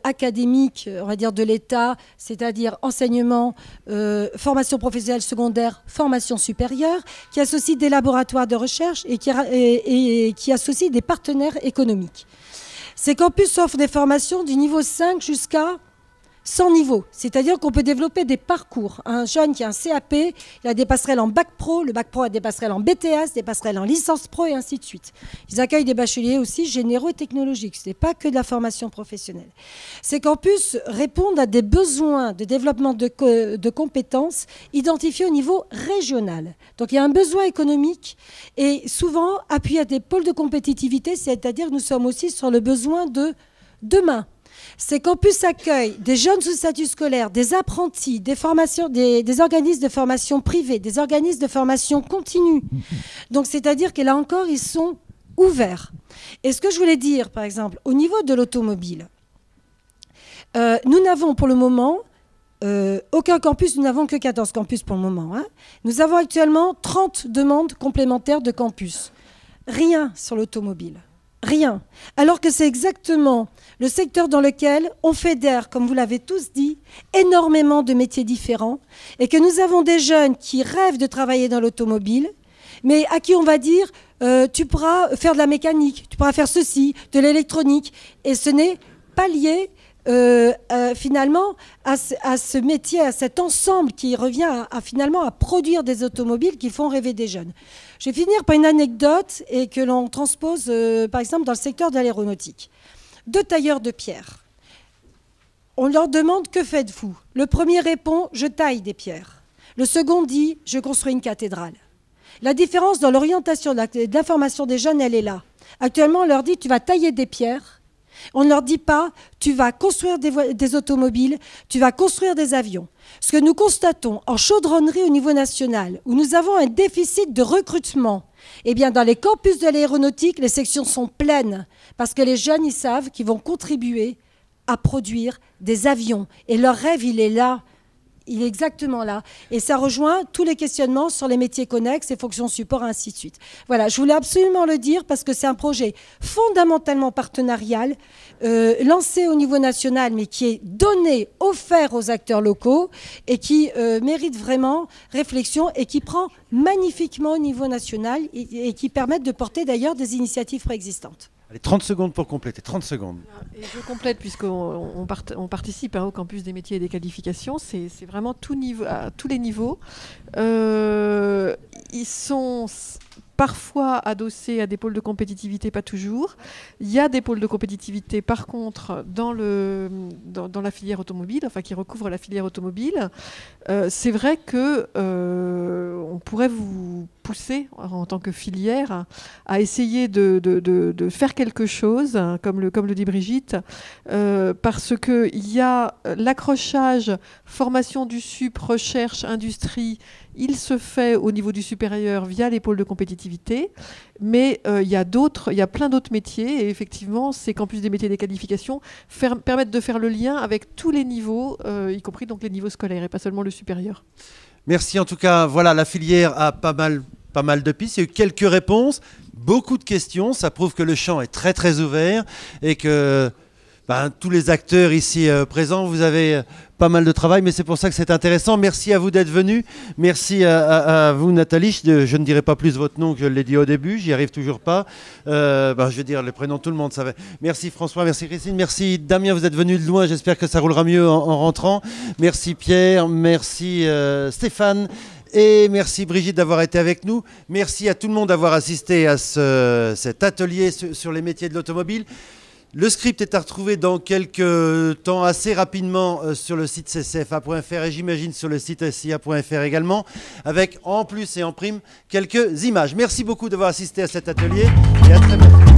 académique, on va dire de l'État, c'est-à-dire enseignement, formation professionnelle secondaire, formation supérieure, qui associe des laboratoires de recherche et qui associe des partenaires économiques. Ces campus offrent des formations du niveau 5 jusqu'à 100 niveaux, c'est-à-dire qu'on peut développer des parcours. Un jeune qui a un CAP, il a des passerelles en bac pro, le bac pro a des passerelles en BTS, des passerelles en licence pro et ainsi de suite. Ils accueillent des bacheliers aussi généraux et technologiques, ce n'est pas que de la formation professionnelle. Ces campus répondent à des besoins de développement de compétences identifiés au niveau régional. Donc il y a un besoin économique et souvent appuyé à des pôles de compétitivité, c'est-à-dire que nous sommes aussi sur le besoin de demain. Ces campus accueillent des jeunes sous statut scolaire, des apprentis, des organismes de formation privés, des organismes de formation continue. Donc, c'est-à-dire que là encore, ils sont ouverts. Et ce que je voulais dire, par exemple, au niveau de l'automobile, nous n'avons pour le moment aucun campus, nous n'avons que 14 campus pour le moment. Hein. Nous avons actuellement 30 demandes complémentaires de campus. Rien sur l'automobile. Rien. Alors que c'est exactement le secteur dans lequel on fédère, comme vous l'avez tous dit, énormément de métiers différents et que nous avons des jeunes qui rêvent de travailler dans l'automobile, mais à qui on va dire tu pourras faire de la mécanique, tu pourras faire ceci, de l'électronique. Et ce n'est pas lié finalement à ce métier, à cet ensemble qui revient finalement à produire des automobiles qui font rêver des jeunes. Je vais finir par une anecdote et que l'on transpose par exemple dans le secteur de l'aéronautique. 2 tailleurs de pierre. On leur demande que faites-vous? Le premier répond je taille des pierres. Le second dit je construis une cathédrale. La différence dans l'orientation de la formation des jeunes, elle est là. Actuellement, on leur dit tu vas tailler des pierres. On ne leur dit pas tu vas construire des automobiles, tu vas construire des avions. Ce que nous constatons en chaudronnerie au niveau national, où nous avons un déficit de recrutement, eh bien dans les campus de l'aéronautique, les sections sont pleines parce que les jeunes, ils savent qu'ils vont contribuer à produire des avions. Et leur rêve, il est là. Il est exactement là. Et ça rejoint tous les questionnements sur les métiers connexes, les fonctions support, et ainsi de suite. Voilà, je voulais absolument le dire parce que c'est un projet fondamentalement partenarial, lancé au niveau national, mais qui est donné, offert aux acteurs locaux et qui mérite vraiment réflexion et qui prend magnifiquement au niveau national et qui permettent de porter d'ailleurs des initiatives préexistantes. Allez, 30 secondes pour compléter, 30 secondes. Et je complète puisqu'on participe au campus des métiers et des qualifications, c'est vraiment à tous les niveaux. Ils sont parfois adossés à des pôles de compétitivité, pas toujours. Il y a des pôles de compétitivité, par contre, dans la filière automobile, enfin qui recouvrent la filière automobile. C'est vrai que on pourrait vous pousser, en tant que filière, à essayer de faire quelque chose, hein, comme le dit Brigitte, parce qu'il y a l'accrochage formation du sup, recherche, industrie Il se fait au niveau du supérieur via les pôles de compétitivité, mais il y a plein d'autres métiers, et effectivement, ces campus des métiers et des qualifications permettent de faire le lien avec tous les niveaux, y compris donc les niveaux scolaires, et pas seulement le supérieur. Merci en tout cas. Voilà, la filière a pas mal de pistes. Il y a eu quelques réponses, beaucoup de questions. Ça prouve que le champ est très très ouvert et que tous les acteurs ici présents, vous avez pas mal de travail, mais c'est pour ça que c'est intéressant. Merci à vous d'être venus. Merci à vous, Nathalie. Je ne dirai pas plus votre nom que je l'ai dit au début. J'y arrive toujours pas. Je vais dire le prénom, tout le monde savait. Merci François, merci Christine, merci Damien, vous êtes venu de loin. J'espère que ça roulera mieux en rentrant. Merci Pierre, merci Stéphane. Et merci Brigitte d'avoir été avec nous. Merci à tout le monde d'avoir assisté à cet atelier sur les métiers de l'automobile. Le script est à retrouver dans quelques temps, assez rapidement, sur le site ccfa.fr et j'imagine sur le site sia.fr également, avec en plus et en prime quelques images. Merci beaucoup d'avoir assisté à cet atelier et à très bientôt.